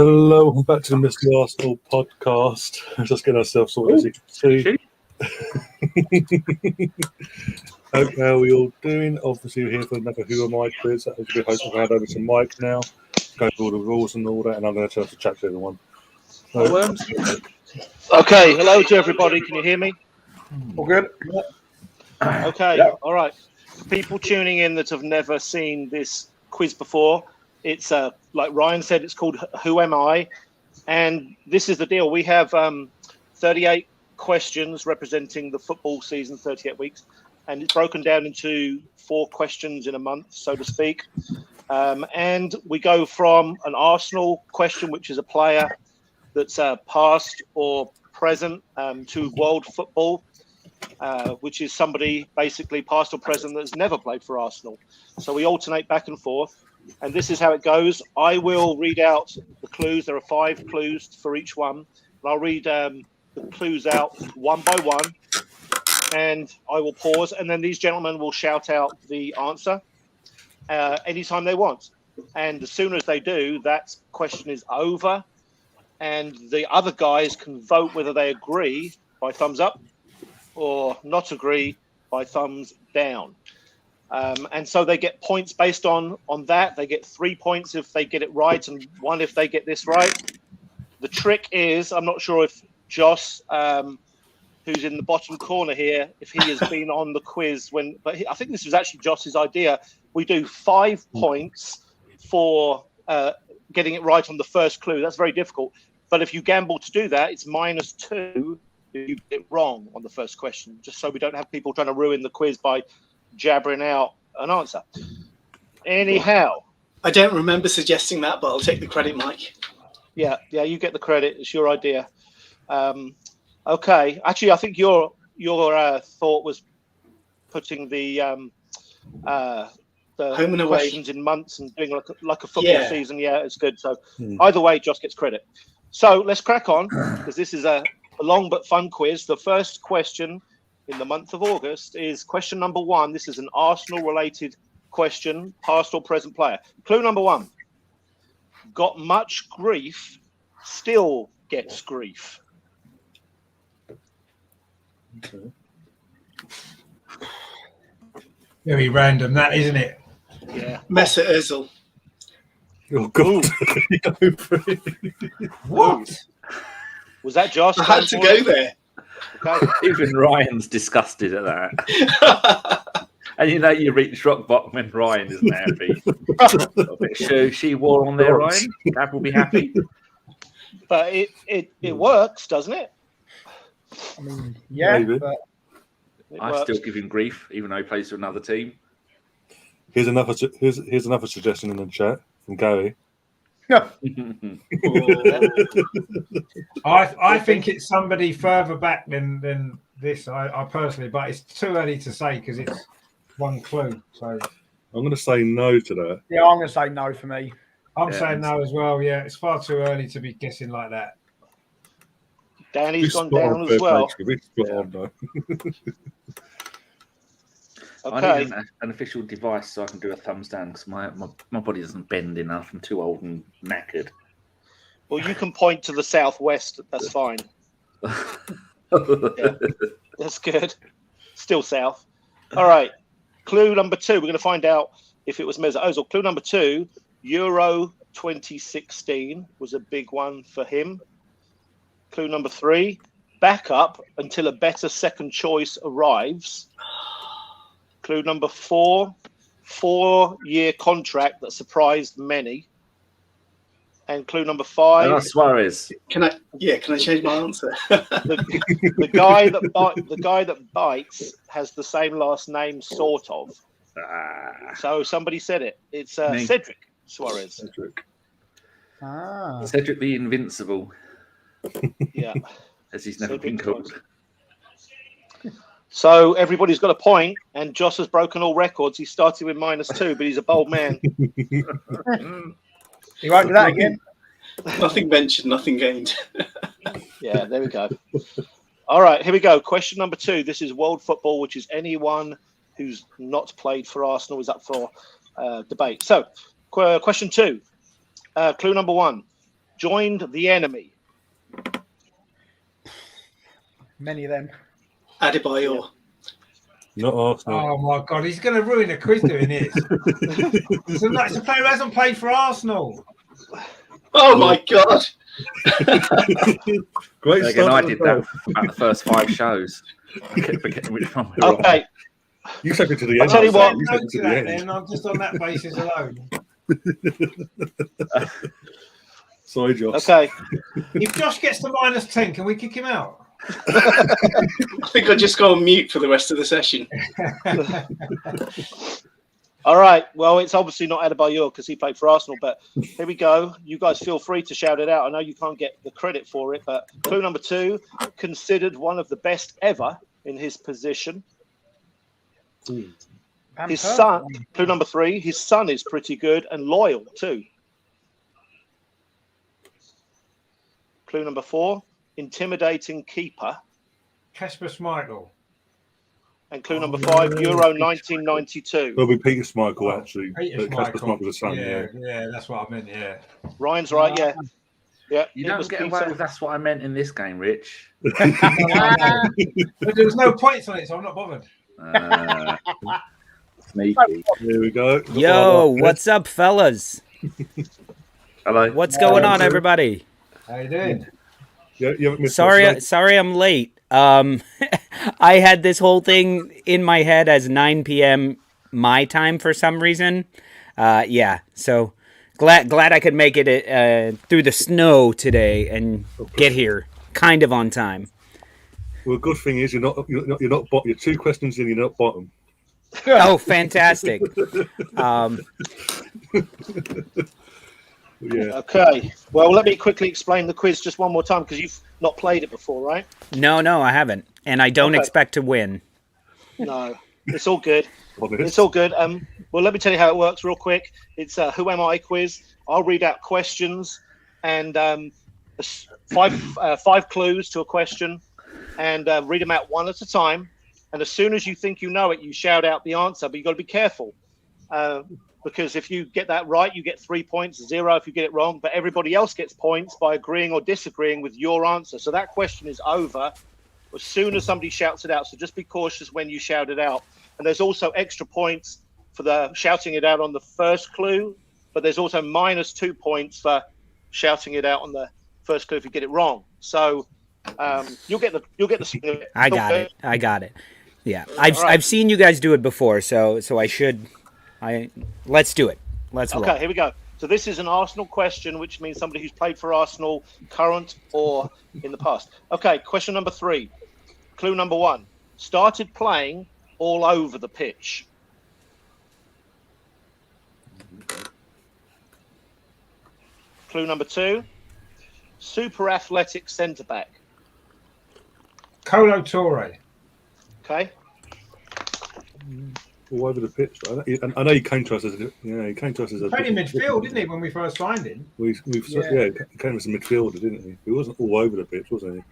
Hello, welcome back to the Mr. Arsenal podcast. Just getting ourselves sorted, as you can see. Okay, how are we all doing? Obviously, we're here for another Who Am I quiz. That will be hosted. I'll hand over to Mike now, go through all the rules and all that, and I'm going to tell us to chat to everyone. Okay, hello to everybody. Can you hear me? All good? Okay, all right. People tuning in that have never seen this quiz before, it's like Ryan said, it's called Who Am I? And this is the deal. We have 38 questions representing the football season, 38 weeks, and it's broken down into 4 questions in a month, so to speak. And we go from an Arsenal question, which is a player that's past or present, to world football, which is somebody basically past or present that's never played for Arsenal. So we alternate back and forth. And this is how it goes. I will read out the clues. There are 5 clues for each one. And I'll read the clues out one by one. And I will pause. And then these gentlemen will shout out the answer anytime they want. And as soon as they do, that question is over. And the other guys can vote whether they agree by thumbs up or not agree by thumbs down. And so they get points based on that. They get 3 points if they get it right and 1 if they get this right. The trick is, I'm not sure if Joss, who's in the bottom corner here, if he has been on the quiz I think this was actually Joss's idea. We do 5 points for getting it right on the first clue. That's very difficult. But if you gamble to do that, it's -2 if you get it wrong on the first question, just so we don't have people trying to ruin the quiz by jabbering out an answer. Anyhow, I don't remember suggesting that, but I'll take the credit, Mike. Yeah, you get the credit. It's your idea. Okay, actually, I think your thought was putting the home and away questions in months and doing like a football season. Yeah, it's good. So either way, Josh gets credit. So let's crack on, because this is a long but fun quiz. The first question in the month of August is question number 1. This is an Arsenal-related question, past or present player. Clue number 1. Got much grief, still gets grief. Okay. Very random, that, isn't it? Yeah. Mesut Ozil. Oh, God. What? Was that Josh? I had to go there. Okay. Even Ryan's disgusted at that. And you reach rock bottom when Ryan isn't happy. A bit of she wore on there, Ryan. Gab will be happy. But it works, doesn't it? I mean, yeah, Maybe. but I still give him grief, even though he plays for another team. Here's another suggestion in the chat from Gary. I think it's somebody further back than this. I personally, but it's too early to say because it's 1 clue. So I'm going to say no to that. Yeah, I'm going to say no for me. I'm saying no as well. Yeah, it's far too early to be guessing like that. Danny's gone down as well. I need an official device so I can do a thumbs down because my body doesn't bend enough. I'm too old and knackered. Well, you can point to the southwest. That's fine. Yeah, that's good. Still south. All right. Clue number 2. We're going to find out if it was Mesut Ozil. Clue number 2. Euro 2016 was a big one for him. Clue number 3. Back up until a better second choice arrives. Clue number 4. 4-year contract that surprised many. And clue number 5. Suarez. Can I change my answer? the guy that bites has the same last name, sort of. So somebody said it. It's Cedric Suarez. Cedric the Invincible. Yeah. As he's never been called. So everybody's got a point, and Joss has broken all records. He started with -2, but he's a bold man. You won't do that again. Nothing ventured, nothing gained. Yeah, there we go. All right, here we go. Question number 2. This is world football, which is anyone who's not played for Arsenal is up for debate. So, question 2. Clue number 1. joined the enemy? Many of them. Adebayor. Not Arsenal. Oh my God, he's going to ruin the quiz doing this. It's a player who hasn't played for Arsenal. Oh my God. Great Again, start. I did that about the first 5 shows. I kept forgetting which one we were on. Okay, You took it to the I'll end. tell you what. You No took it to to the that, end. then. I'm just on that basis alone. Sorry, Josh. okay. If Josh gets to -10, can we kick him out? I think I'll just go on mute for the rest of the session. All right. Well, it's obviously not Adebayor because he played for Arsenal, but here we go. You guys feel free to shout it out. I know you can't get the credit for it, but clue number 2, considered one of the best ever in his position. His son, clue number 3, his son is pretty good and loyal too. Clue number 4, intimidating keeper. Kasper Schmeichel. And clue number 5, Euro 1992. It'll be Peter Schmeichel, actually. Peter Kasper Schmeichel. Schmeichel's the son, Yeah, that's what I meant, yeah. Ryan's right, yeah. Yeah, You it don't was get Peter. away with that's what I meant in this game, Rich. But there was no points on it, so I'm not bothered. Sneaky. Here we go. Yo, what's up, fellas? Hello. What's going on, everybody? How you doing? Yeah, you haven't missed Sorry, I'm late. I had this whole thing in my head as 9 p.m. my time for some reason. So glad I could make it through the snow today and get here kind of on time. Well, the good thing is you're not you're 2 questions in, you're not bottom. Oh, fantastic! Yeah. Okay. Well, let me quickly explain the quiz just one more time because you've not played it before, right? No, I haven't, and I don't Okay. expect to win. No, it's all good. Honest. It's all good. Well, let me tell you how it works real quick. It's a Who Am I quiz. I'll read out questions and 5 clues to a question and read them out one at a time. And as soon as you think you know it, you shout out the answer, but you've got to be careful. Because if you get that right, you get 3 points, 0 if you get it wrong. But everybody else gets points by agreeing or disagreeing with your answer. So that question is over as soon as somebody shouts it out. So just be cautious when you shout it out. And there's also extra points for the shouting it out on the first clue. But there's also -2 points for shouting it out on the first clue if you get it wrong. So you'll get the swing of it. I got it. Yeah, right. I've seen you guys do it before, so I should. Let's do it. Let's roll. Okay, here we go. So this is an Arsenal question, which means somebody who's played for Arsenal, current or in the past. Okay, question number 3. Clue number 1. Started playing all over the pitch. Clue number 2. Super athletic centre-back. Kolo Toure. Okay. All over the pitch. I know he came to us as a Played in midfield, didn't he, when we first signed him? He came as a midfielder, didn't he? He wasn't all over the pitch, was he?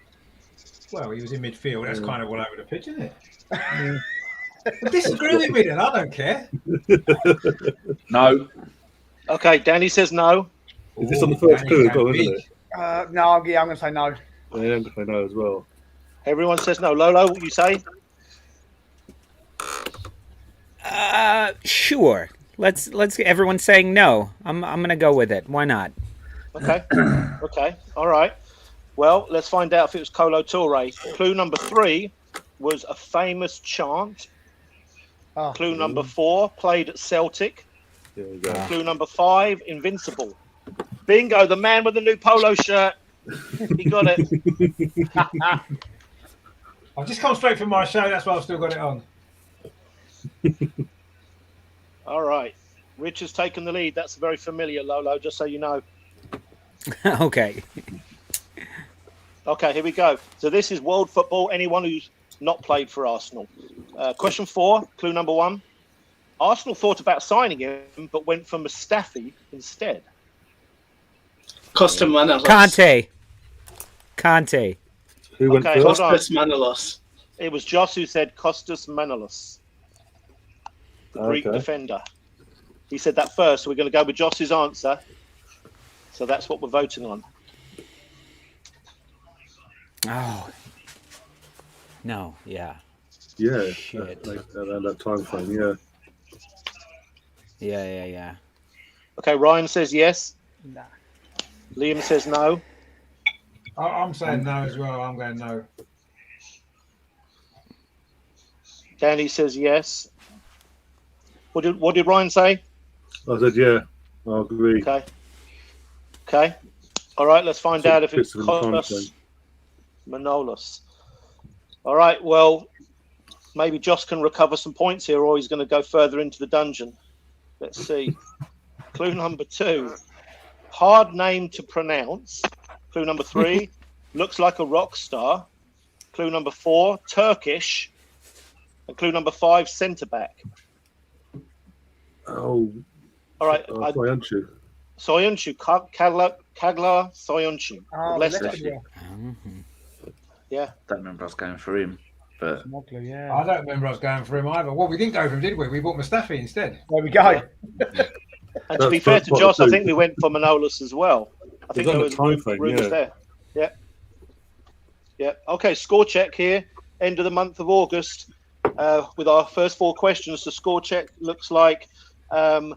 Well, he was in midfield. That's kind of all over the pitch, isn't it? Disagree with me then. I don't care. No. Okay, Danny says no. Is this on the first clue as well, isn't it? No, I'm going to say no. Yeah, I'm going to say no as well. Everyone says no. Lolo, what you say? Sure. Let's everyone's saying no. I'm gonna go with it. Why not? Okay. Okay. All right. Well, let's find out if it was Kolo Toure. Clue number 3 was a famous chant. Oh. Clue number 4, played at Celtic. There we go. Clue number 5, invincible. Bingo, the man with the new polo shirt. He got it. I've just come straight from my show. That's why I've still got it on. All right. Rich has taken the lead. That's very familiar, Lolo, just so you know. Okay. Okay, here we go. So this is world football. Anyone who's not played for Arsenal. Question 4, clue number 1. Arsenal thought about signing him, but went for Mustafi instead. Costa Manolas. Conte. Who went Okay, first? hold on. Costas Manolas. It was Joss who said Costas Manolas, the Greek Okay. defender. He said that first, so we're going to go with Joss's answer. So that's what we're voting on. Oh. No, yeah. Yeah, Shit. around that time frame. Yeah. Yeah. Okay, Ryan says yes. Nah. Liam says no. I'm saying no as well. I'm going no. Danny says yes. What did Ryan say? I said yeah. I agree. Okay. All right, let's find So out if it's fits within the time Kolos Manolis. All right, well, maybe Josh can recover some points here, or he's going to go further into the dungeon. Let's see. Clue number 2. Hard name to pronounce. Clue number 3. Looks like a rock star. Clue number 4. Turkish. And clue number 5. Centre back. Oh. All right. Soyuncu. Soyuncu. Kagla Soyuncu. Oh, Leicester. Leicester. Yeah. Don't remember us going for him, but Smogler, yeah. I don't remember us going for him either. Well, we didn't go for him, did we? We bought Mustafi instead. There we go. And to be fair to Josh, I think we went for Manolis as well. I think there was rumours there. Yeah. Okay, score check here. End of the month of August. With our first 4 questions, the score check looks like we've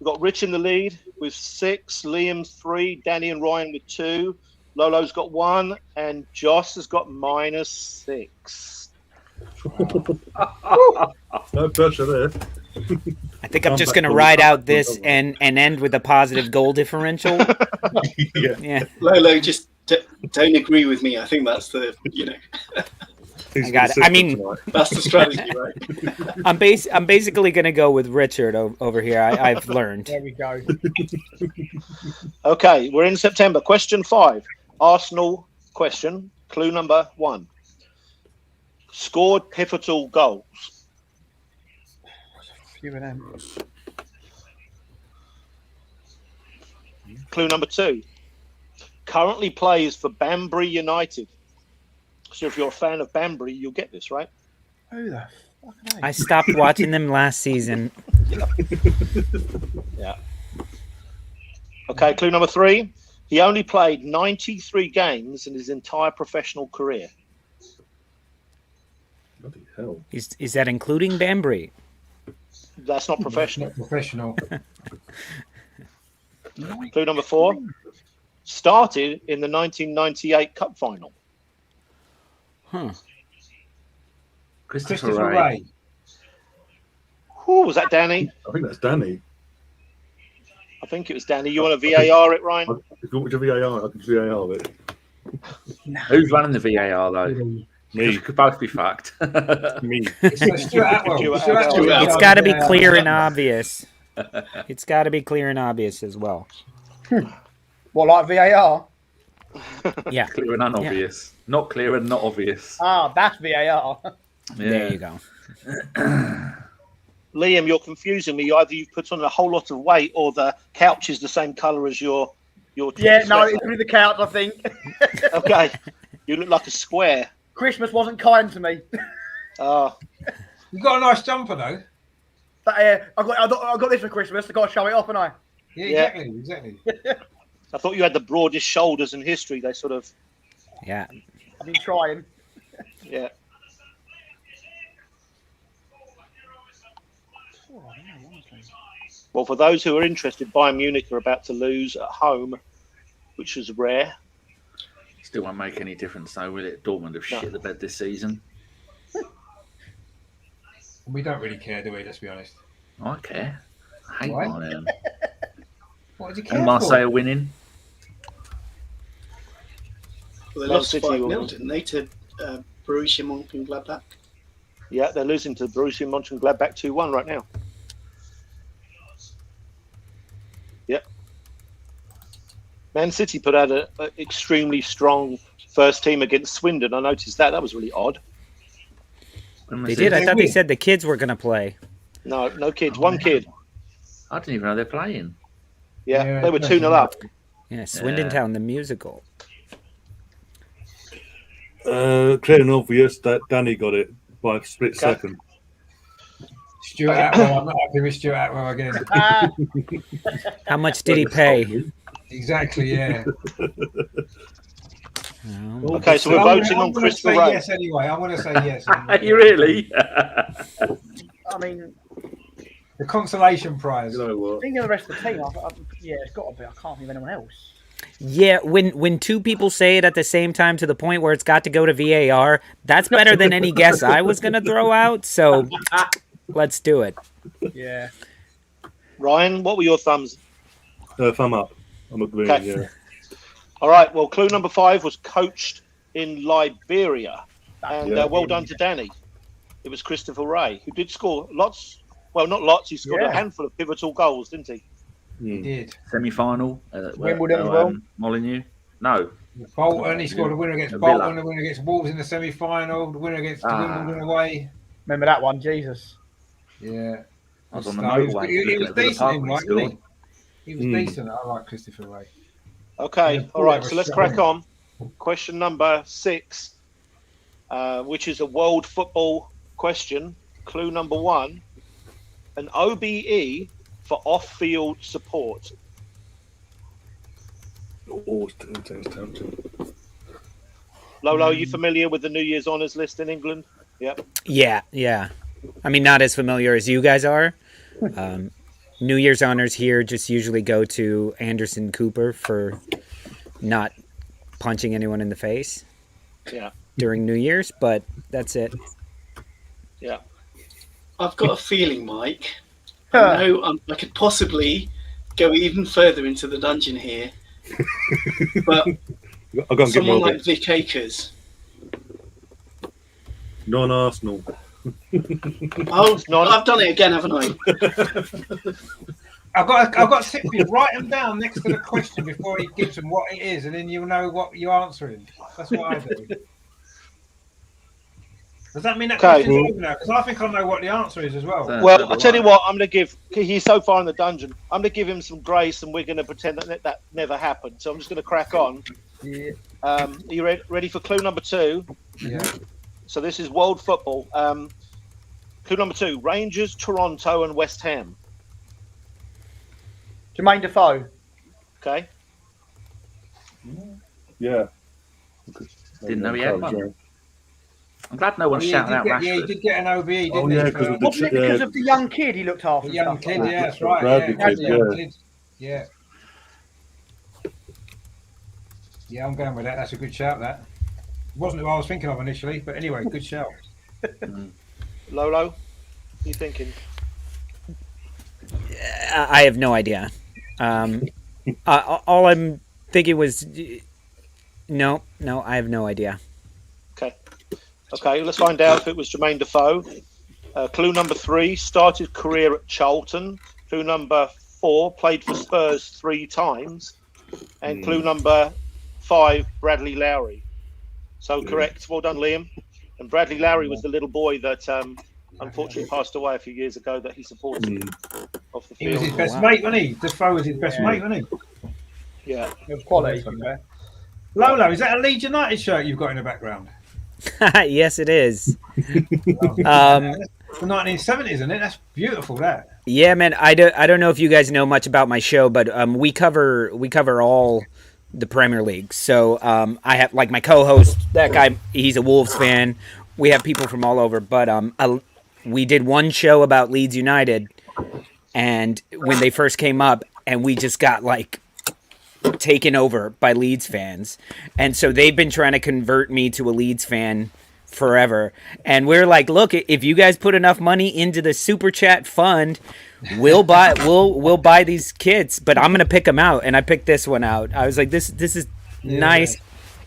got Rich in the lead with 6, Liam 3, Danny and Ryan with 2, Lolo's got 1, and Josh has got -6. No pressure there. I think I'm just going to ride out this and end with a positive goal differential. Yeah. Lolo, just don't agree with me. I think that's the, I got it. I mean, that's the strategy, right? I'm basically going to go with Richard over here. I've learned. There we go. Okay, we're in September. Question 5. Arsenal question. Clue number 1. Scored pivotal goals. Few of them. Clue number 2. Currently plays for Banbury United. So if you're a fan of Banbury, you'll get this, right? Who the fuck are they? I stopped watching them last season. Yeah. Okay, clue number 3. He only played 93 games in his entire professional career. Bloody hell. Is that including Banbury? That's not professional. Not professional. Clue number 4. Started in the 1998 Cup final. Christopher Christopher Ray. Ray. Who was that, Danny? I think that's Danny. I think it was Danny. You want to VAR it, Ryan? If you want me to VAR, I can VAR it. Who's running the VAR though? Me. We could both be fucked. Me. It's Stuart Atwell. Stuart Atwell. It's got to be clear and obvious. It's got to be clear and obvious as well. What, like VAR? Yeah. Clear and unobvious. Not clear and not obvious. Ah, that's VAR. There you go. Liam, you're confusing me. Either you've put on a whole lot of weight or the couch is the same colour as your Yeah, no, sweater. it's through the couch, I think. Okay. You look like a square. Christmas wasn't kind to me. You've got a nice jumper though. But, I got this for Christmas. I got to show it off, haven't I? Yeah, exactly. I thought you had the broadest shoulders in history. They sort of, Yeah. I've been trying. yeah. Well, for those who are interested, Bayern Munich are about to lose at home, which is rare. Still won't make any difference though, will it? Dortmund have shit the bed this season. We don't really care, do we? Let's be honest. I care. I hate Why? Bayern. What did you care And for? Marseille winning. Well, they Man lost City 5-0, will- didn't they, to Borussia Mönchengladbach? Yeah, they're losing to Borussia Mönchengladbach 2-1 right now. Yep. Man City put out an extremely strong first team against Swindon. I noticed that. That was really odd. When was They it? did. I thought they said the kids were going to play. No kids. One kid. I didn't even know they're playing. Yeah, they were 2-0 up. Yeah, Swindon Town, the musical. Clear and obvious that Danny got it by a split second. Stuart Atwell. I'm not happy with Stuart Atwell again. How much did he pay? Exactly, yeah. Okay, so we're voting on Christopher Ray. Yes, anyway. I want to say yes. You really? I mean, The consolation prize. You know what? thinking of the rest of the team, yeah, it's got to be. I can't think of anyone else. Yeah, when two people say it at the same time to the point where it's got to go to VAR, that's better than any guess I was going to throw out. So let's do it. Yeah. Ryan, what were your thumbs? Thumb up. I'm agreeing. Okay. Yeah. All right. Well, clue number 5 was coached in Liberia, and well done to Danny. It was Christopher Ray, who did score lots. Well, not lots. He scored a handful of pivotal goals, didn't he? He did. Semi-final. Wimbledon as well. Molyneux. No. Bolton. He scored a winner against Bolton, a winner against Wolves in the semi-final, the winner against Wimbledon away. Remember that one, Jesus. Yeah. I was on the He motorway. was looking at Villa decent Park in when right, scored. wasn't he? He was decent. I like Christopher Ray. Okay. Yeah, All right. yeah, So let's sure. crack on. Question number 6, which is a world football question. Clue number 1: an OBE for off-field support. Oh, it's tempting. Lolo, are you familiar with the New Year's honours list in England? Yep. Yeah. I mean, not as familiar as you guys are. New Year's honors here just usually go to Anderson Cooper for not punching anyone in the face during New Year's, but that's it. Yeah. I've got a feeling, Mike. I know I could possibly go even further into the dungeon here, but I'll go and get someone more. like Vic Akers. Non-Arsenal. Oh, I've done it again, haven't I? I've got simply write them down next to the question before he gives them what it is, and then you'll know what you're answering. That's what I do. Does that mean that question's over now? Because I think I know what the answer is as well. Well, I'll tell you what, I'm going to give, he's so far in the dungeon, I'm going to give him some grace and we're going to pretend that never happened. So I'm just going to crack on. Yeah. Are you ready for clue number 2? Yeah. So this is world football. Clue number 2, Rangers, Toronto and West Ham. Jermaine Defoe. Okay. Yeah. Didn't know he had one. I'm glad no one's Yeah, shouting out Rashford. he did get an OBE, didn't Oh, he? yeah, because of the Wasn't it because of the young kid he looked after? The young and stuff kid, like that? yeah, that's right. Bradley Yeah, kid, the young yeah. kid. Yeah. Yeah, I'm going with that. That's a good shout, that. Wasn't who I was thinking of initially, but anyway, good shout. Lolo, what are you thinking? I have no idea. All I'm thinking was, no, I have no idea. Okay, let's find out if it was Jermaine Defoe. Clue number 3, started career at Charlton. Clue number 4, played for Spurs 3 times. And clue number 5, Bradley Lowry. So correct. Well done, Liam. And Bradley Lowry was the little boy that unfortunately passed away a few years ago that he supported off the He was field. his best mate, wasn't he? Defoe was his best mate, wasn't he? Yeah. It was quality. to be fair. Lolo, is that a Leeds United shirt you've got in the background? Yes, it is. The 1970s, isn't it? That's beautiful, that. Yeah, man. I don't know if you guys know much about my show, but we cover all the Premier League. So I have like my co-host, that guy. He's a Wolves fan. We have people from all over, but we did one show about Leeds United, and when they first came up, and we just got like taken over by Leeds fans, and so they've been trying to convert me to a Leeds fan forever. And we're like, look, if you guys put enough money into the super chat fund, we'll buy these kits, but I'm gonna pick them out. And I picked this one out. I was like, this is nice.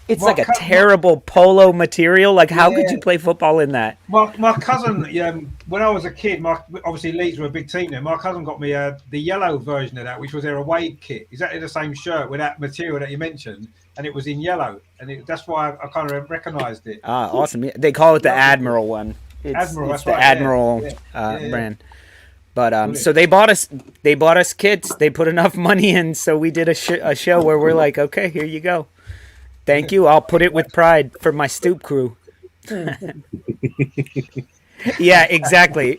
It's like a terrible polo material. Like, how could you play football in that? My cousin, when I was a kid, obviously Leeds were a big team then. My cousin got me the yellow version of that, which was their away kit. Exactly the same shirt with that material that you mentioned, and it was in yellow. And that's why I kind of recognised it. Ah, awesome. They call it the Admiral one. Admiral, it's that's the right, Admiral brand. But so they bought us kits. They put enough money in, so we did a show where we're like, okay, here you go. Thank you. I'll put it with pride for my stoop crew. Yeah, exactly.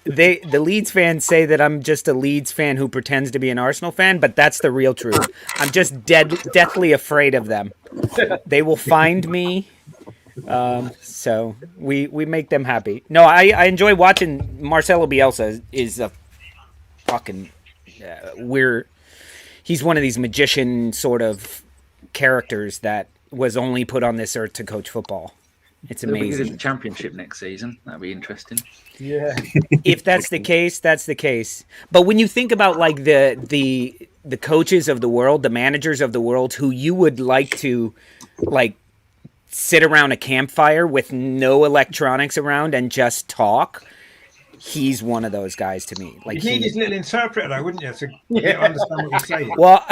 The Leeds fans say that I'm just a Leeds fan who pretends to be an Arsenal fan, but that's the real truth. I'm just deathly afraid of them. They will find me. So we make them happy. No, I enjoy watching Marcelo Bielsa. Is a fucking he's one of these magician sort of characters that was only put on this earth to coach football. It's They'll be good in amazing. the Championship next season. That'll be interesting. Yeah. If that's the case, that's the case. But when you think about like the coaches of the world, the managers of the world, who you would like to like sit around a campfire with no electronics around and just talk, he's one of those guys to me. Like, You'd need his little interpreter, though, wouldn't you, to understand what he's saying? well,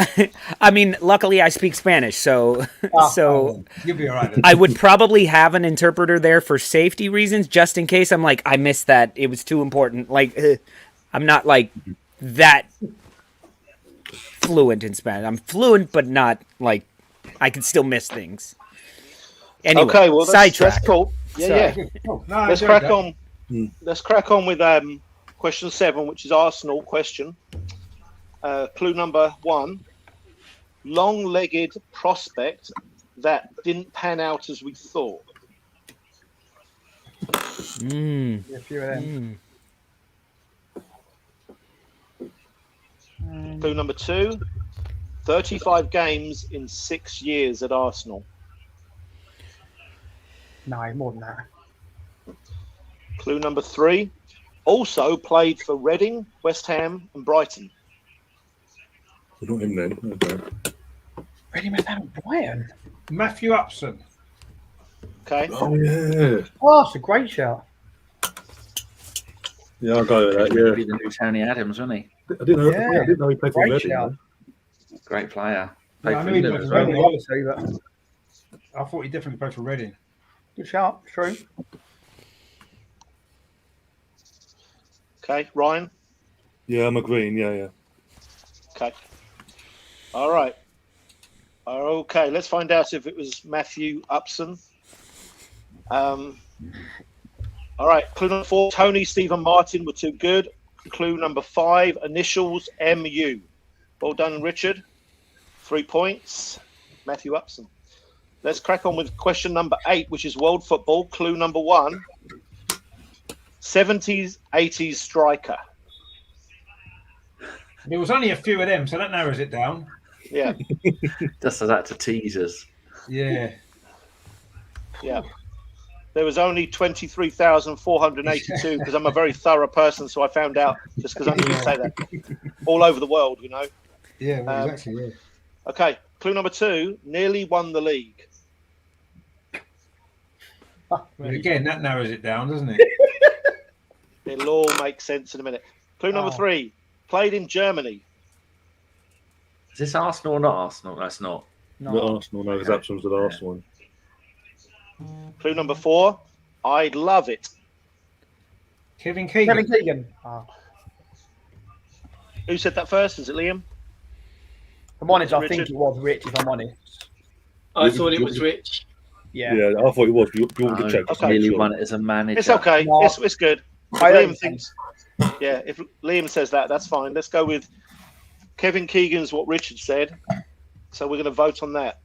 I mean, luckily I speak Spanish, so You'll be all right. Then. I would probably have an interpreter there for safety reasons, just in case I'm like, I missed that. It was too important. Like, I'm not like that fluent in Spanish. I'm fluent, but not like I can still miss things. Anyway, Okay, well, sidetrack. that's cool. Yeah, yeah. Oh, no, Let's enjoyed crack that. on. Let's crack on with question 7, which is Arsenal question. Clue number 1: long-legged prospect that didn't pan out as we thought. A few of them. Clue number 2: 35 games in 6 years at Arsenal. No, more than that. Clue number 3: also played for Reading, West Ham, and Brighton. Not him then. Okay. Ready, Madame Brighton. Matthew Upson. Okay. Oh yeah. Oh, that's a great shout. Yeah, I'll go with that. He'll Yeah. be the new Tony Adams, wasn't he? I didn't know. Yeah. Yeah, I didn't know he played for Great Reading. shout. though. Great player. Yeah, I Played knew for he England played as for well. Reading. Obviously, but I thought he definitely played for Reading. good shout. True. Okay, Ryan. Yeah, I'm agreeing. Yeah. Okay. All right. Okay, let's find out if it was Matthew Upson. All right, clue number 4: Tony, Stephen Martin were too good. Clue number 5: initials MU. Well done, Richard. 3 points. Matthew Upson. Let's crack on with question number 8, which is world football. Clue number 1: 70s, 80s striker. There was only a few of them, so that narrows it down. Yeah, Just as that to tease us. Yeah. yeah. There was only 23,482 because I'm a very thorough person, so I found out just because I knew you'd say that. All over the world, you know. Yeah, well, exactly. Yeah. Okay, clue number 2: nearly won the league. But again, that narrows it down, doesn't it? It'll all make sense in a minute. Clue number 3: played in Germany. Is this Arsenal or not Arsenal? That's not. But Arsenal, no, his absence at Arsenal. Clue number 4: I'd love it. Kevin Keegan. Kevin Keegan. Oh. Who said that first? Is it Liam? If I'm honest, I Richard? think it was Rich, if I'm honest. I thought it was Rich. Yeah. Yeah, I thought it was. You want to No, check? Okay. Nearly won it as a manager. It's okay. No. It's good. If I Liam don't thinks, yeah, if Liam says that, that's fine. Let's go with Kevin Keegan's what Richard said. So we're going to vote on that.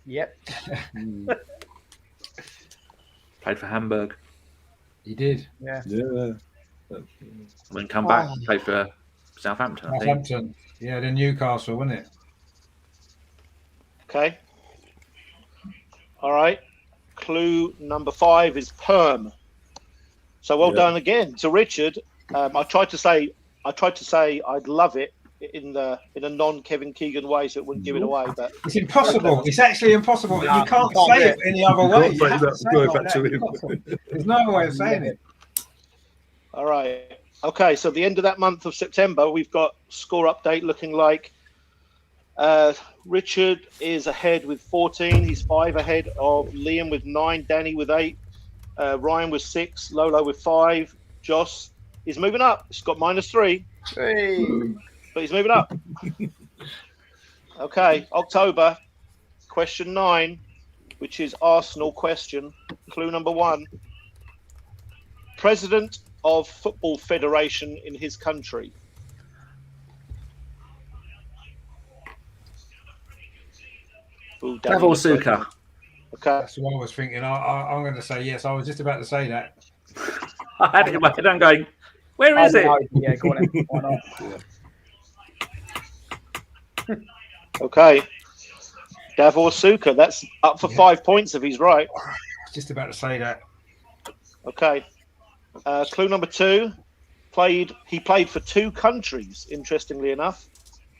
Yep. Played for Hamburg. He did. Yeah. Yeah. And then come back and played for Southampton, I think. Southampton. Yeah, then Newcastle, wasn't it? Okay. All right. Clue number 5 is perm. So well done again to Richard. I tried to say I'd love it in a non-Kevin Keegan way, so it wouldn't give it away. But It's impossible. It's actually impossible. No, you can't you can't say do it any other way. can't You say have that. to say Go it back like to that. him. There's no way of saying it. all right. Okay. So the end of that month of September, we've got score update looking like Richard is ahead with 14. He's 5 ahead of Liam with 9. Danny with 8. Ryan with 6. Lolo with 5. Joss is moving up. He's got -3. Hey. But he's moving up. Okay, October, question 9, which is Arsenal question. Clue number 1: President of Football Federation in his country. Ooh, Danny Davor looks like- Suker. Okay. That's what I was thinking. I'm going to say yes. I was just about to say that. I had it in my head. I'm going, where I is it? know. Yeah, go on then. Why not? Okay. Davor Suker. That's up for 5 points if he's right. I was just about to say that. Okay. Clue number 2. He played for 2 countries, interestingly enough.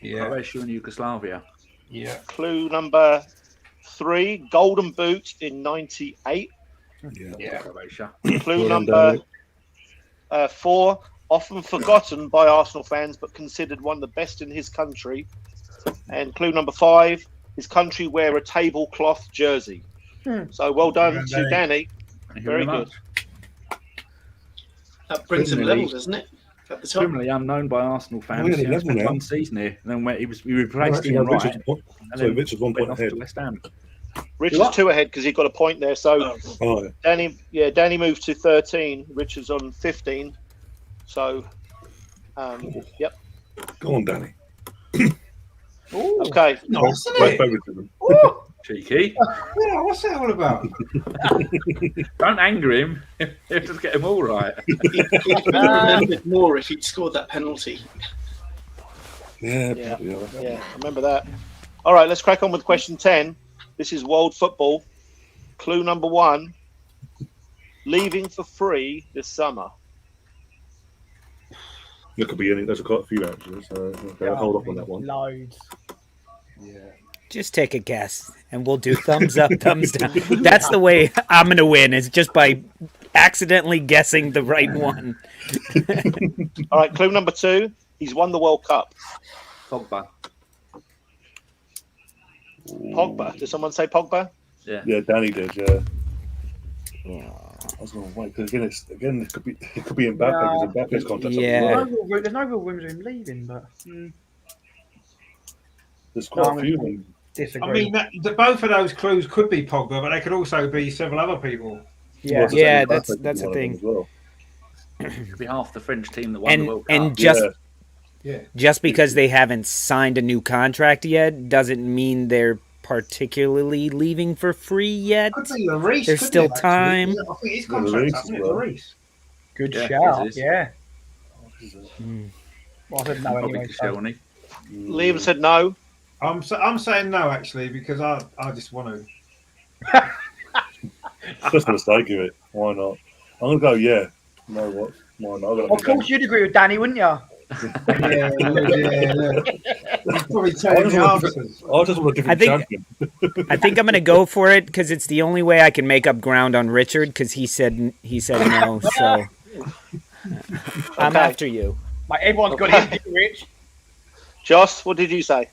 Yeah. Croatia and Yugoslavia. Yeah. Clue number 3. Golden Boot in 98. Yeah. Croatia. Clue Well done, number Danny. 4. Often forgotten by Arsenal fans, but considered one of the best in his country. And clue number 5. His country wear a tablecloth jersey. So well done Well to done, Danny. Thank you Very much. good. That brings him Criminally- level, doesn't it? At the top. Criminally unknown by Arsenal fans. We're at He only 11 spent now. 1 season here. And then he Oh, replaced actually, Ian no, Wright. Richard's one- And sorry, then Richard's 1 went point off ahead. to West Ham. Richard's 2 ahead because he got a point there. So Oh, Oh, yeah. Danny moved to 13. Richard's on 15. So, yep. Go on, Danny. Ooh. Okay. Nice, isn't Both it? favouritism. Cheeky. Yeah, what's that all about? Don't anger him. He'll just get him all right. he'd been remembered more if he'd scored that penalty. Yeah, Yeah. bloody hell. Yeah, I remember that. All right, let's crack on with question 10. This is world football. Clue number 1. Leaving for free this summer. There could be any. There's quite a few actually. So okay, I'll hold off on that one. Loads. Yeah. Just take a guess, and we'll do thumbs up, thumbs down. That's the way I'm going to win, is just by accidentally guessing the right one. All right, clue number 2. He's won the World Cup. Pogba. Pogba. Did someone say Pogba? Yeah. Yeah, Danny did. Yeah. I was going to wait because again it could be Mbappe because Mbappe's contract. Yeah. There's no real rumors of him leaving, but There's quite No, a few of them. disagree. I mean, both of those clues could be Pogba, but they could also be several other people. yeah. Well, Yeah, Mbappe's that's the one of them thing. as well. Could be half the French team that won the World Cup. And just Yeah. just because they haven't signed a new contract yet doesn't mean they're particularly leaving for free yet. Could be Lloris. There's couldn't still it, actually? time. I think his Lloris contract's up, as isn't it, well. Lloris? Good Yeah, shout. it is. Yeah. Hmm. Well, I said no Probably anyway. So. Koscielny. Liam said no. I'm saying no actually because I just want to. Just for the sake of it, why not? I'm gonna go. Yeah. No, what? Why not? Of course, you'd agree with Danny, wouldn't you? Yeah, look. He's probably telling me answers. I just want a different I think- champion. I think I'm gonna go for it because it's the only way I can make up ground on Richard because he said no. So I'm Okay. after you. Like everyone's got Okay. his Rich. Joss, what did you say?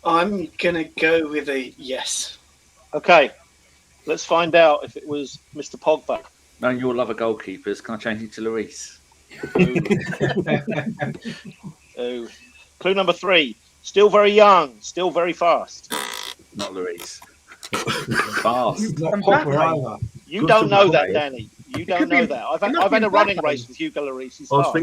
I'm going to go with a yes. Okay. Let's find out if it was Mr. Pogba. Knowing your love of goalkeepers, can I change it to Lloris? Oh. Clue number 3. Still very young, still very fast. Not Lloris. Fast. Not Mbappe. Pogba either. You Good don't to know know. that, Danny. You don't could be- know that. I've it must had be a running Mbappe. race with Hugo Lloris. He's I was fast.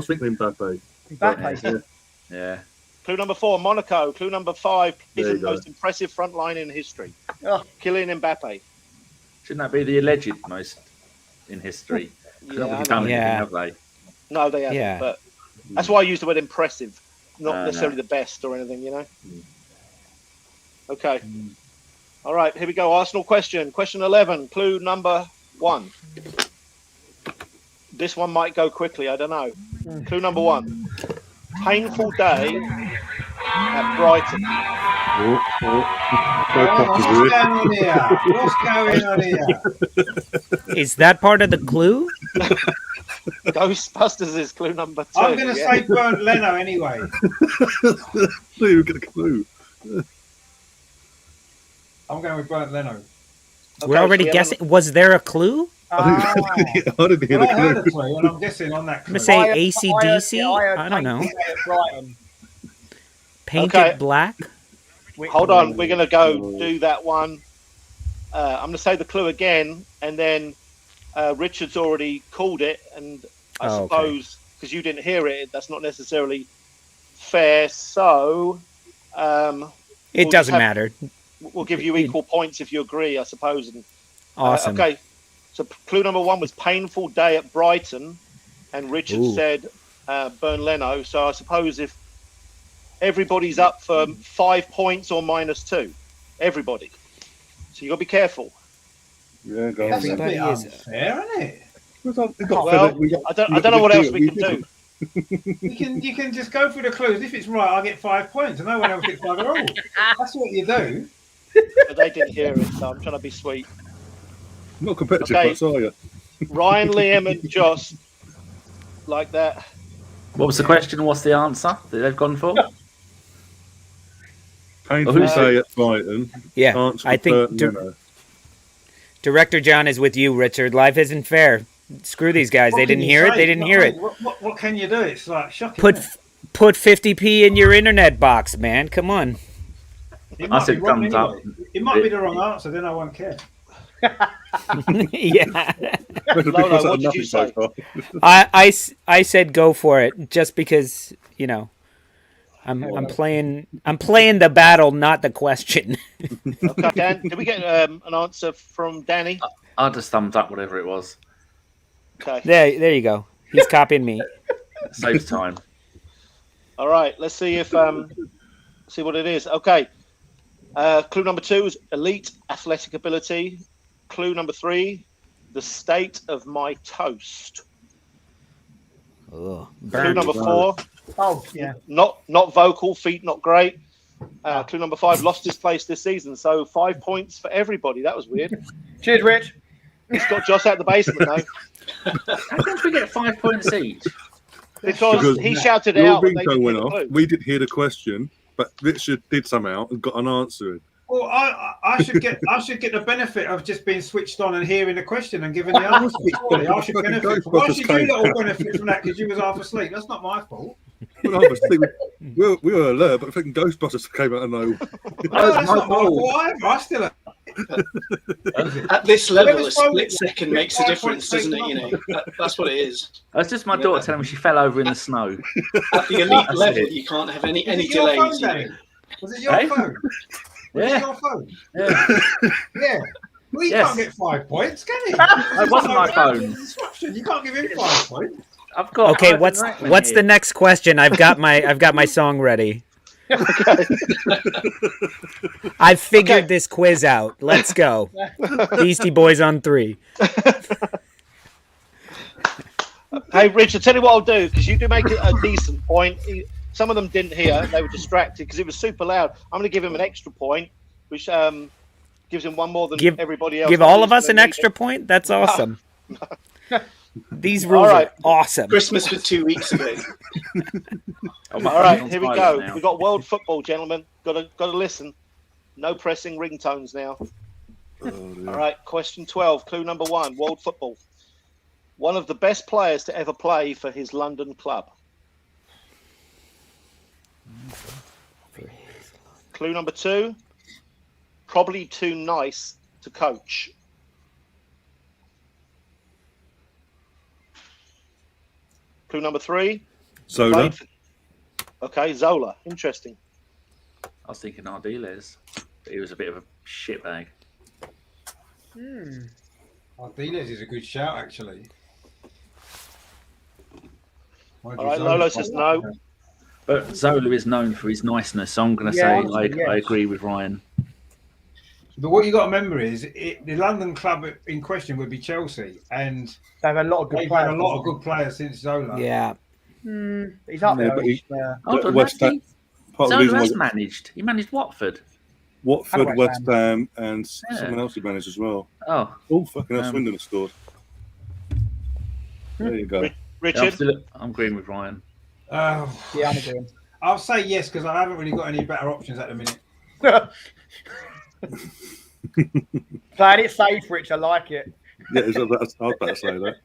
thinking Mbappe. Mbappe. Yeah. Clue number 4, Monaco. Clue number 5, he's There the you go. most impressive front line in history. Oh. Kylian Mbappe. Shouldn't that be the alleged most in history? They've not Yeah, really done Yeah. anything, have they? no, they haven't. Yeah. But that's why I used the word impressive, not No, necessarily no. the best or anything, you know? Okay. All right, here we go. Arsenal question. Question 11, clue number 1. This one might go quickly, I don't know. Clue number 1. Painful day at Brighton. What's going on here? Is that part of the clue? Ghostbusters is clue number 2. I'm going to yeah. say Bernd Leno anyway. Don't even get a clue. I'm going with Bernd Leno. Okay, We're already so we guessing. Was there a clue? I didn't hear Well, I heard the a clue. clue, and I'm guessing on that I'm clue. gonna say I heard AC/DC. I don't know. Painful day at Brighton, Painted Okay. black. which- Hold on, we're going to go do that one. I'm going to say the clue again, and then Richard's already called it, and I suppose because you didn't hear it, that's not necessarily fair. So it doesn't matter. We'll give you equal points if you agree, I suppose. And, awesome. Okay. So clue number 1 was painful day at Brighton, and Richard said Burn Leno. So I suppose if everybody's up for 5 points or -2, everybody. So you got to be careful. Yeah, go That's on. a bit Then. unfair, isn't it? I don't know what else we can do. You can just go through the clues. If it's right, I get 5 points, and no one else gets 5 at all. That's what you do. But they didn't hear it, so I'm trying to be sweet. Not competitive, Okay. but are you? Ryan, Liam, and Joss like that. What was the question? What's the answer that they've gone for? Painful who's day at Brighton. Yeah, Answer I think Director John is with you, Richard. Life isn't fair. Screw these guys. What They can didn't you hear it. say? They didn't What- hear it. What can you do? It's like shocking. Put isn't put 50p in your internet box, man. Come on. it? It I might said be wrong thumbs up. anyway. It might be the wrong answer. Then I won't care. Yeah. Lolo, what did you say? I said go for it just because, you know, I'm playing the battle, not the question. Okay, Dan, did we get an answer from Danny? I just thumbs up whatever it was. Okay. There you go. He's copying me. Saves time. All right, let's see if see what it is. Okay. Clue number 2 is elite athletic ability. Clue number 3, the state of my toast. Ugh. Clue number 4, Oh, yeah. not vocal, feet not great. Clue number 5, lost his place this season. So 5 points for everybody. That was weird. Cheers, Rich. It's got Joss out the basement though, How come we get 5 points each? because he shouted it Your out. When they ringtone didn't went hear the off. clue. We didn't hear the question, but Richard did somehow and got an answer in. Well, I should get the benefit of just being switched on and hearing the question and giving the answer. Surely I should benefit. Why should you lot all benefit from that? Because you was half asleep. That's not my fault. Well, obviously, we were alert, but thinking Ghostbusters came out of nowhere. No, that's not my fault either. I still. At this level, Whoever's a split phone- second makes a difference, doesn't it? You know, that's what it is. That's just my daughter telling me she fell over in the snow. At the elite level, you can't have any Was it your phone, delays. You Danny? know. Was it your Hey? phone? Was it Yeah. your phone? Yeah. Yeah. Well, you Yes. can't get 5 points, can you? It wasn't my phone. Instruction. You can't give him 5 points. I've got Okay, Ivan what's Reitman the here. next question? I've got my song ready. I figured this quiz out. Let's go. Beastie Boys on 3. Hey, Richard, tell you what I'll do, because you do make it a decent point. Some of them didn't hear. They were distracted because it was super loud. I'm going to give him an extra point, which gives him one more than everybody else. Give all of us an extra point? That's awesome. These rules All right. are awesome. Christmas was 2 weeks ago. All right, here we go. We've got world football, gentlemen. Got to listen. No pressing ringtones now. All right, question 12, clue number 1, world football. One of the best players to ever play for his London club. Clue number 2, probably too nice to coach. Clue number 3. Zola. Okay, Zola. Interesting. I was thinking Ardiles, but he was a bit of a shitbag. Ardiles is a good shout, actually. All right, Lolo says no. But Zola is known for his niceness, so I'm going to say I agree with Ryan. But what you got to remember is the London club in question would be Chelsea, and They have a lot of good they've had players. a lot of good players since Zola. Yeah. He's up Yeah, there. but he- Hold on, West has Ham- he? Part of the Zola reason has why managed. He managed Watford. Watford, And West West Ham, and Yeah. someone else he managed as well. Oh, Oh, fucking hell, Swindon has scored. There you go. yeah, Richard? I'm agreeing with Ryan. Yeah, I'm agreeing. I'll say yes because I haven't really got any better options at the minute. Playing it safe, Rich. I like it. Yeah, I was about to say that.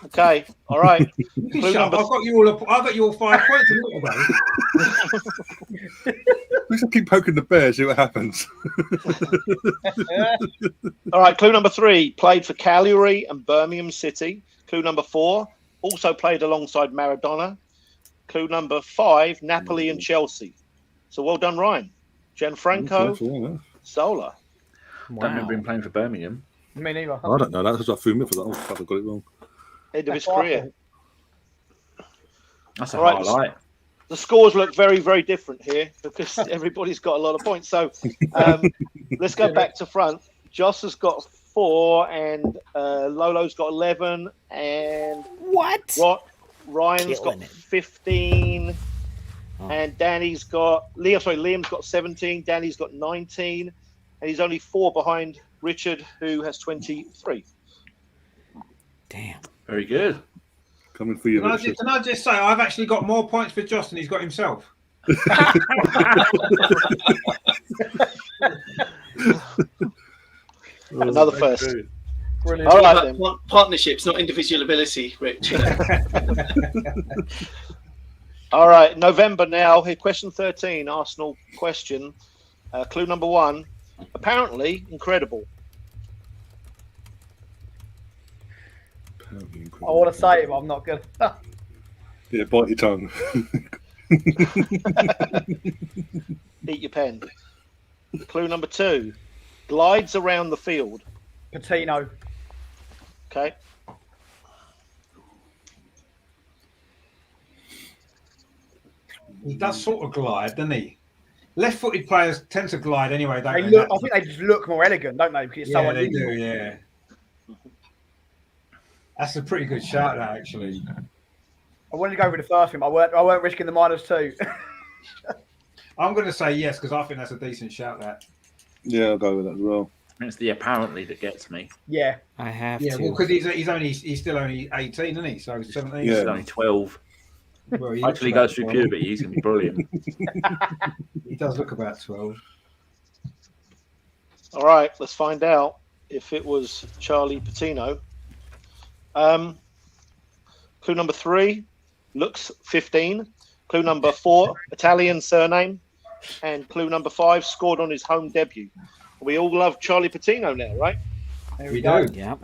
Okay, all right. You Clue shut up. number I got you all 5 points a minute ago. We should keep poking the bear, see what happens. All right, clue number 3, played for Cagliari and Birmingham City. Clue number 4, also played alongside Maradona. Clue number 5, Napoli and Chelsea. So well done, Ryan. Gianfranco Zola. Don't remember him playing for Birmingham. Me neither. I don't know. That's what I threw me for that. Oh, fuck, I got it wrong. End of his career. That's a All right, highlight. The scores look very, very different here because everybody's got a lot of points. So let's go back to front. Joss has got 4 and Lolo's got 11 and Ryan's got 15 and Danny's got Liam's got 17, Danny's got 19 and he's only 4 behind Richard who has 23. Damn. Very good. Coming for you. Can I just say, I've actually got more points for Joss than he's got himself. Another first. Brilliant. All right, then. Partnerships, not individual ability, Rich. All right, November now. Here, question 13, Arsenal question. Clue number 1. Apparently incredible. I want to say it, but I'm not good. Yeah, bite your tongue. Eat your pen. Clue number 2. Glides around the field. Patino. Okay. He does sort of glide, doesn't he? Left-footed players tend to glide anyway, don't They they? look, I think they just look more elegant, don't they? Because it's so Yeah, they unusual. do, yeah. That's a pretty good shout, that, actually. I wanted to go for the first one, but I weren't risking the -2. I'm going to say yes, because I think that's a decent shout, that. Yeah, I'll go with that as well. It's the apparently that gets me. Yeah. I have Yeah, to. well, because he's still only 18, isn't he? So he's 17. Yeah. He's only 12. Well, he Actually looks goes through about 12. puberty. He's going to be brilliant. He does look about 12. All right, let's find out if it was Charlie Patino. Clue number 3, looks 15. Clue number 4, Italian surname. And clue number 5, scored on his home debut. We all love Charlie Patino now, right? There We go. do. Yep.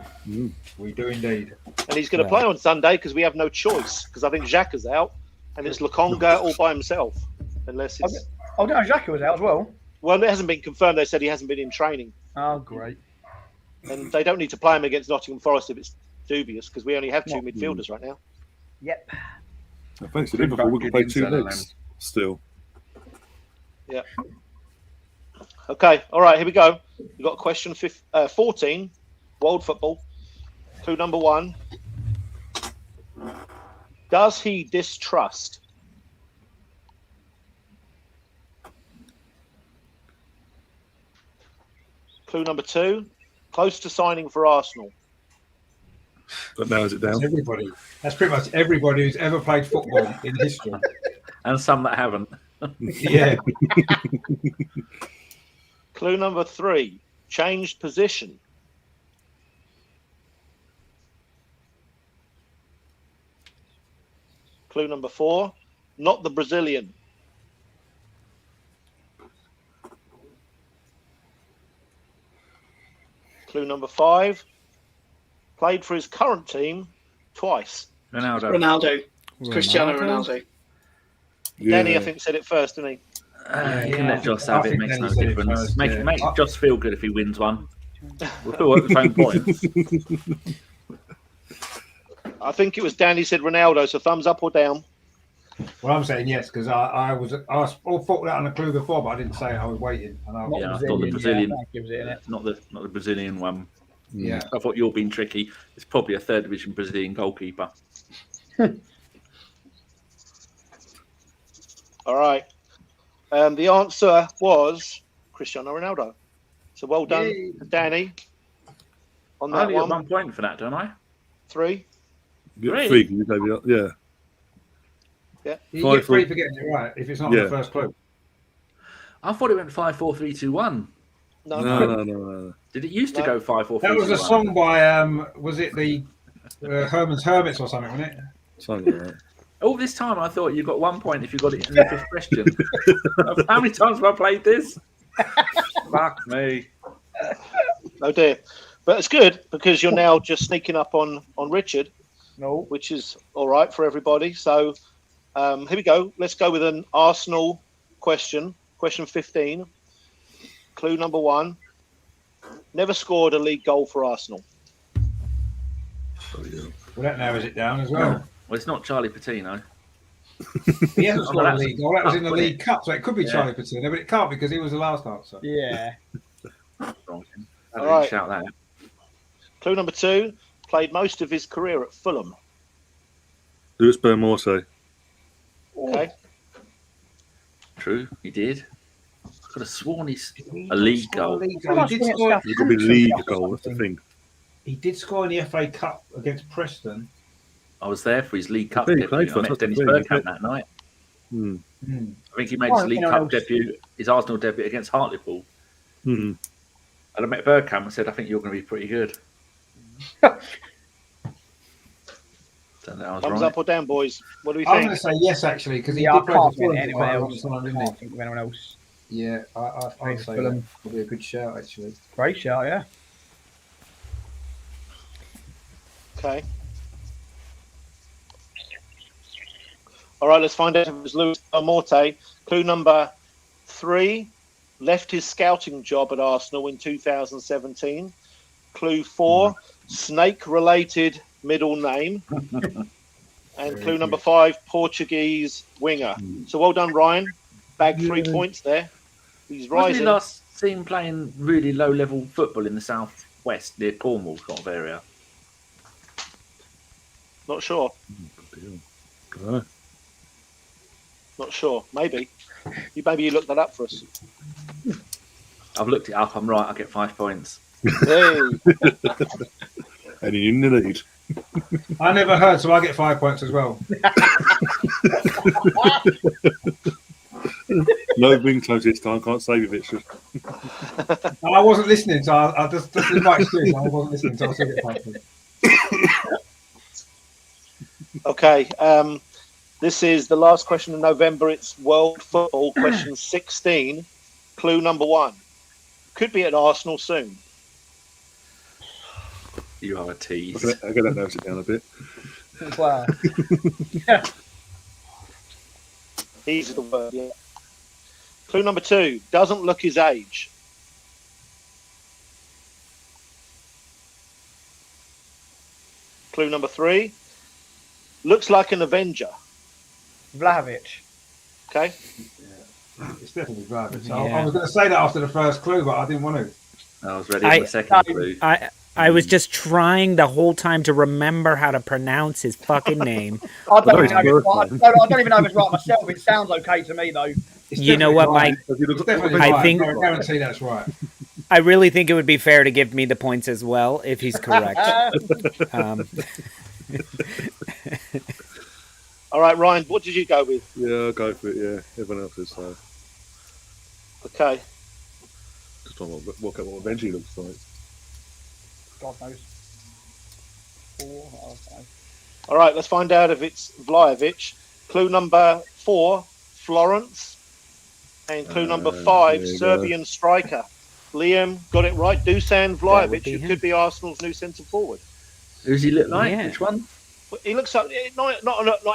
We do indeed. And he's going to play on Sunday because we have no choice because I think Xhaka's out and it's Lokonga all by himself. Unless it's... Oh, no, Xhaka was out as well. Well, it hasn't been confirmed. They said he hasn't been in training. Oh, great. And they don't need to play him against Nottingham Forest if it's dubious because we only have 2 midfielders right now. Yep. Thanks to Liverpool, we can play 2 legs still. Yeah. Okay. All right. Here we go. We've got question 14, world football. Clue number 1. Does he distrust? Clue number 2. Close to signing for Arsenal. But now is it down? That's everybody. That's pretty much everybody who's ever played football in history. And some that haven't. Yeah. Clue number 3. Changed position. Clue number 4. Not the Brazilian. Clue number 5. Played for his current team twice. Ronaldo. Cristiano Ronaldo. Yeah. Danny, I think, said it first, didn't he? You can let Joss have I it. think Makes no Danny said it difference. first, Make yeah. Joss feel good if he wins one. We're still at the same point. I think it was Danny said Ronaldo, so thumbs up or down. Well, I'm saying yes because I thought that on a clue before, but I didn't say it. I was waiting. And I, Yeah, I thought the Brazilian, That gives it, innit? not the Brazilian one. yeah. I thought you're being tricky. It's probably a 3rd division Brazilian goalkeeper. All right. The answer was Cristiano Ronaldo. So well done, Yay. Danny. On I that only got one. 1 point for that, don't I? 3. Yeah, Really? 3, can you say that? Yeah. You 5, get 3 for getting it right if it's not Yeah. the first clue. I thought it went 5, 4, 3, 2, 1. No. Did it used to No. go 5, 4, 3, That was 2, a 1? song by was it the Herman's Hermits or something, wasn't it? Something like that. All this time, I thought you got 1 point if you got it in the fifth question. How many times have I played this? Fuck me. Oh dear. But it's good because you're now just sneaking up on Richard, No. which is all right for everybody. So here we go. Let's go with an Arsenal question. Question 15. Clue number 1. Never scored a league goal for Arsenal. Well, that narrows it down as well. Well, it's not Charlie Patino. He hasn't scored a that's- league goal. That was in the that's League Cup, so it could be Yeah. Charlie Patino, but it can't because he was the last answer. Yeah. I All didn't right. shout that. Clue number 2. Played most of his career at Fulham. Lewis Bermorse. Okay. True, he did. I could have sworn he's a league goal. He did score. It's got to be league goal. That's the thing. He did score in the FA Cup against Preston. I was there for his League Cup Yeah, he debut. played for I us, met that's Dennis the thing, Bergkamp he that night. Hmm. I think he made Oh, his League anyone Cup else? debut, his Arsenal debut against Hartlepool. Hmm. And I met Bergkamp and said, I think you're going to be pretty good. Don't think I was Thumbs right. up or down, boys? What do we I'm think? going to say yes, actually, because he Yeah, I did play for can't think Fulham of for anyone quite a long else. time, I didn't can't he? think of anyone else. Yeah, I'd say Fulham. that would be a good shout, actually. Great shout, yeah. Okay. All right, let's find out if it was Luis Morte. Clue number 3. Left his scouting job at Arsenal in 2017. Clue 4. Snake-related middle name. And clue number 5. Portuguese winger. So well done, Ryan. Bagged 3 points there. He's Wasn't rising. he last seen playing really low-level football in the south-west near Cornwall sort of area? Not sure. Not sure. Maybe. Maybe you looked that up for us. I've looked it up. I'm right. I get 5 points. Hey. And in the lead. I never heard, so I get 5 points as well. No ringtones this time. Can't save it. Richard. I wasn't listening, so I just in my excuse. I wasn't listening, so I still get 5 points. Okay. This is the last question of November. It's World Football question 16. Clue number 1. Could be at Arsenal soon. You are a tease. I'm going to narrow it down a bit. Wow. Easy the word, yeah. Clue number 2. Doesn't look his age. Clue number 3. Looks like an Avenger. Vlahovic. Okay. It's definitely Vlahovic. Yeah. I was going to say that after the first clue, but I didn't want to. I was ready for the second clue. I was just trying the whole time to remember how to pronounce his fucking name. I don't, Well, even know if it's it's right. worth No, I don't even know if it's right myself. It sounds okay to me, though. It's You know what, definitely Mike? right. It's definitely I right. think- I guarantee that's right. I really think it would be fair to give me the points as well if he's correct. All right, Ryan, what did you go with? Yeah, I'll go for it. Yeah, everyone else is. So Okay. just trying to work out what Benji looks like. God knows. 4, I don't know. All right, let's find out if it's Vlahovic. Clue number 4, Florence. And clue number 5, there you Serbian striker. Liam got it right. Dusan That would Vlahovic, be who him. could be Arsenal's new centre forward. Who does he look like? Yeah. Which one? He looks like not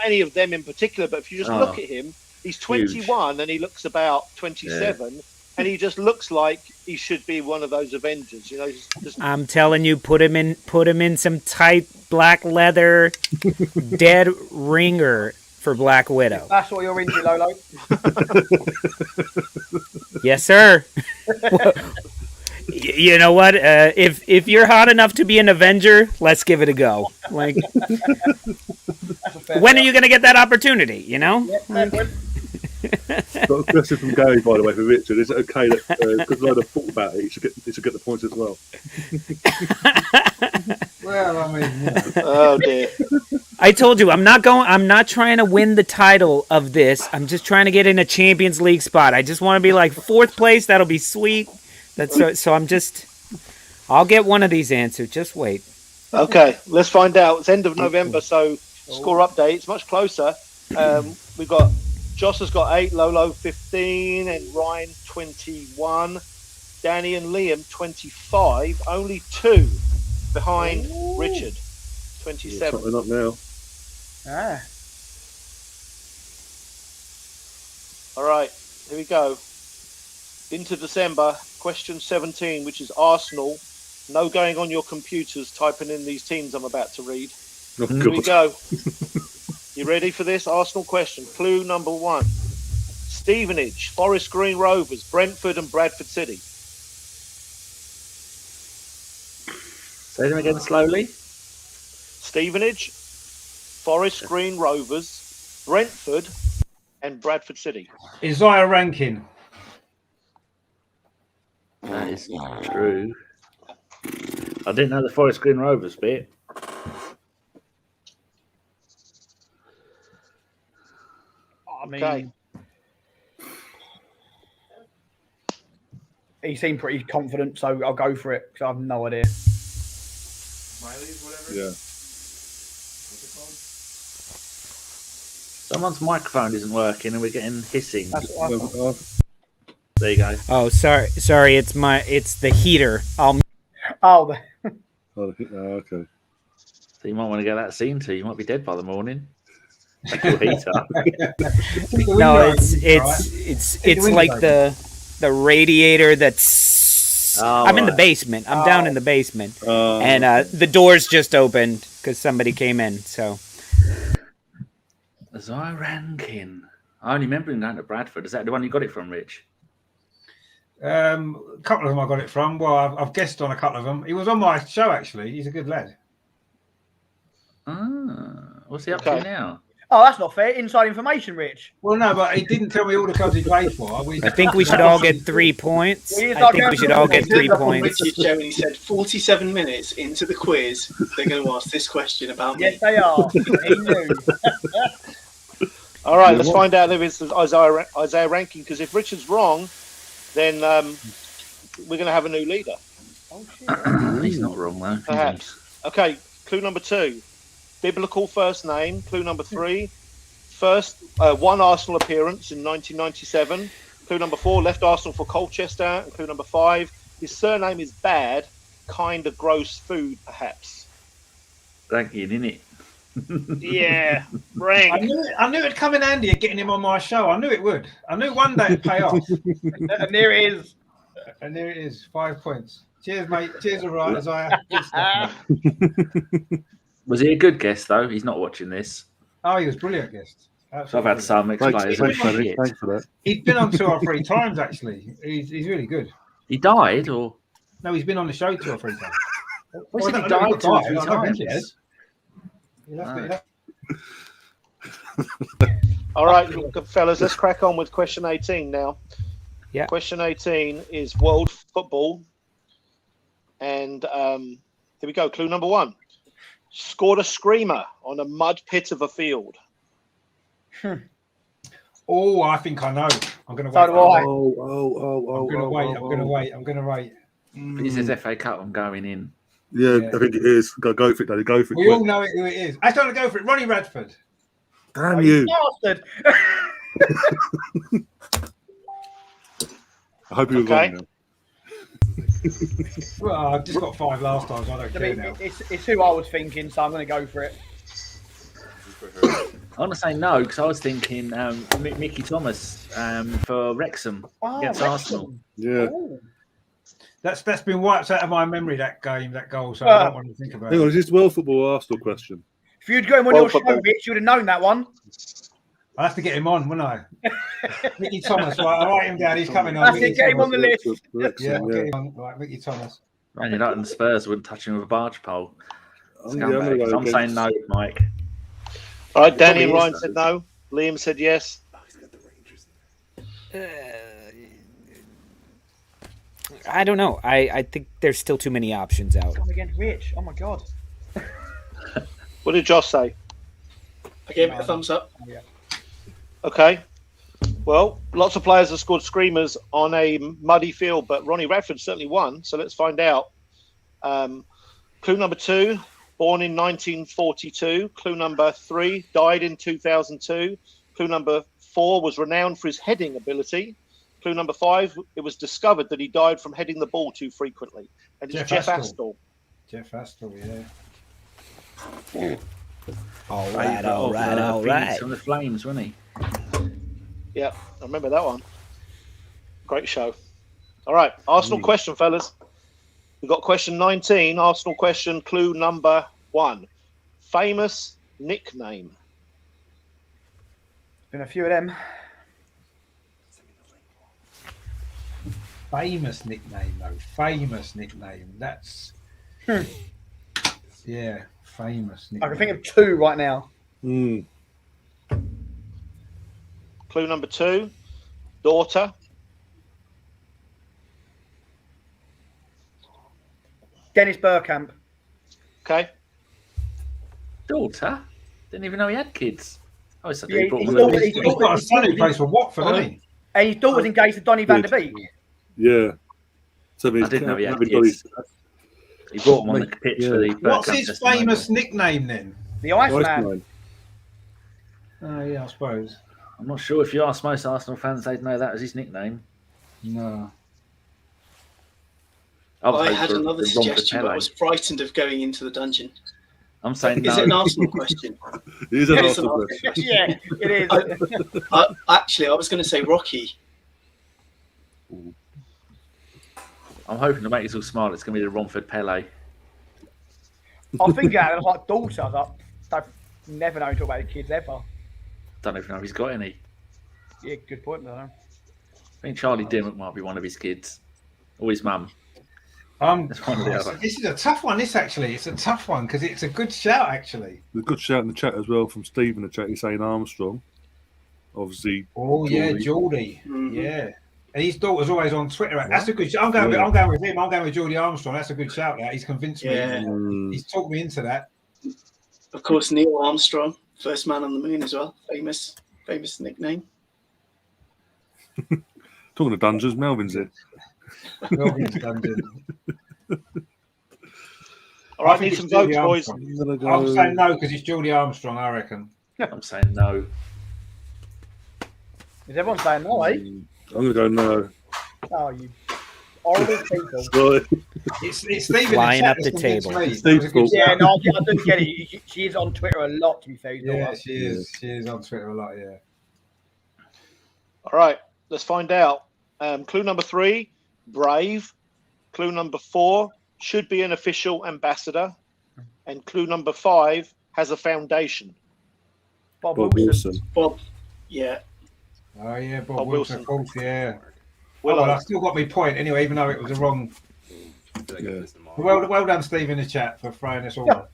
any of them in particular, but if you just Oh. look at him, he's 21 and he looks about 27, and he just looks like he should be one of those Avengers. You know, he's just I'm telling you, put him in some tight black leather dead ringer for Black Widow. That's what you're into, Lolo. Yes, sir. You know what? If you're hot enough to be an Avenger, let's give it a go. Like, That's a fair when are shout. you going to get that opportunity? You know? Yeah, fair point. Got a question from Gary, by the way, for Richard. Is it okay that because Lola thought about it, he should get the points as well? Well, I mean, you know. oh dear. I told you, I'm not trying to win the title of this. I'm just trying to get in a Champions League spot. I just want to be like 4th place. That'll be sweet. I'll get one of these answered. Just wait. Okay, let's find out. It's end of November, so score update. It's much closer. We've got Joss has got 8, Lolo 15, and Ryan 21. Danny and Liam 25. Only 2 behind Richard 27. Something up now. Ah. All right, here we go. Into December, question 17, which is Arsenal. No going on your computers, typing in these teams I'm about to read. Oh, Here we God. go. You ready for this? Arsenal question. Clue number 1. Stevenage, Forest Green Rovers, Brentford and Bradford City. Say them again slowly. Stevenage, Forest Green Rovers, Brentford and Bradford City. Isaiah Rankin. That is true. I didn't know the Forest Green Rovers bit. I mean, Okay. he seemed pretty confident, so I'll go for it because I have no idea. Yeah. Someone's microphone isn't working and we're getting hissing. That's what I thought. There you go. Oh, sorry. It's the heater. Oh, Oh, okay. So you might want to get that seen to. You might be dead by the morning. Take your heater. No, it's like the radiator that's. Oh, I'm in the right. basement. I'm down in the basement, and the doors just opened because somebody came in. So Isaiah Rankin. I only remember him going to Bradford. Is that the one you got it from, Rich? A couple of them I got it from. Well, I've guessed on a couple of them. He was on my show, actually. He's a good lad. What's he up to now? Oh, that's not fair. Inside information, Rich. Well, no, but he didn't tell me all the clubs he played for. I think we should all get 3 points. We I think we should all get 3 points. Richard Joe, and he said 47 minutes into the quiz, they're going to ask this question about me. Yes, they are. He knew. All right, let's find out if it's Isaiah Rankin, because if Richard's wrong, then we're going to have a new leader. Oh, shit. He's not wrong, though. Perhaps. Okay, clue number 2. Biblical first name. Clue number 3. One Arsenal appearance in 1997. Clue number 4. Left Arsenal for Colchester. And clue number 5. His surname is bad. Kind of gross food, perhaps. Rankin, innit? Yeah, rank. I knew it'd come in handy at getting him on my show. I knew it would. I knew one day it'd pay off. And there it is. And there it is. 5 points. Cheers, mate. Cheers, all right, Isaiah. Good stuff, mate. Was he a good guest, though? He's not watching this. Oh, he was a brilliant guest. So I've had some explain. Thanks for that. He's been on 2 or 3 times, actually. He's really good. He died, or No, he's been on the show 2 or 3 times. was Well, it I he don't know died if 2 or he 3 died. I don't think he times? has. You'll have to- All right, fellas, let's crack on with question 18 now. Yeah. Question 18 is world football. And here we go. Clue number 1. Scored a screamer on a mud pit of a field. Oh, I think I know. I'm going to So wait. do I. I'm going to wait. He says FA Cup, I'm going in. Yeah, I think it is. Go for it, Daddy. Go for it. We quick. all know who it is. I don't go for it. Ronnie Radford. Damn you. Bastard. I hope you're Okay. wrong now. Well, I've just got 5 last time, so I don't I care mean, now. it's who I was thinking, so I'm going to go for it. I want to say no because I was thinking Mickey Thomas for Wrexham against Arsenal. Yeah. Ooh. That's been wiped out of my memory, that goal, so I don't want to think about Hang on, it. is this World Football Arsenal question? If you'd go on your show, Rich, you'd have known that one. I'll have to get him on, wouldn't I? Mickey Thomas, right, I'll write him down, he's coming on. That's Mickey it, get him on Thomas. the list. Yeah, I'll Yeah. get him on. Right, Mickey Thomas. And you know, and the Spurs wouldn't touch him with a barge pole. I'm gonna go I'm saying no, Mike. All right, Danny and Probably Ryan is, said no. Liam said yes. I don't know. I think there's still too many options out. Come against Rich. Oh my god. What did Josh say? I gave it a thumbs up. Okay. Well, lots of players have scored screamers on a muddy field, but Ronnie Radford certainly won. So let's find out. Clue number 2. born in 1942. Clue number 3, died in 2002. Clue number 4 was renowned for his heading ability. Clue number 5, it was discovered that he died from heading the ball too frequently. And it's Jeff Astle. Jeff Astle, yeah. All right. From the Flames, wasn't he? Yeah, I remember that one. Great show. All right, Arsenal question, fellas. We've got question 19, Arsenal question, clue number 1. Famous nickname. Been a few of them. Famous nickname, though. Famous nickname. That's... Yeah, famous nickname. I can think of 2 right now. Clue number 2, daughter. Dennis Bergkamp. Okay. Daughter? Didn't even know he had kids. Oh, it's Yeah, he brought he's them daughter- along. He's got a son who plays for Watford, hasn't he? And his daughter's engaged to Donny van der Beek. Yeah. So I didn't know he had kids. He brought them on the pitch for the What's Bergkamp his testimonial. famous nickname then? The Iceman. Oh, yeah, I suppose. I'm not sure if you ask most Arsenal fans, they'd know that as his nickname. No. I had another suggestion, but I was frightened of going into the dungeon. I'm saying Is no. it an Arsenal question? It is an It is Arsenal an question. Yeah, it is. Actually, I was going to say Rocky. I'm hoping to make us all smile. It's going to be the Romford Pele. I think I was like daughter. I was like, I've never known to talk about the kids ever. Don't even know if he's got any. Yeah, good point, though. I think Charlie Dimmock might be one of his kids. Or his mum. It's one or the other. This is a tough one, it's a tough one because it's a good shout, actually. There's a good shout in the chat as well from Steve in the chat. He's saying Armstrong. Obviously. Oh, yeah, Geordie. Mm-hmm. Yeah. And his daughter's always on Twitter. That's a good shout. I'm going with him. I'm going with Geordie Armstrong. That's a good shout. He's convinced me. Yeah. He's talked me into that. Of course, Neil Armstrong, first man on the moon as well. Famous nickname. Talking of dungeons, Melvin's in. Melvin's dungeon. All right, need some votes, boys. I'm saying no because it's Geordie Armstrong, I reckon. I'm saying no. Is everyone saying no, eh? I'm going to go no. Oh, you horrible people. Sorry. It's Steve Flying in the chat up the that's convinced table. me. Steve's That was a good Yeah, shout. no, I do get it. She is on Twitter a lot, to be fair. Yeah, she is. She is on Twitter a lot, yeah. All right, let's find out. Clue number 3, brave. Clue number 4, should be an official ambassador. And clue number 5, has a foundation. Bob Bob Wilson. Wilson. Bob, yeah. Oh, yeah, Bob Bob Wilson, Wilson. of course, yeah. Willow. Well, I still got my point anyway, even though it was a wrong. Yeah. Well done, Steve, in the chat for throwing us all up.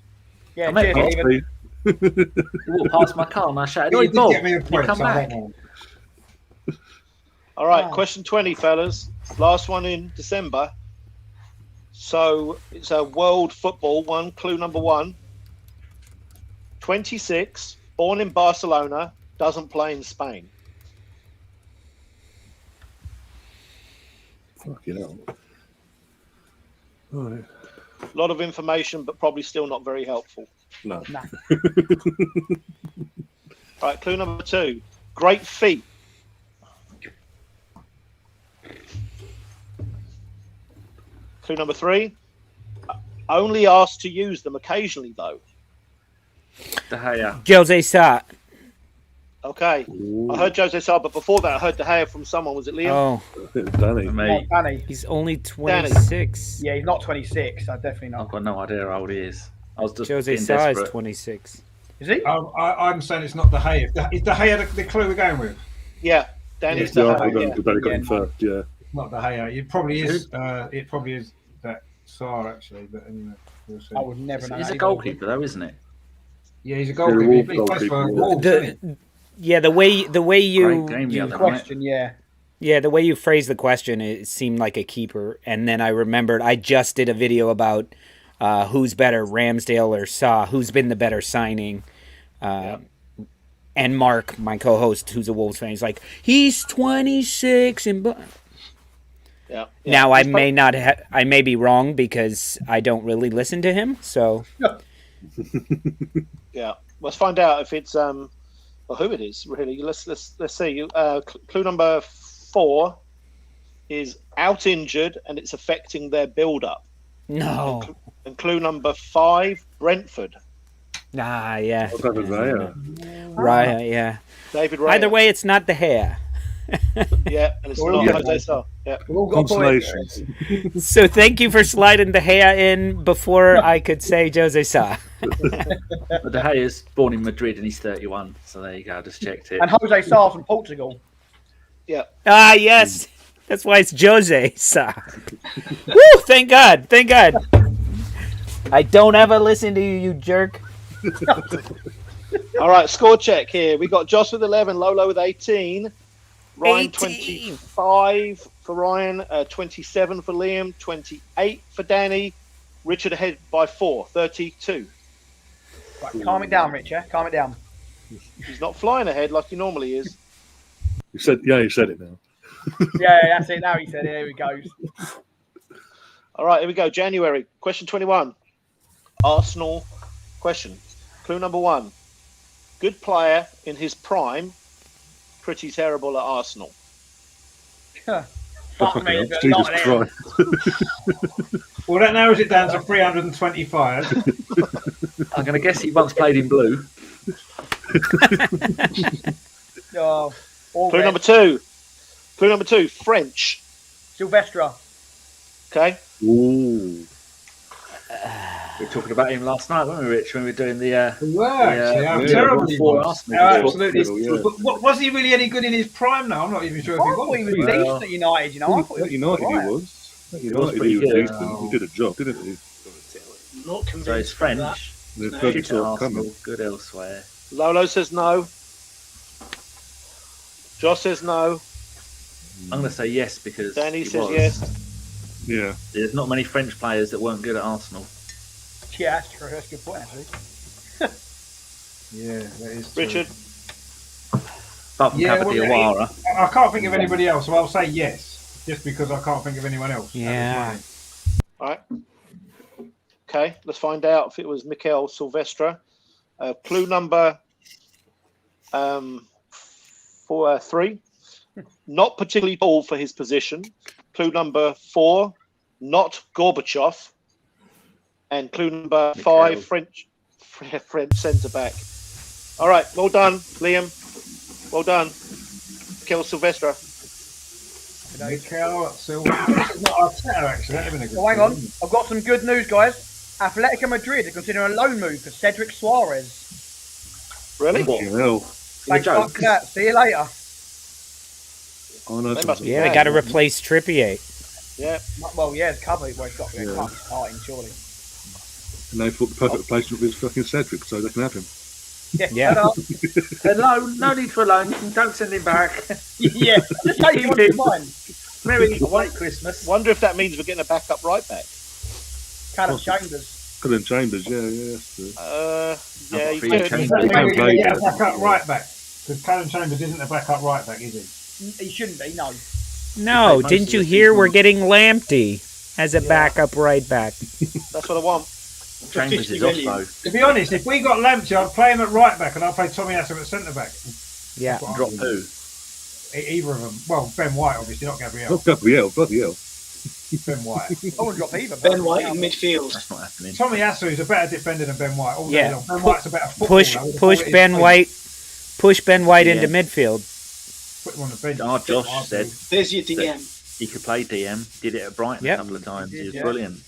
Yeah, I cheers, meant Stephen. You walked past my car and I shouted, You "Hey, did Bob, get me a you point. come so I back." don't know. All right, Oh. question 20, fellas. Last one in December. So it's a world football one. Clue number 1. 26, born in Barcelona, doesn't play in Spain. Fucking hell. All right. A lot of information, but probably still not very helpful. No. All right, clue number 2. Great feet. Clue number 3. Only asked to use them occasionally, though. De Gea. Jose Sa. Okay. I heard Jose Sá, but before that, I heard De Gea from someone. Was it Liam? Oh, Danny. Me. Oh, Danny. he's only 26. Yeah, he's not 26. So definitely I've not. got no idea how old he is. I was just Jose being Sa is desperate. 26. Is he? I'm saying it's not De Gea. Is De Gea the clue we're going with? Yeah, Danny's Yeah, De I Gea. got Yeah. Danny got Yeah, him first, yeah. Not De Gea. It probably is. It probably is that Sarr actually. But anyway, we'll see. I would never know. He's that a either. goalkeeper, though, isn't it? Yeah, he's a goalkeeper. He plays goalkeeper, for yeah. Wolves, doesn't he? Yeah, the way you Great game the The other night. question, yeah. Yeah, the way you phrased the question, it seemed like a keeper. And then I remembered I just did a video about who's better, Ramsdale or Saw, who's been the better signing. And Mark, my co-host, who's a Wolves fan, he's like, he's 26. Yeah. Now, I may be wrong because I don't really listen to him. So Yeah. Let's find out if it's or who it is. Really. Let's see. Clue number 4 is out injured, and it's affecting their build-up. No. And clue number 5, Brentford. Ah, yeah. Right. Yeah. David Raya. Either way, it's not the hair. Yeah, and it's Well, not yeah. Jose Sarr. Yeah. We've all got points. Consolations. So thank you for sliding De Gea in before I could say Jose Sarr. But De Gea is born in Madrid and he's 31. So there you go. I just checked it. And Jose Sarr from Portugal. Yeah. Ah, yes. That's why it's Jose Sarr. Woo! Thank God. Thank God. I don't ever listen to you, you jerk. All right, score check here. We got Josh with 11, Lolo with 18, Ryan 18. 25 for Ryan, 27 for Liam, 28 for Danny, Richard ahead by 4, 32. Right, calm it down, Richard. Calm it down. He's not flying ahead like he normally is. You said it now. Yeah, that's it. Now he said, here he goes. All right, here we go. January, question 21. Arsenal question. Clue number 1. Good player in his prime, pretty terrible at Arsenal. Fuck me, but Jesus not there. Christ. Well, that narrows it down to 325. I'm going to guess he once played in blue. Oh, all Clue red. number 2. Clue number 2, French. Sylvestre. Okay. Ooh. We were talking about him last night, weren't we, Rich, when we were doing the... How yeah, terrible he for was. Arsenal. How absolutely. Yeah. But was he really any good in his prime now? I'm not even sure I if thought he he was. was Well, decent at United, you know. I thought At he United right. he was. At was United pretty he was good. decent. He did a job, didn't he? Not convinced. So he's of French. that. The No. perfect Good at sort of Arsenal, coming. good elsewhere. Lolo says no. Josh says no. I'm going to say yes because Danny he says was. yes. Yeah. There's not many French players that weren't good at Arsenal. Yeah, that's true. That's a good point, actually. Yeah, that is true. Richard. Apart from Yeah, Diawara. I can't think of anybody else, so I'll say yes, just because I can't think of anyone else. Yeah. All right. Okay, let's find out if it was Mikel Silvestre. Clue number 3. Not particularly tall for his position. Clue number 4. Not Gorbachev. And clue number 5. French centre back. All right, well done, Liam. Well done, Mikel Silvestre. Mikel Silvestre. This is not Arteta, actually. That'd have been a good Oh, hang on. thing. I've got some good news, guys. Atletico Madrid are considering a loan move for Cedric Suarez. Really? Fucking hell. Thanks joke. for that. See you later. Oh, no, They must be Yeah, they got to replace Trippier. Yeah. Well, yeah, it's covered. Well, it's got to be a Yeah. cup starting, surely. And they thought the perfect replacement was fucking Cedric, so they can have him. Yeah. Yeah. shut up. No need for a loan. Don't send him back. Yeah. Just take him on your mind. Merry late Christmas. Wonder if that means we're getting a backup right back. Callum Chambers. Colin Chambers, yeah. That's the... Yeah, I've you got three could. Chambers. Maybe can't we're play going to get a there. backup right back. Because Callum Chambers isn't a backup right back, is He shouldn't be, no. No, Most didn't of you the hear people- we're getting Lamptey as a backup right back? That's what I want. Chambers 50 is off million. though. he? To be honest, if we got Lamptey, I'd play him at right back and I'd play Tommy Asu at centre back. Yeah. That's what I Drop would who? do. Either of them. Well, Ben White, obviously, not Gabriel. Oh, Gabriel, bloody hell. Ben White. I wouldn't drop either. Ben White in midfield. That's not happening. Tommy Asu is a better defender than Ben White. All day Yeah. long. Ben White's a better footballer. Push with all it is Ben playing. White. Push Ben White Yeah. into midfield. Put him on the bench. Our Josh said There's your DM. he could play DM. Did it at Brighton Yep. a couple of times. He was Yeah. brilliant.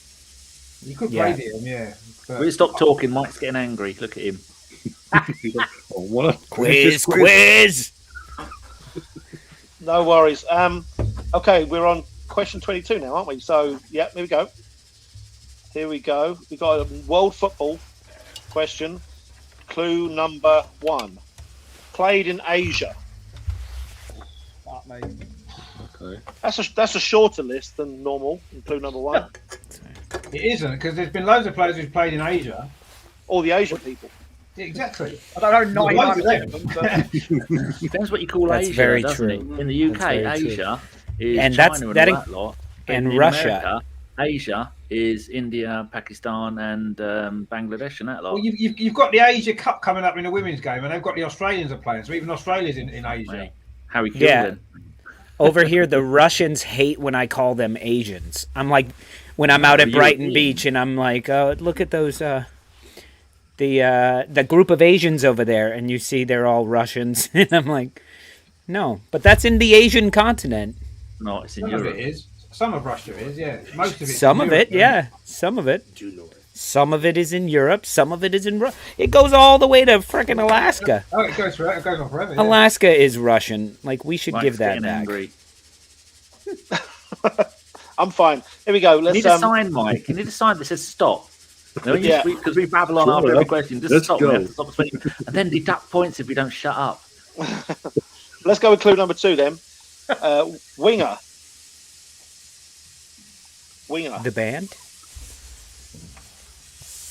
You could Yeah. play him, yeah. But We stop talking. Mike's getting angry. Look at him. Oh, what? Quiz. No worries. Okay, we're on question 22 now, aren't we? So, yeah, here we go. Here we go. We've got a world football question. Clue number 1. Played in Asia. Fuck me. Okay. That's a shorter list than normal in clue number 1. it isn't, because there's been loads of players who've played in Asia. All the Asian people. Yeah, exactly. I don't know Loads 99% of of them, but Depends what you call That's Asia, very doesn't true. it? In the UK, That's very true. Asia is And China that's- and that all in- that lot. and in Russia. America, Asia is India, Pakistan, and Bangladesh, and that lot. Well, you've got the Asia Cup coming up in the women's game, and they've got the Australians are playing. So even Australia's in Asia. Right. Harry Yeah. Gilden. Over here, the Russians hate when I call them Asians. I'm like, when I'm out at Brighton Beach, and I'm like, oh, look at those, the group of Asians over there, and you see they're all Russians, and I'm like, no, but that's in the Asian continent. No, it's in Some Europe. of it is. Some of Russia is, yeah. Most of it. Some of it, yeah, some of it. Some of it is in Europe. Some of it is in It goes all the way to frickin' Alaska. Oh, it goes on forever. Yeah. Alaska is Russian. Like, we should Mike's give that getting back. angry. I'm fine. Here we go. You Let's need a sign, Mike. You need a sign that says stop. Yeah. Because we babble on after every question. Just Let's stop. go. We have to stop speaking. And then deduct points if we don't shut up. let's go with clue number 2 then. Winger. The band?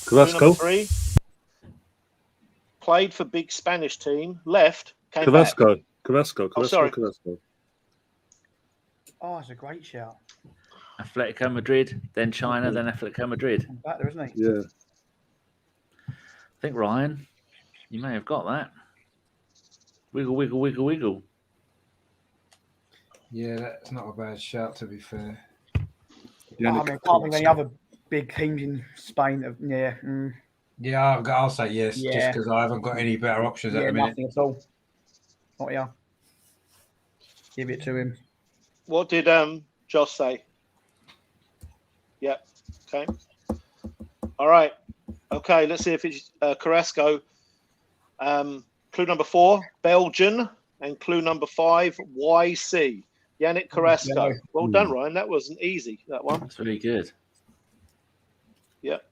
Clue number Carrasco. 3. Played for big Spanish team. Left. Came back. Carrasco. Oh, sorry. Carrasco. Oh, it's a great shout. Atletico Madrid, then China, then Atletico Madrid. Back there, isn't he? Yeah. I think, Ryan, you may have got that. Wiggle, wiggle, wiggle, wiggle. Yeah, that's not a bad shout, to be fair. I mean, I can't think of any other big teams in Spain. Yeah, I'll say yes, just Yeah. because I haven't got any better options at Yeah, the minute. nothing at all. Not here. Give it to him. What did Josh say? Yep. Okay. All right. Okay. Let's see if it's Carrasco. Clue number 4, Belgian, and clue number 5, YC. Yannick Carrasco. Well done, Ryan. That wasn't easy. That one. That's really good. Yep.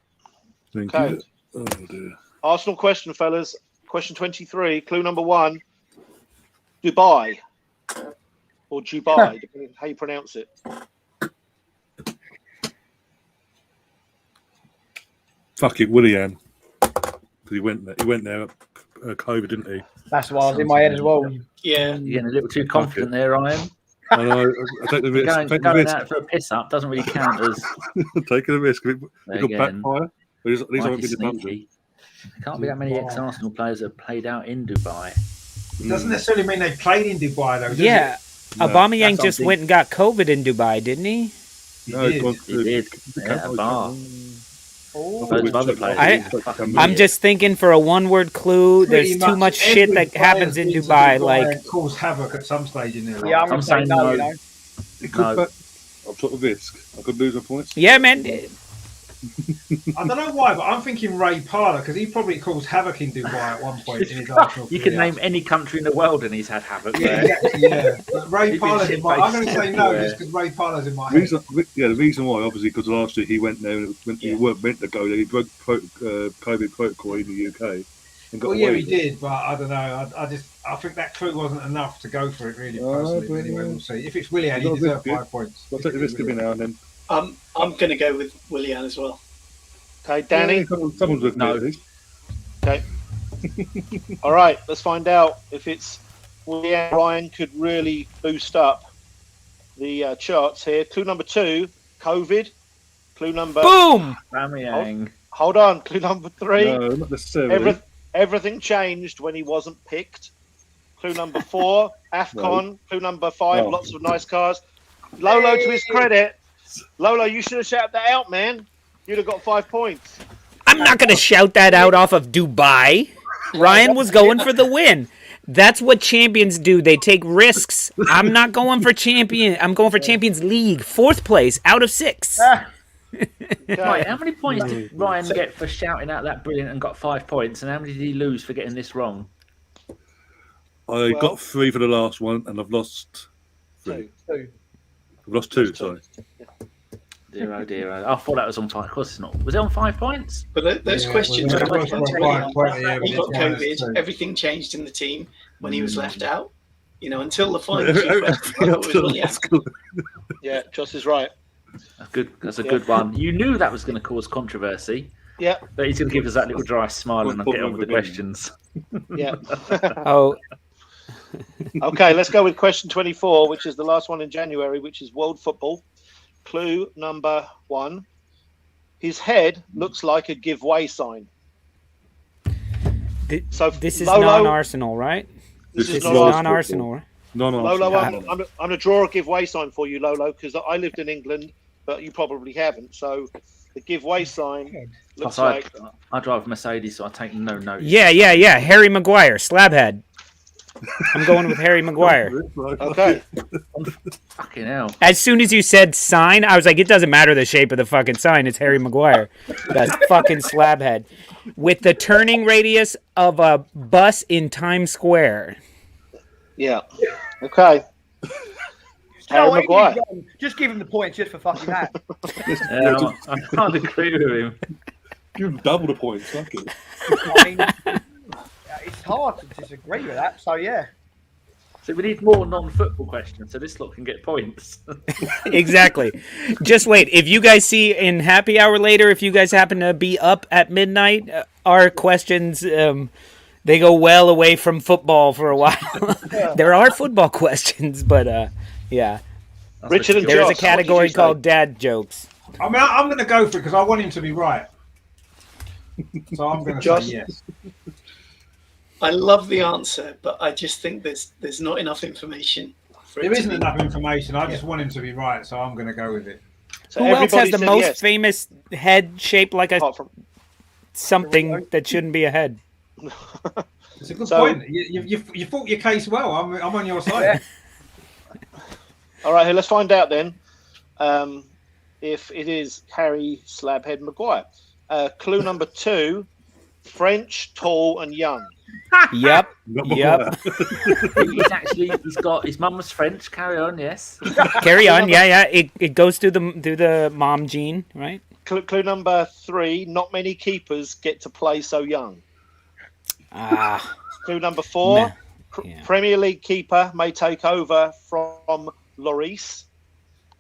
Thank Okay. you. Oh dear. Arsenal question, fellas. Question 23. Clue number 1, Dubai, or Dubai, depending on how you pronounce it. Fuck it, Willian. Because he went there COVID, didn't he? That's why I was in my head as well. Yeah. You're getting a little too confident there, Ryan. I know. I take the risk. Going, Take the going risk. out for a piss up doesn't really count as. Taking a risk. It There could again. backfire. These Mikey haven't been Sneaky. deducted. There can't be that many ex-Arsenal players that have played out in Dubai. It doesn't necessarily mean they played in Dubai, though, does Yeah. it? No, Aubameyang that's just something- went and got COVID in Dubai, didn't he? No, did. He did. Yeah, a bar. Oh, Loads of other players. I'm just thinking for a one-word clue. Pretty There's too much shit every that happens in player Dubai. into Like, and cause havoc at some stage in their life. yeah, I'm going I'm to say saying no, no. you know. It could No. back. I'll take the risk. I could lose my points. yeah, man. I don't know why, but I'm thinking Ray Parlour because he probably caused havoc in Dubai at one point in his Arsenal You can career. name any country in the world and he's had havoc Yeah, there. exactly, yeah. But Ray He'd be Parlour's in my. I'm going to say no everywhere. just because Ray Parlour's in my head. The reason why, obviously, because last year he went there and he weren't meant to go there. He broke COVID protocol in the UK and got Well, yeah, away he with it. did, but I don't know. I think that clue wasn't enough to go for it, really. Personally, but anyway, we'll see. If it's Willian, he You've got a deserves risk, 5 points. I'll take the risk of it now and then. I'm going to go with Willian as well. Okay, Danny. Yeah, someone's with me No. at least. Okay. All right, let's find out if it's Ryan could really boost up the charts here. Clue number 2, COVID. Clue number. Boom. Aubameyang. Hold on. Clue number 3. No, not necessarily. Everything changed when he wasn't picked. Clue number 4, AFCON. Clue number 5, No. lots of nice cars. Lolo, to his credit, Lolo, you should have shouted that out, man. You'd have got 5 points. I'm not going to shout that out off of Dubai. Ryan was going for the win. That's what champions do. They take risks. I'm not going for champion. I'm going for Champions League. 4th place out of 6. Right, how many points did Ryan get for shouting out that brilliant and got 5 points? And how many did he lose for getting this wrong? I got 3 for the last one and I've lost 3. 2. I've lost 2, sorry. Dear, oh dear. I thought that was on 5. Of course it's not. Was it on 5 points? But those Yeah, questions well, were that's like, quite, yeah, he got but it's COVID, minus 2. everything changed in the team when he was left out. You know, until the final 2 questions, I thought it was Willian. Yeah, Joss is right. That's a good one. You knew that was going to cause controversy. Yeah, But he's going to give us that little dry smile and I'll get on with the questions. yeah. Oh, Okay, let's go with question 24, which is the last one in January, which is world football. Clue number 1. His head looks like a give way sign. So This is Lolo- non-Arsenal, right? This This is not Arsenal. non-Arsenal, right? Lolo, I'm going to draw a give way sign for you, Lolo, because I lived in England, but you probably haven't. So the give way sign looks like. I drive a Mercedes, so I take no notice. Yeah. Harry Maguire, slabhead. I'm going with Harry Maguire. Okay. Fucking hell. As soon as you said sign, I was like, it doesn't matter the shape of the fucking sign. It's Harry Maguire. That fucking slabhead. With the turning radius of a bus in Times Square. Yeah. Okay. Harry Maguire. Just give him the point just for fucking that. I can't agree with him. Give him double the points. Fuck it. I mean, it's hard to disagree with that. So yeah. So we need more non-football questions, so this lot can get points. Exactly. Just wait. If you guys see in happy hour later, if you guys happen to be up at midnight, our questions, they go well away from football for a while. There are football questions, but yeah. Richard and There's Josh, a category called dad jokes. I mean, I'm going to go for it because I want him to be right. So I'm going to say yes. I love the answer, but I just think there's not enough information. There isn't enough information. I just want him to be right, so I'm going to go with it. So Who else has the said most yes. famous head shaped like a something that shouldn't be a head? It's a good point. You fought your case well. I'm on your side. All right, let's find out then if it is Harry Slabhead Maguire. Clue number 2, French, tall and young. Yep. He's got his mum was French. Carry on, yes. Carry on. Yeah. It goes through the mom gene, right? Clue number 3, not many keepers get to play so young. Clue number 4, Premier League keeper may take over from Lloris.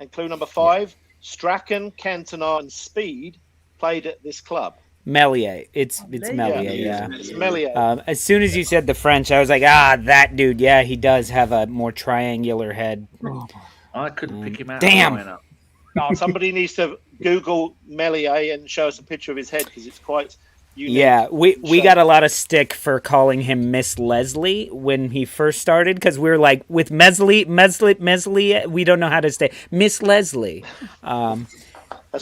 And clue number 5, Strachan, Cantona and Speed played at this club. Melier. It's Melier, yeah. It's Melier. As soon as you said the French, I was like, that dude. Yeah, he does have a more triangular head. I couldn't pick him out. Damn. Somebody needs to Google Melier and show us a picture of his head because it's quite unique. Yeah, we got a lot of stick for calling him Miss Leslie when he first started because we were like, with Mesley, we don't know how to say Miss Leslie.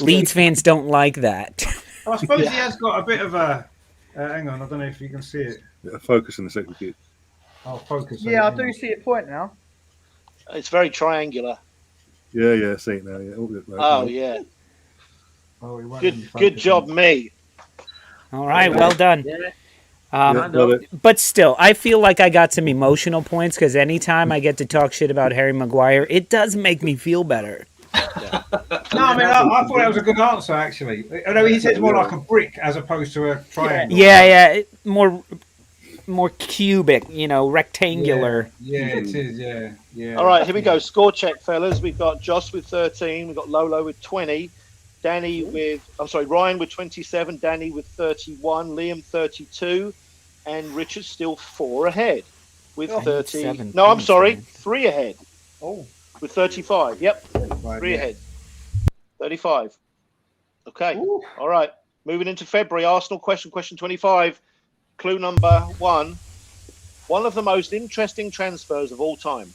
Leeds fans don't like that. I suppose he has got a bit of a. Hang on, I don't know if you can see it. Yeah, focus in a second, kid. I'll focus. Yeah, I do see a point now. It's very triangular. Yeah, see it now. Yeah, all good, mate. Oh, yeah. Oh, he won't Good job, me. All right, well done. Yeah. But still, I feel like I got some emotional points because anytime I get to talk shit about Harry Maguire, it does make me feel better. No, I mean, I thought that was a good answer, actually. Although he says more like a brick as opposed to a triangle. Yeah, more cubic, rectangular. Yeah, it is, yeah. All right, here we go. Score check, fellas. We've got Josh with 13. We've got Lolo with 20. Ryan with 27. Danny with 31. Liam 32. And Richard still 4 ahead with 30. No, I'm sorry, 3 ahead. Oh. With 35. Yep. 35, 3 ahead. 35. Okay. Ooh. All right. Moving into February. Arsenal question 25. Clue number 1. One of the most interesting transfers of all time.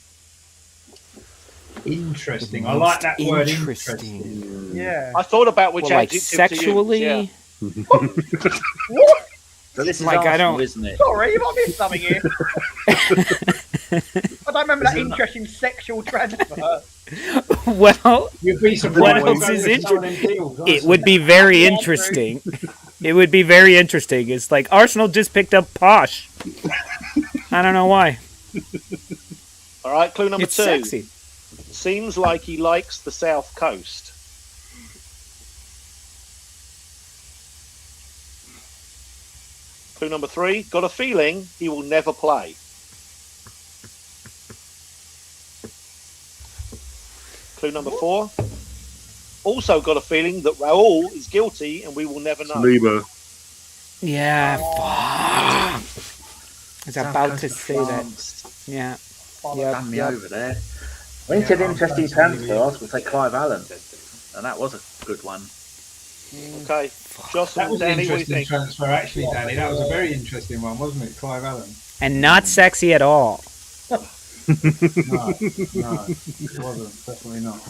Interesting. I like that word. Interesting. Yeah. I thought about which adjective sexually. to use. Yeah. What? So this is like Arsenal, I don't, isn't it? Sorry, you might miss something here. I don't remember that interesting sexual transfer. Well, you'd be surprised. What else is interesting? It would be very interesting. It would be very interesting. It's like Arsenal just picked up Posh. I don't know why. All right, clue number 2. Sexy. Seems like he likes the South Coast. Clue number 3. Got a feeling he will never play. Clue number 4. Also got a feeling that Raul is guilty and we will never know. Lieber. Yeah. I was about to say that. Yeah. Damn me over there. When you said interesting transfer, I was going to say Clive Allen. And that was a good one. Okay, Joss That and was an Danny, what do you interesting think? transfer, actually, Danny. That was a very interesting one, wasn't it, Clive Allen? And not sexy at all. No, it wasn't. Definitely not.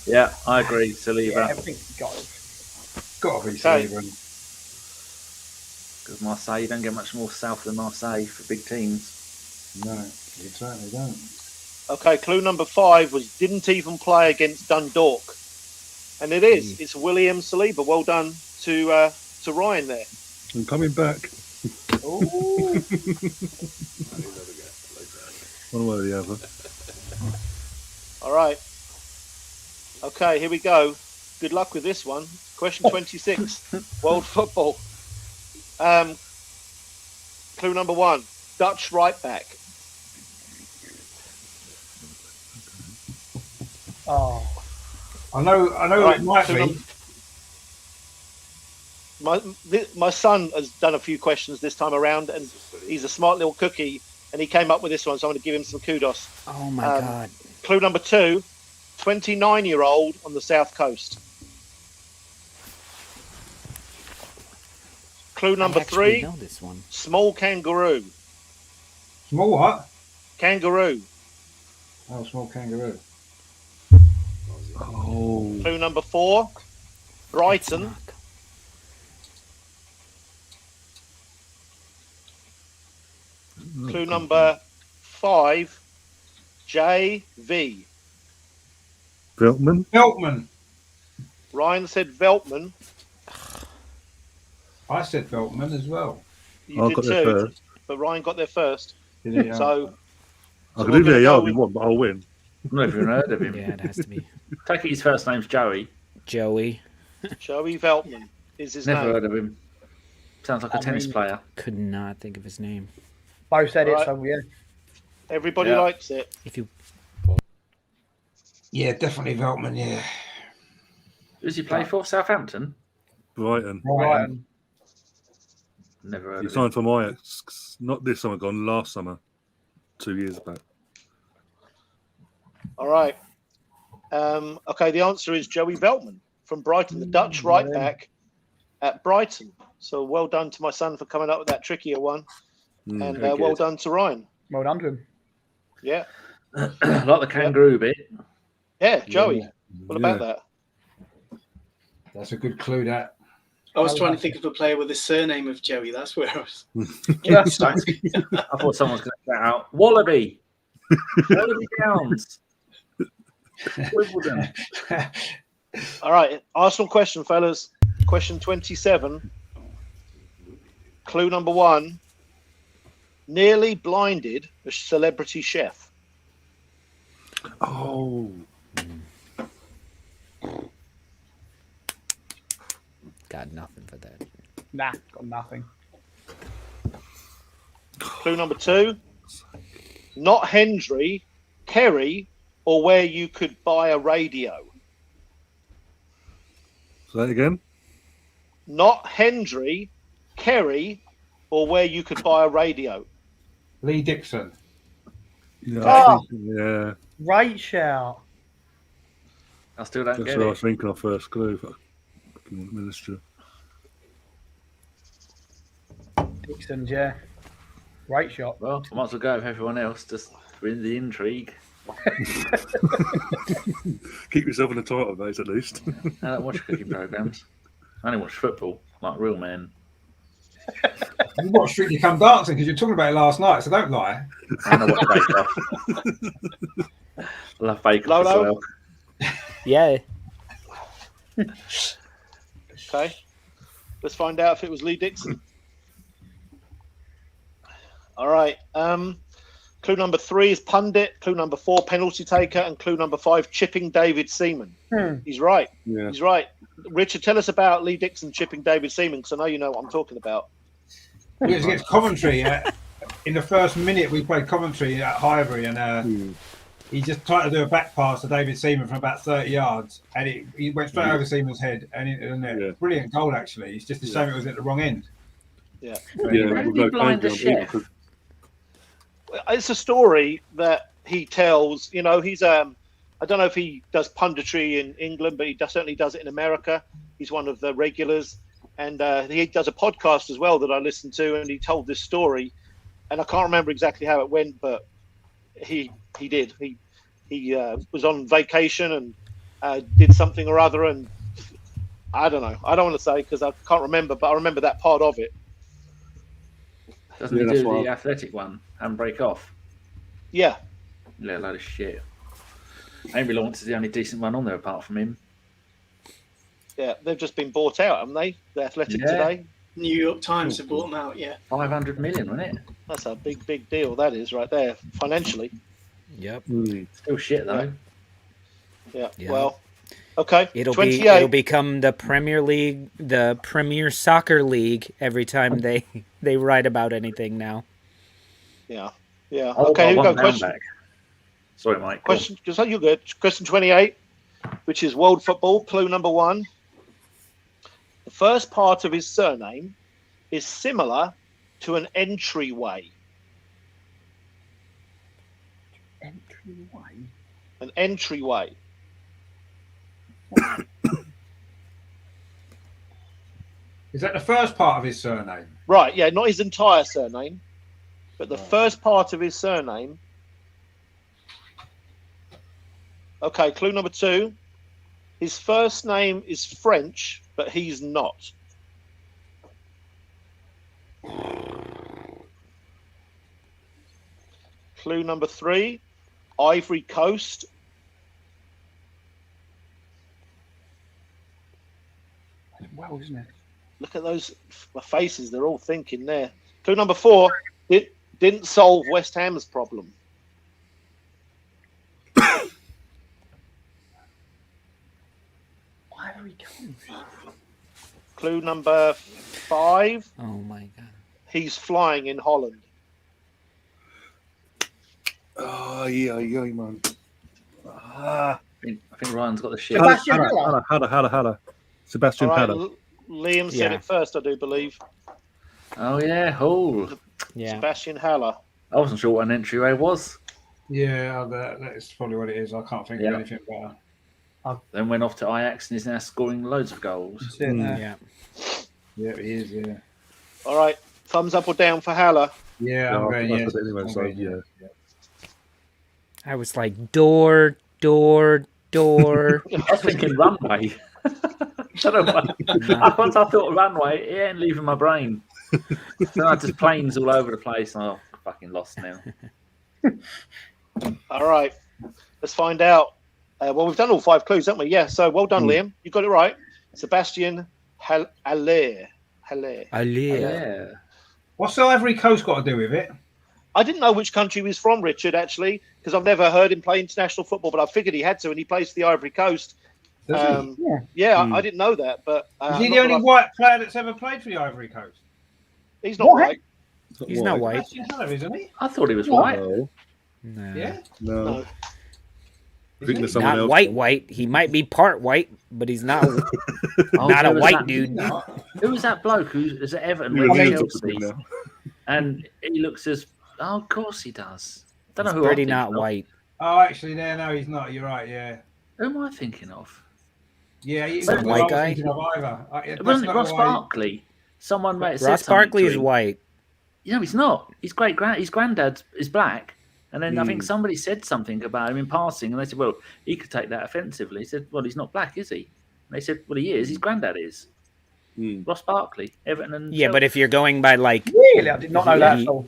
Yeah, I agree, Yeah, Saliba. everything's got it. Got to be Okay. Sullivan. Because Marseille, you don't get much more south than Marseille for big teams. No, you certainly don't. Okay, clue number 5 was didn't even play against Dundalk. And it is. It's William Saliba. Well done to Ryan there. I'm coming back. Ooh. One way or the other. All right. Okay, here we go. Good luck with this one. Question 26. World football. Clue number 1. Dutch right back. Oh. I know Right, it might clue be. My son has done a few questions this time around, and he's a smart little cookie, and he came up with this one, so I'm going to give him some kudos. Oh my God. Clue number 2, 29-year-old on the south coast. Clue number I actually 3, know this one. small kangaroo. Small what? Kangaroo. Oh, small kangaroo. Oh, Clue number 4, Brighton. Clue number 5, JV. Veltman. Veltman. Ryan said Veltman. I said Veltman as well. You I did got there too, first. but Ryan got there first. Did he? So I can we're do gonna the go if you with- want, but I'll win. I've never even heard of him. Yeah, it has to be Take it his first name's Joey. Joey. Joey Veltman is his Never name. heard of him. Sounds like a tennis player. Could not think of his name. Both said it, Right. so yeah. Everybody Yeah. likes it. If you Yeah, definitely Veltman. Yeah. Who's he play for? Southampton? Brighton. Right. Never heard He of him. signed for my ex, not this summer, gone last summer, 2 years back. All right. Okay, the answer is Joey Veltman from Brighton, the Dutch right back at Brighton. So well done to my son for coming up with that trickier one, and Very well good. done to Ryan. Well done to him. Yeah, I like the kangaroo bit. yeah, Joey. What about that? That's a good clue. That. I was trying to think of a player with the surname of Joey. That's where I was. Yeah. stuck. I thought someone was going to shout out Wallaby. Wallaby Downs. Wimbledon. All right, Arsenal question, fellas. Question 27. Clue number 1. Nearly blinded a celebrity chef. Oh, got nothing for that. Nah, got nothing. Clue number 2. Not Hendry, Kerry, or where you could buy a radio. say that again. Not Hendry, Kerry, or where you could buy a radio. Lee Dixon. Yeah, Oh. yeah. Right shout. I still don't That's get what I it. was thinking of first clue. Fucking Minister. Dixon's, yeah. Right shot. Well, I might as well go with everyone else just for the intrigue. Keep yourself in the title days at least. I don't watch cooking programs. I only watch football, like real men. You watched Strictly Come Dancing because you're talking about it last night, so don't lie. And I watch Bake Off. I love Bake Off as Lolo? well. Yeah. Okay. Let's find out if it was Lee Dixon. All right. Clue number 3 is pundit. Clue number 4, penalty taker. And clue number 5, chipping David Seaman. He's right. Yeah. He's right. Richard, tell us about Lee Dixon chipping David Seaman, because I know you know what I'm talking about. It was against Coventry. In the first minute, we played Coventry at Highbury, and he just tried to do a back pass to David Seaman from about 30 yards, and he went straight over Seaman's head and into the net. Yeah. Brilliant goal, actually. It's just a shame it was at the wrong end. Yeah. Yeah, Where did with he no blind the background either, chef? 'cause- It's a story that he tells. You know, he's I don't know if he does punditry in England, but he certainly does it in America. He's one of the regulars. And he does a podcast as well that I listened to, and he told this story. And I can't remember exactly how it went, but he did. He was on vacation and did something or other, and I don't know. I don't want to say because I can't remember, but I remember that part of it. Doesn't he do the athletic one and break off? Yeah. Yeah, a load of shit. Amy Lawrence is the only decent one on there apart from him. Yeah, they've just been bought out, haven't they? The Athletic today. New York Times have bought them out, yeah. 500 million, wasn't it? That's a big deal, that is, right there, financially. Yep. Still shit, though. Yeah. Well, okay. It'll become the Premier League, the Premier Soccer League every time they write about anything now. Yeah. Okay, here we go. Question. Sorry, Mike. Question. Just you're good. Question 28, which is world football. Clue number 1. The first part of his surname is similar to an entryway. An entryway. Is that the first part of his surname? Right, yeah, not his entire surname, but the first part of his surname. Okay, clue number 2. His first name is French, but he's not. Clue number 3, Ivory Coast. Well, isn't it? Look at those faces. They're all thinking there. Clue number 4, it didn't solve West Ham's problem. Ivory Coast. Clue number 5. Oh my god. He's flying in Holland. Oh, yeah, man. I think Ryan's got the shit. Sebastian Haller. Haller. Sebastian All right, Haller. Liam said it first, I do believe. Oh, yeah. Yeah. Sebastian Haller. I wasn't sure what an entryway was. Yeah, that's probably what it is. I can't think of anything better. Then went off to Ajax and is now scoring loads of goals. Yeah, he is. Yeah. All right. Thumbs up or down for Haller? Yeah, I'm going. That's it anyway, so yeah. I was like, door. I was thinking runway. I don't know why. Once I thought runway, it ain't leaving my brain. So I just planes all over the place. Oh, fucking lost now. All right. Let's find out. Well, we've done all 5 clues, haven't we? Yeah. So well done, Liam. You got it right. Sebastian Haller. Yeah. What's the Ivory Coast got to do with it? I didn't know which country he was from, Richard, actually, because I've never heard him play international football, but I figured he had to, and he plays for the Ivory Coast. Does he? I didn't know that. But is he the only white player that's ever played for the Ivory Coast? He's not white. He's not white. Sebastian Haller, isn't he? I thought he was white. No. Yeah. No. I think there's someone Not else. white. He might be part white, but he's not not a white dude. Who was that bloke who was at Everton? Yeah, When he he looks Chelsea? up to me now. And he looks as... Oh, of course he does. Don't know He's who pretty I'm not thinking of. white. Oh, actually, no, he's not. You're right. Yeah. Who am I thinking of? Yeah, he's Some white guy? It Wasn't it Ross Barkley? Someone might have said Ross something Barkley to is him. white. No, he's not. His granddad is black. And then I think somebody said something about him in passing, and they said, well, he could take that offensively. He said, well, he's not black, is he? And they said, well, he is. His granddad is. Ross Barkley, Everton and Yeah, Chelsea. but if you're going by like Really? I did not know that at all.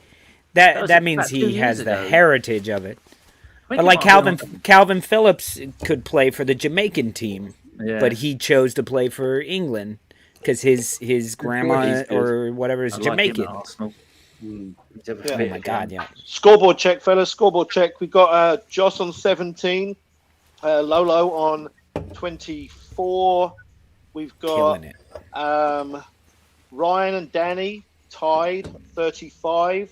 that means about 2 he years has the ago. heritage of it. I think But he like might have been Calvin Phillips could play for the Jamaican team, Yeah. but he chose to play for England because his grandma He's good. or whatever is I like him Jamaican. at Arsenal. He's ever Yeah. Oh fit my again. god, yeah. Scoreboard check, fellas. Scoreboard check. We've got Joss on 17, Lolo on 24. We've got Killing it. Ryan and Danny tied 35.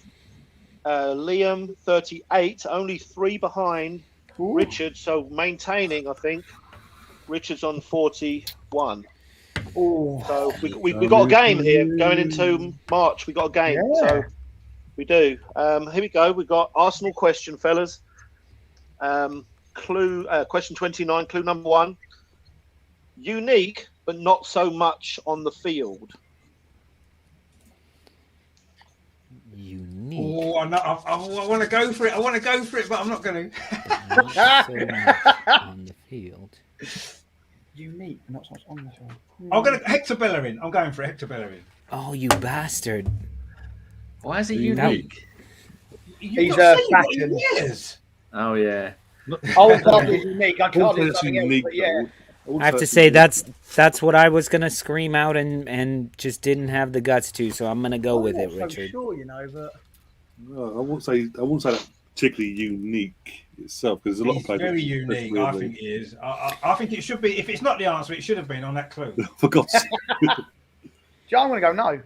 Liam 38, only 3 behind Richard, so maintaining, I think. Richard's on 41. Oh, So we got a game here going into March. We got a game, so we do. Here we go. We got Arsenal question, fellas. Clue question 29. Clue number 1. Unique, but not so much on the field. Unique. Oh, I want to go for it. I want to go for it, but I'm not going to. Not so much on the field. Unique, not so much on the field. I'm going to Hector Bellerin. I'm going for Hector Bellerin. Oh, you bastard! Why is he unique? He's fashion. Oh yeah. Old club is unique. I can't Also, do it's something else, unique, but yeah. though. I have to say that's what I was gonna scream out and just didn't have the guts to, so I'm gonna go with it, I'm not Richard. so sure, you know, but No, I won't say that particularly unique itself because there's a lot He's of players. very unique. I think he is. I think it should be. If it's not the answer, it should have been on that clue. For God's sake. I'm going to go no.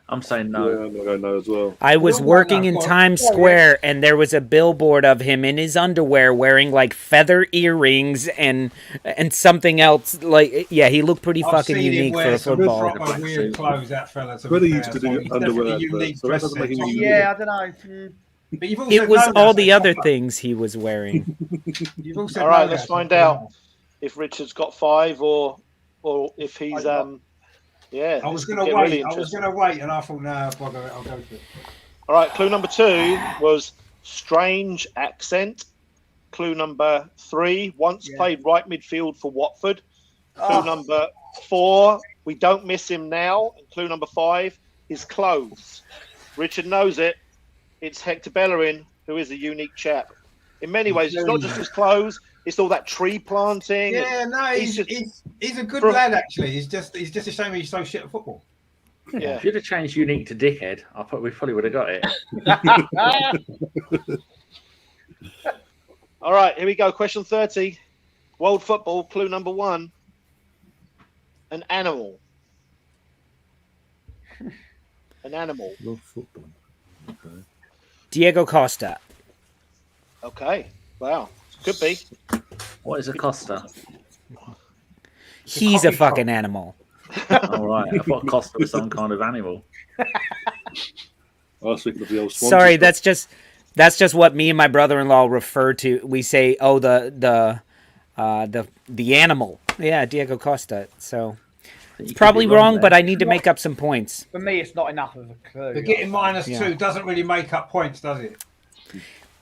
I'm saying Yeah, no. I'm gonna go no as well. I was Well, working no, in well, Times yeah. Square, and there was a billboard of him in his underwear wearing like feather earrings and something else. Like, yeah, he looked pretty I've fucking seen him unique for wear a some football. proper weird clothes. That fella. To Freddie be used fair, to do so he's underwear definitely adverts, unique so that dress doesn't make him sense. unique. Yeah, I don't know. But you've all It said was no now, all so the other proper. things he was wearing. You've all said All right, no let's now, so find proper. out if Richard's got 5 or if he's yeah. I was this going could to get wait. really I was interesting. going to wait, and I thought, no, bugger it, I'll go for it. All right, clue number 2 was strange accent. Clue number 3, once played right midfield for Watford. Clue number 4, we don't miss him now. And clue number 5, his clothes. Richard knows it. It's Hector Bellerin, who is a unique chap. In many ways, it's not just his clothes; it's all that tree planting. Yeah, no, he's a good lad actually. He's just a shame he's so shit at football. Yeah. If you'd have changed unique to dickhead, we probably would have got it. All right, here we go. Question 30. World football, clue number 1. An animal. An animal. Love football. Okay. Diego Costa. Okay. Wow. Could be. What is a Costa? He's a fucking animal. All right. I thought Costa was some kind of animal. I was thinking of the old Swansea Sorry, stuff. that's just what me and my brother-in-law refer to. We say, "Oh, the animal." Yeah, Diego Costa. So it's probably wrong, but I need to make up some points. For me, it's not enough of a clue. But getting -2 doesn't really make up points, does it?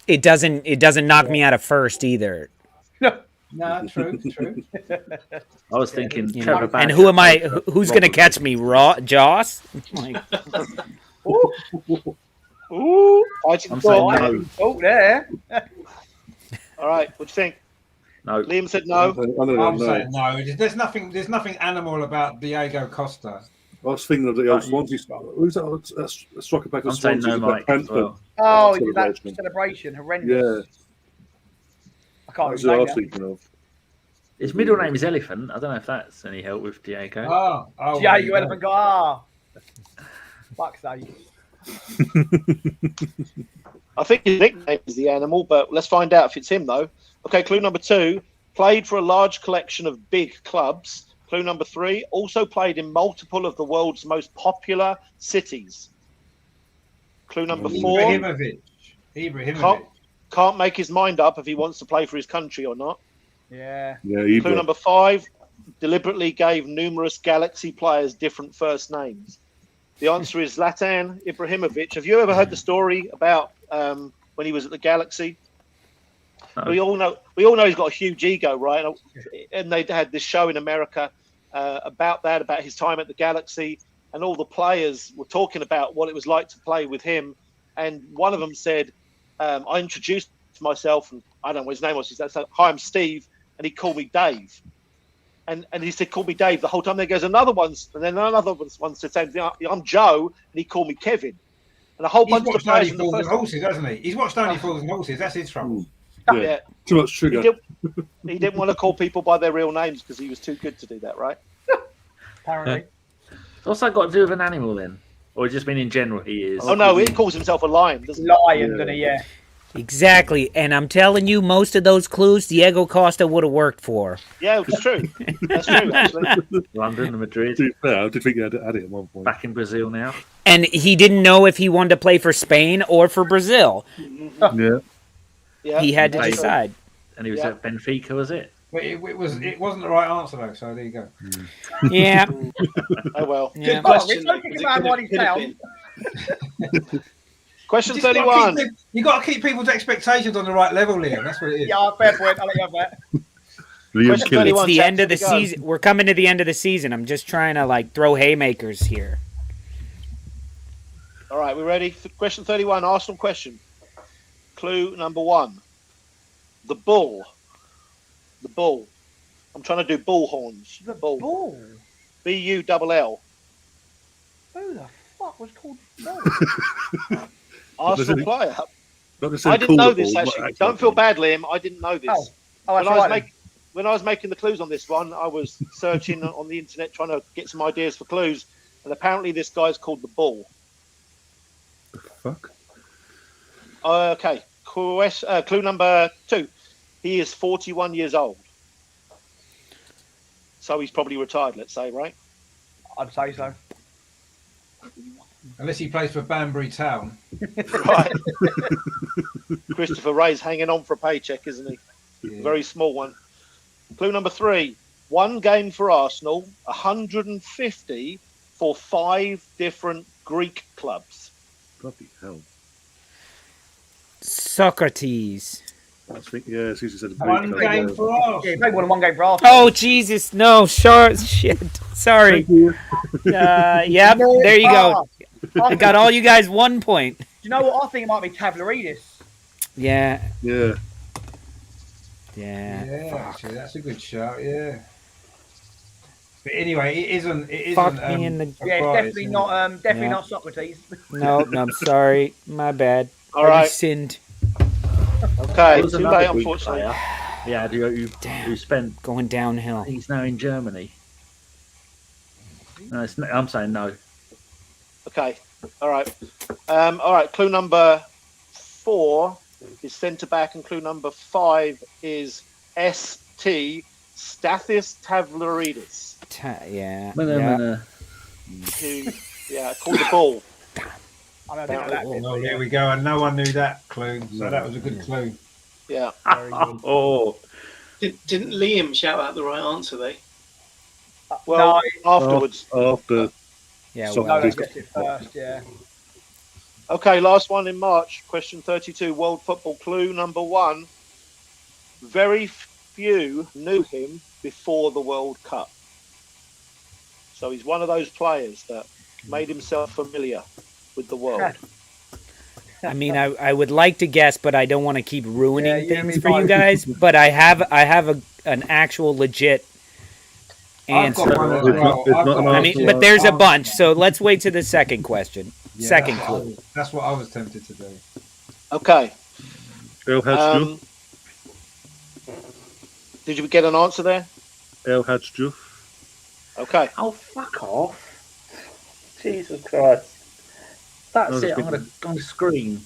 It doesn't knock me out of first either. No, true. I was thinking You Trevor know? And Badger who am I? played for Who's going to Robert. catch me? Joss? Like, Ooh. I'm saying no. Oh, there. All right. What do you think? No. Liam said I no. don't I'm know. saying no. There's nothing animal about Diego Costa. I was thinking of the old Swansea stuff. Who's that striker back of I'm saying Swansea? no, with Mike. that As well. Oh, that celebration. celebration. Horrendous. Yeah, I can't that's what I was remember. thinking of. His middle name is Elephant. I don't know if that's any help with Diego. Oh, Diego Elephant got fuck's sake. I think his nickname is the animal, but let's find out if it's him, though. Okay, clue number 2, played for a large collection of big clubs. Clue number 3, also played in multiple of the world's most popular cities. Clue number 4, Ibrahimovic. can't make his mind up if he wants to play for his country or not. Yeah. Yeah, Clue number 5, deliberately gave numerous Galaxy players different first names. The answer is Zlatan Ibrahimovic. Have you ever heard the story about when he was at the Galaxy? No. We all know he's got a huge ego, right? And they had this show in America about his time at the Galaxy, and all the players were talking about what it was like to play with him. And one of them said, I introduced myself, and I don't know what his name was. He said, "Hi, I'm Steve," and he called me Dave. And he said, "Call me Dave." The whole time there goes another one, and then another one said, "I'm Joe," and he called me Kevin. And a whole He's bunch of watched players only in the Fools and first. Horses, hasn't he? He's watched only Fools and Horses. That's his trouble. Yeah. Too much sugar. He didn't want to call people by their real names because he was too good to do that, right? Apparently. What's that got to do with an animal then? Or just mean in general he is? Oh no, he calls himself a lion, doesn't he? Lion, doesn't he? Yeah. exactly. And I'm telling you, most of those clues Diego Costa would have worked for. Yeah, it's true. That's true, actually. London and Madrid. To be fair, I did think he had it at one point. Back in Brazil now. And he didn't know if he wanted to play for Spain or for Brazil. Yeah. Yeah, He had to that's true. decide. And he was Yeah. at Benfica, was it? But it wasn't the right answer though. So there you go. Yeah. Oh well. Yeah. Good question. Don't though, think 'cause it about could what have- he's could have down. been. Question You just gotta 31. you got to keep people's expectations on the right level, Liam. That's what it is. Yeah, fair point. I'll let you have that. Liam Question Killy. 31. It's the chaps, end of the here we go. season. We're coming to the end of the season. I'm just trying to like throw haymakers here. All right, we ready? Question 31, Arsenal question. Clue number 1. The bull. The bull. I'm trying to do bull horns. The Bull. bull. B-U-L-L. Who the fuck was called bull? Arsenal player. Not necessarily I didn't know called this ball, but actually. actually Don't feel called. bad, Liam. I didn't know this. Oh, When that's right. when I was making the clues on this one, I was searching on the internet trying to get some ideas for clues, and apparently this guy's called the Bull. Fuck. Okay, clue number 2. He is 41 years old, so he's probably retired. Let's say, right? I'd say so. Unless he plays for Banbury Town. Right. Christopher Ray's hanging on for a paycheck, isn't he? Yeah. Very small one. Clue number 3. 1 game for Arsenal, 150 for 5 different Greek clubs. Bloody hell. Socrates. I think, yeah, Susie said the One Greek game club, for Yeah, us. he played more than 1 game for Arsenal. Oh Jesus! No, short shit. Sorry. Yep. There you go. I got all you guys 1 point. Do you know what? I think it might be Tavlaridis. Yeah. Yeah. Yeah. Yeah, actually, that's a good shout. Yeah. But anyway, it isn't. It isn't. Fuck me in the- a Yeah, it's prize, definitely is it? not. Definitely Yeah. not Socrates. No, I'm sorry. My bad. All I right. sinned. Okay, There was too another late, Greek unfortunately. player. Yeah, who spent. Going downhill. He's now in Germany. No, I'm saying no. Okay, all right. All right, clue number 4 is centre back, and clue number 5 is ST Stathis Tavlaridis, Yeah. Mana, Yeah. mana. who, called the Bull. I don't know that bit. Oh, there we go. And no one knew that clue. So that was a good clue. Yeah. Oh, Didn't Liam shout out the right answer, though? Well, No, afterwards. After Yeah. So- no, Well, they guessed it first. Yeah. Okay, last one in March. Question 32, World Football. Clue number 1. Very few knew him before the World Cup. So he's one of those players that made himself familiar with the world. I mean, I would like to guess, but I don't want to keep ruining Yeah, you and things me for you both. guys. But I have an actual legit I've answer. got one as It's well. not- it's I've not got an one I as mean, answer. but there's a well. bunch. So let's wait to the second question. Yeah, Second that's what I clue. was- That's what I was tempted to do. Okay. El Hadj Did you get an answer there? El Hadj Diouf. Okay. oh, fuck off! Jesus Christ! That's was it. I'm thinking- gonna scream.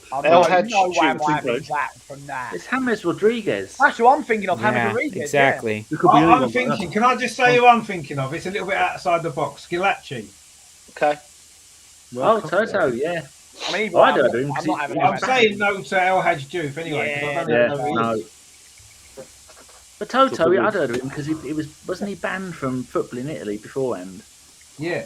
I've El got Hadj no way I'm Diouf, having right? that from that. It's James Rodriguez. That's who I'm thinking of. James Yeah, Rodriguez. exactly. It could be anyone I'm like that. thinking. Can I just say who I'm thinking of? It's a little bit outside the box. Gilacci. Okay. Oh, Toto, yeah. I mean, I don't know him, I'm 'cause not he- having I'm that. saying no to El Hadj Diouf anyway. 'cause I don't Yeah, know who he no. is. But Toto, I'd heard of him because he wasn't he banned from football in Italy beforehand, Yeah.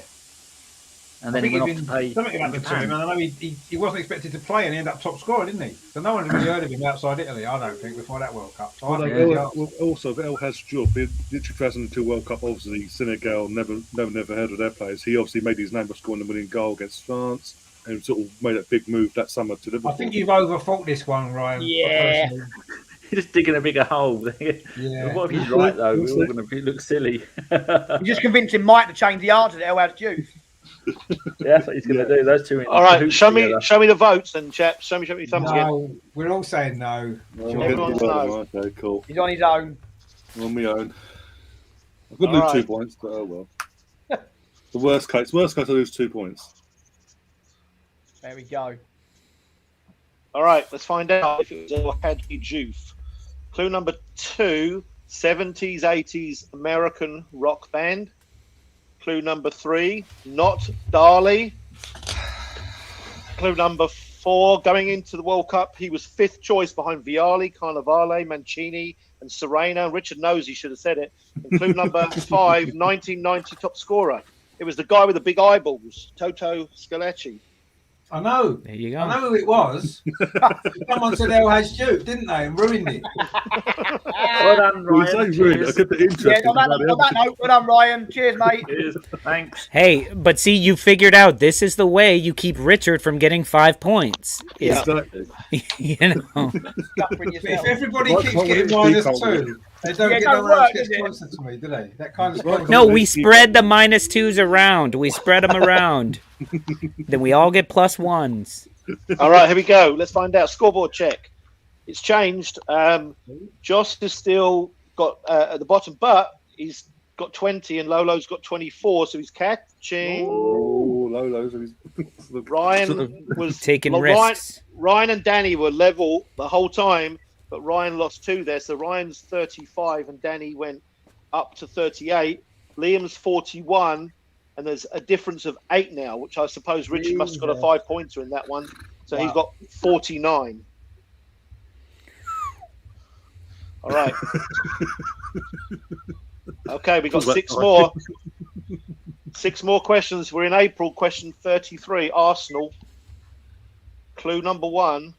and then he went off to play something in happened to him, Japan. and I know he wasn't expected to play, and he ended up top scorer, didn't he? So no one really heard of him outside Italy, I don't think, before that World Cup. So I Well, think like, he's well, also, El Hadj Diouf, in the 2002 World Cup, obviously, Senegal never heard of their players. He obviously made his name by scoring the winning goal against France and sort of made a big move that summer to Liverpool. I think you've overthought this one, Ryan. Yeah. Personally. He's just digging a bigger hole. Yeah. What if he's right though? We're all going to look silly. You're just convincing Mike to change the answer to El Hadj Diouf. Yeah, that's what he's going to do. Those two. in All right. cahoots Show me together. the votes then, chaps. Show me your thumbs again. No, we're all saying no. Everyone's no. Okay, cool. He's on his own. On my own. I've got to All lose right. 2 points, but oh well. The worst case, I lose 2 points. There we go. All right. Let's find out if it was El Hadj Diouf. Clue number 2, 70s, 80s American rock band. Clue number 3, not Dali. Clue number 4, going into the World Cup, he was 5th choice behind Vialli, Cannavale, Mancini, and Serena. Richard knows he should have said it. Include number 5, 1990 top scorer. It was the guy with the big eyeballs, Toto Scaleci. I know. There you go. I know who it was. Someone said El Hadj Diouf, didn't they, and ruined it. Well done, Well, it's Ryan. so rude. I Cheers. could be Yeah, interested. on that note, well done, Ryan. Cheers, mate. Cheers. Thanks. Hey, but see, you figured out this is the way you keep Richard from getting 5 points. Yeah. Exactly. You know. Scuppering If yourself. everybody What- keeps what would getting it be minus called? 2, they don't Yeah, get don't no one else work, gets does it? closer to me, do they? That kind of Right. No, we spread the -2s around. We spread them around. Then we all get +1s. All right, here we go. Let's find out. Scoreboard check. It's changed. Joss has still got at the bottom, but he's got 20 and Lolo's got 24, so he's catching. Oh, Lolo's. Ryan was Taking Ryan, risks. Ryan and Danny were level the whole time, but Ryan lost 2 there. So Ryan's 35 and Danny went up to 38. Liam's 41, and there's a difference of 8 now, which I suppose Richard must have got a 5-pointer in that one. So he's got 49. All right. Okay, we got 6 more. 6 more questions. We're in April. Question 33. Arsenal. Clue number 1.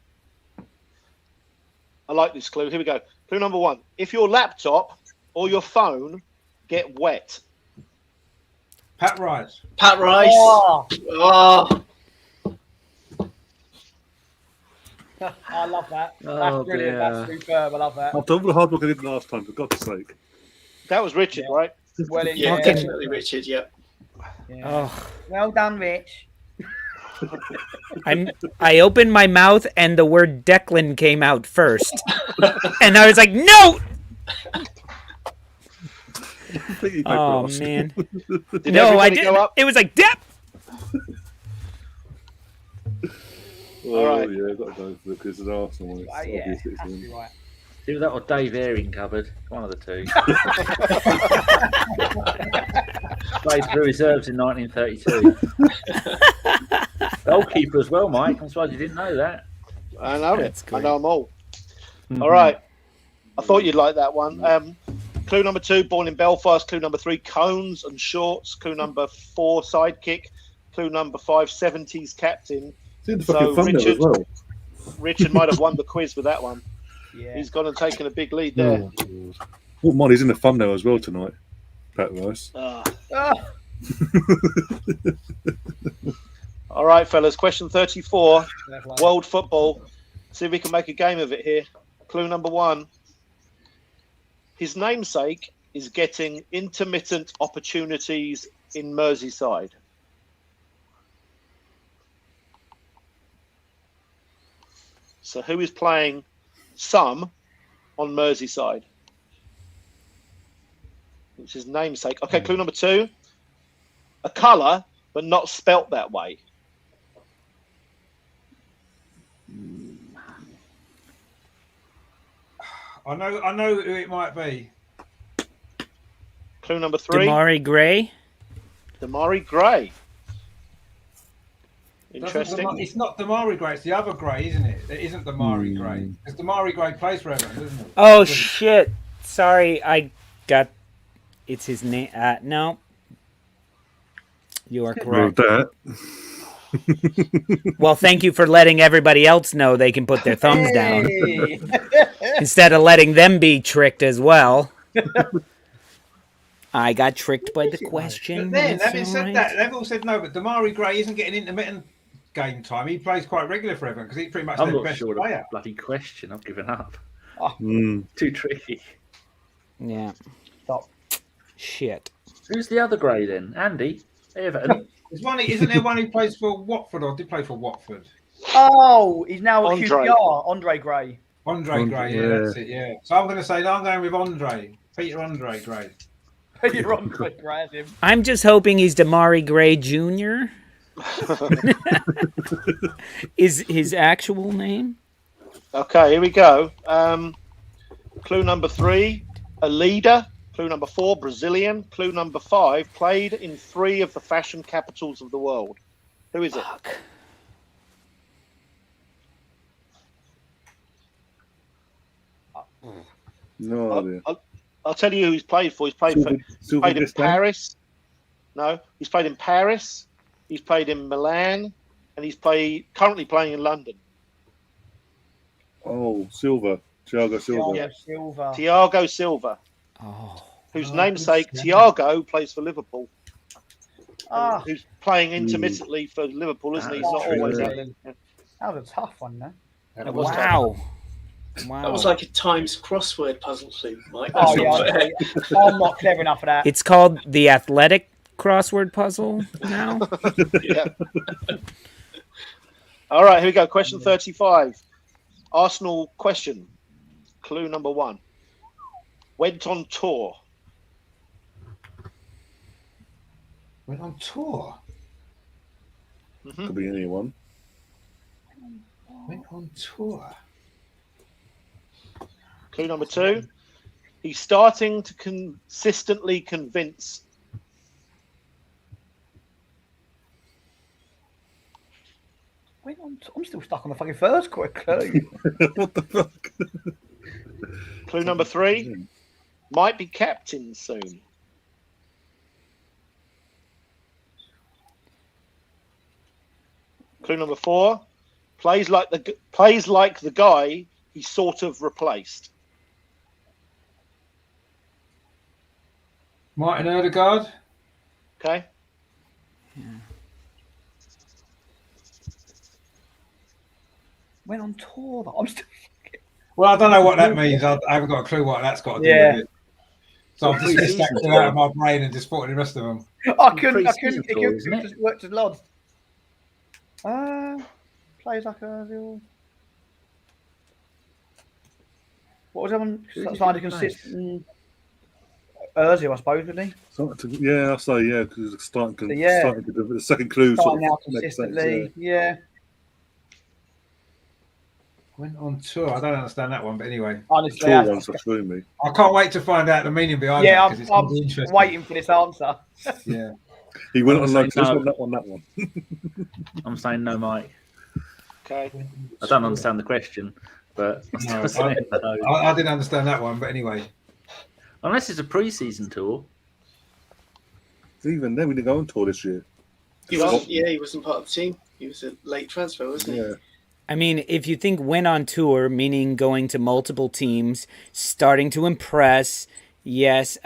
I like this clue. Here we go. Clue number 1. If your laptop or your phone get wet. Pat Rice. Pat Rice. Oh, Oh, I love that. Oh, That's brilliant. dear. That's superb. I love that. After all the hard work I did last time, for God's sake. That was Richard, Yeah. right? Well, yeah, Fucking- definitely Richard. Yep. yeah. Oh, Well done, Rich. I opened my mouth and the word Declan came out first. And I was like, no! Completely Oh, paper man. Did No, I everybody didn't. go up? It was like, Dep! Oh, All right. yeah, I've got to go for the because of Arsenal. It's Yeah, obvious it's has to him. be right. See that or Dave Airing cupboard? One of the two. Played for reserves in 1932. Goalkeeper as well, Mike. I'm surprised you didn't know that. I know That's it. I great. know them all. All right. I thought you'd like that one. Clue number 2, born in Belfast. Clue number 3, cones and shorts. Clue number 4, sidekick. Clue number 5, 70s captain. It's in the So, fucking thumbnail Richard- as well. Richard might have won the quiz with that one. Yeah. He's gone and taken a big lead there. Oh, God. What mod is in the thumbnail as well tonight? Pat Rice. Ah. Ah, All right, fellas. Question 34. that's like- World football. See if we can make a game of it here. Clue number 1. His namesake is getting intermittent opportunities in Merseyside. So who is playing some on Merseyside? Which is namesake. Okay, clue number 2. A colour, but not spelt that way. I know who it might be. Clue number 3. Damari Gray? Damari Gray. Doesn't Interesting. It's not Damari Gray, it's the other Gray, isn't it? It isn't Damari Gray. Because Damari Gray plays for Everton, doesn't he? Oh, shit. Sorry, I got... It's his name. No. You are Well, correct. that. Well, thank you for letting everybody else know they can put their thumbs down Hey. instead of letting them be tricked as well. I got tricked by the question. But then, That's having all said right. that, they've all said no, but Damari Gray isn't getting intermittent game time. He plays quite regular for Everton because he's pretty much I'm their not best sure the player. bloody question. I've given up. Mm. Too tricky. Yeah. Stop. Shit. Who's the other Gray then? Andy? Everton? Isn't there one who plays for Watford or did play for Watford? Oh, he's now at Andre. QPR. Andre Gray. Andre Gray, yeah, that's it, yeah. So I'm going to say, no, I'm going with Andre. Peter Andre Gray. You're Andre Gray, that's him. I'm just hoping he's Damari Gray Jr. Is his actual name? Okay, here we go. Clue number 3, a leader. Clue number 4, Brazilian. Clue number 5, played in 3 of the fashion capitals of the world. Who is it? No idea. I'll tell you who he's played for. He's played in Paris. No, he's played in Paris. He's played in Milan, and he's currently playing in London. Oh, Silva. Thiago Silva. Yeah. Thiago Silva. Oh. Whose namesake Thiago plays for Liverpool. Who's playing intermittently for Liverpool, isn't he? He's not always out. That was a tough one, though. Wow. That was like a Times crossword puzzle clue, Mike. Oh, yeah. I'm not clever enough for that. It's called the Athletic crossword puzzle now. Yeah. All right, here we go. Question 35. Arsenal question. Clue number 1. Went on tour. Went on tour. Could be anyone. Went on tour. Clue number 2. He's starting to consistently convince. I'm still stuck on the fucking first clue. What the fuck? Clue number 3. Might be captain soon. Clue number 4. Plays like the guy he sort of replaced. Martin Odegaard. Okay. Went on tour. I'm still. Well, I don't know what that means. I haven't got a clue what that's got to do with it. So I've just missed that two out of my brain and just thought the rest of them. I couldn't. It just worked as lodged. Plays like a. What was that one? Starting to consistent. Ozil, I suppose, wasn't he? Yeah, I say yeah, because it's starting to the second clue. Starting out consistently, yeah. Went on tour. I don't understand that one, but anyway. Honestly, tour ones that threw me. I can't wait to find out the meaning behind that. Because I'm be interesting. waiting for this answer. Yeah. He went on like this one, that one. I'm saying no, Mike. Okay. I don't understand the question, but I didn't understand that one, but anyway. Unless it's a pre-season tour. Even then, we didn't go on tour this year. He wasn't part of the team. He was a late transfer, wasn't he? Yeah. I mean, if you think went on tour, meaning going to multiple teams, starting to impress, yes,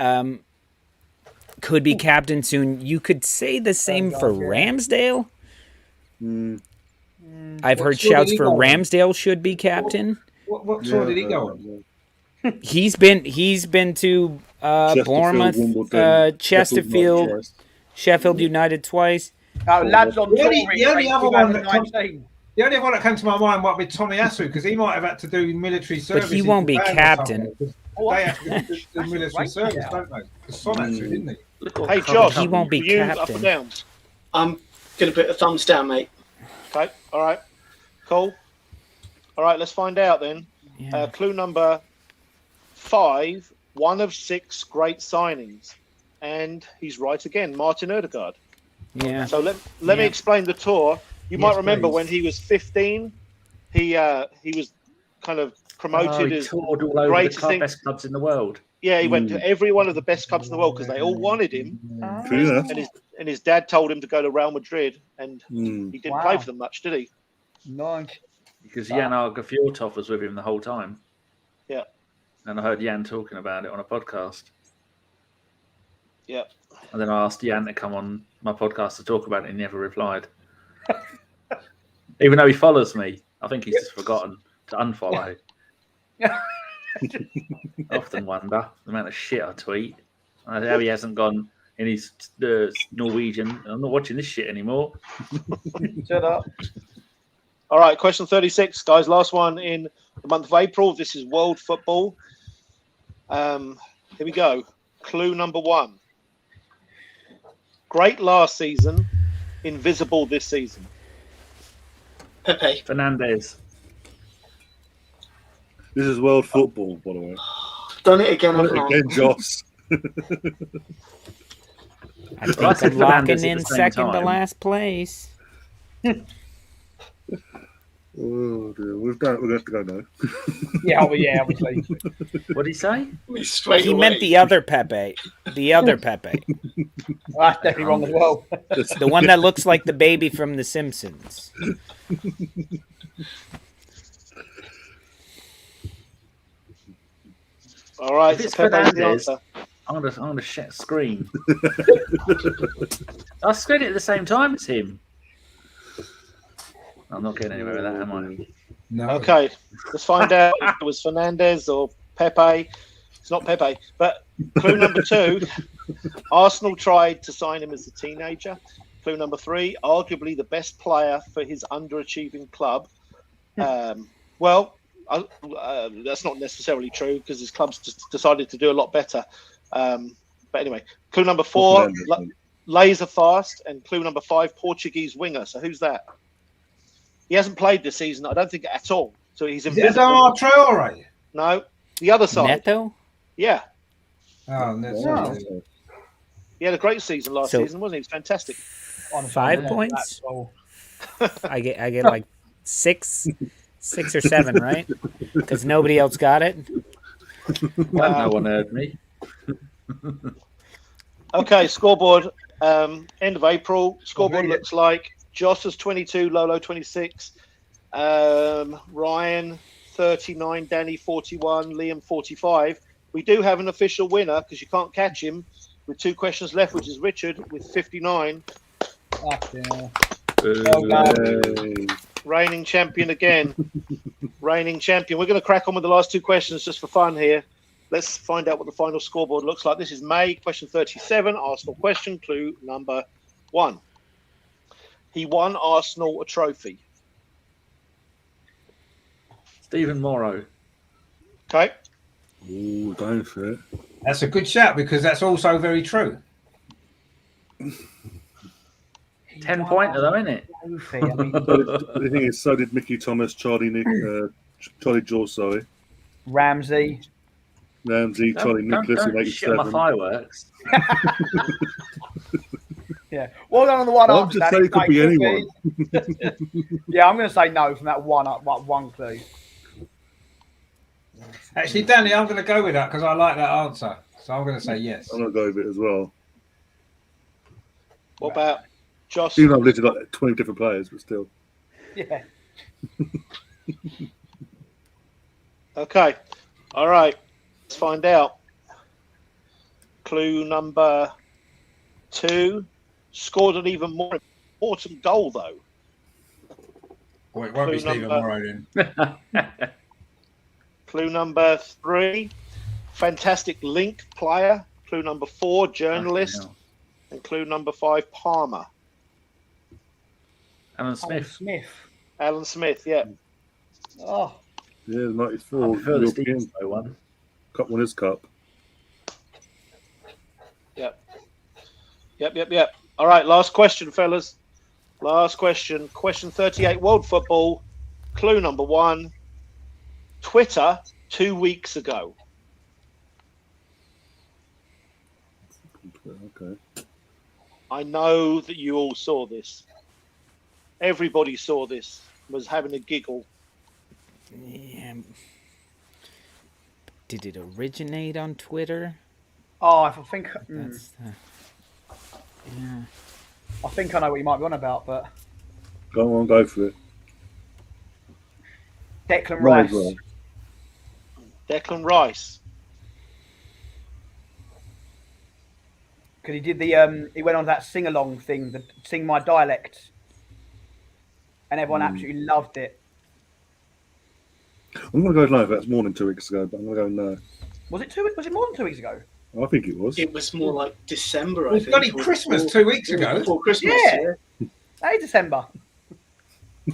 could be captain soon. You could say the same for Ramsdale. I've heard shouts for Ramsdale should be captain. What tour did he go on? He's been to Bournemouth, Chesterfield, Sheffield United twice. Lads on tour. The only other one that came to my mind might be Tommy Asu, because he might have had to do military service. But he won't be captain. They have to do military service, don't they? Son Asu, didn't he? Hey, Josh, he won't be captain. Up or down? I'm going to put a thumbs down, mate. Okay, all right. Cool. All right, let's find out then. Yeah. Clue number 5, 1 of 6 great signings. And he's right again, Martin Odegaard. Yeah. So let me explain the tour. You might remember when he was 15, he was kind of promoted as toured all over the best clubs in the world. Yeah, he went to every one of the best clubs in the world because they all wanted him. And his dad told him to go to Real Madrid, and he didn't play for them much, did he? No. Because Jan Argafiortov was with him the whole time. Yeah. And I heard Jan talking about it on a podcast. Yeah. And then I asked Jan to come on my podcast to talk about it, and he never replied. Even though he follows me, I think he's just forgotten to unfollow. I often wonder the amount of shit I tweet. How he hasn't gone in his Norwegian. I'm not watching this shit anymore. Shut up. All right, question 36, guys. Last one in the month of April. This is world football. Here we go. Clue number 1. Great last season, invisible this season. Pepe. Fernandez. This is world football, by the way. Done it again, haven't I? Again, Joss. I think I'm locking in second to last place. Oh dear, we've done it. We're going to have to go now. Yeah, obviously. What did he say? Straight He away. meant the other Pepe. The other Pepe. That's definitely wrong as well. The one that looks like the baby from The Simpsons. All right, If it's so Pepe's the Fernandez, answer. I'm gonna scream. I'll scream it at the same time as him. I'm not getting anywhere with that, am I? No. Okay, let's find out if it was Fernandez or Pepe. It's not Pepe, but clue number 2, Arsenal tried to sign him as a teenager. Clue number 3, arguably the best player for his underachieving club. Well, that's not necessarily true because his club's just decided to do a lot better. But anyway, clue number 4, laser fast, and clue number 5, Portuguese winger. So who's that? He hasn't played this season, I don't think, at all. So he's invisible. Is it Traore? No, the other side. Neto? Yeah, Oh, that's he had a great season last season, wasn't he? He was fantastic. 5 points? I get like 6 or 7, right? Because nobody else got it. No one heard me. Okay, scoreboard. End of April. Scoreboard looks like Joss is 22, Lolo 26, Ryan 39, Danny 41, Liam 45. We do have an official winner because you can't catch him with 2 questions left, which is Richard with 59. Reigning champion again. Reigning champion. We're going to crack on with the last 2 questions just for fun here. Let's find out what the final scoreboard looks like. This is May, question 37, Arsenal question, clue number 1. He won Arsenal a trophy. Stephen Morrow. Okay. Ooh, going for it. That's a good shout because that's also very true. 10-pointer though, isn't it? The thing is, so did Mickey Thomas, Charlie George, sorry. Ramsey, Charlie Nicholas in Don't shit my 87. fireworks. yeah. Well done on the one I'm answer. just Danny. saying it could be anyone. Yeah, I'm going to say no from that one clue. Actually, Danny, I'm going to go with that because I like that answer. So I'm going to say yes. I'm going to go with it as well. What about Josh? Even though I've listed like 20 different players, but still. Yeah. Okay. All right. Let's find out. Clue number 2. Scored an even more important goal, though. Well, it won't be Stephen Morrow then. Clue number 3. Fantastic link player. Clue number 4. Journalist. And clue number 5. Palmer. Alan Smith. Alan Smith, yeah. Oh. Yeah, 94. I prefer the European Stephen one. Cup Winners' Cup. Yep. All right, last question, fellas. Last question. Question 38, World Football. Clue number 1. Twitter 2 weeks ago. Okay. I know that you all saw this. Everybody saw this, was having a giggle. Yeah. Did it originate on Twitter? Oh, I think. That's, yeah. I think I know what you might be on about, but Go on, go for it. Declan Rice. Well. Declan Rice. Because he did the he went on that sing along thing, the sing my dialect, and everyone absolutely loved it. I'm going to go no, that's more than 2 weeks ago, but I'm going to go no. Was it more than 2 weeks ago? I think it was. It was more like December, It was bloody Christmas 2 weeks ago. Before Christmas, Yeah. Hey, December.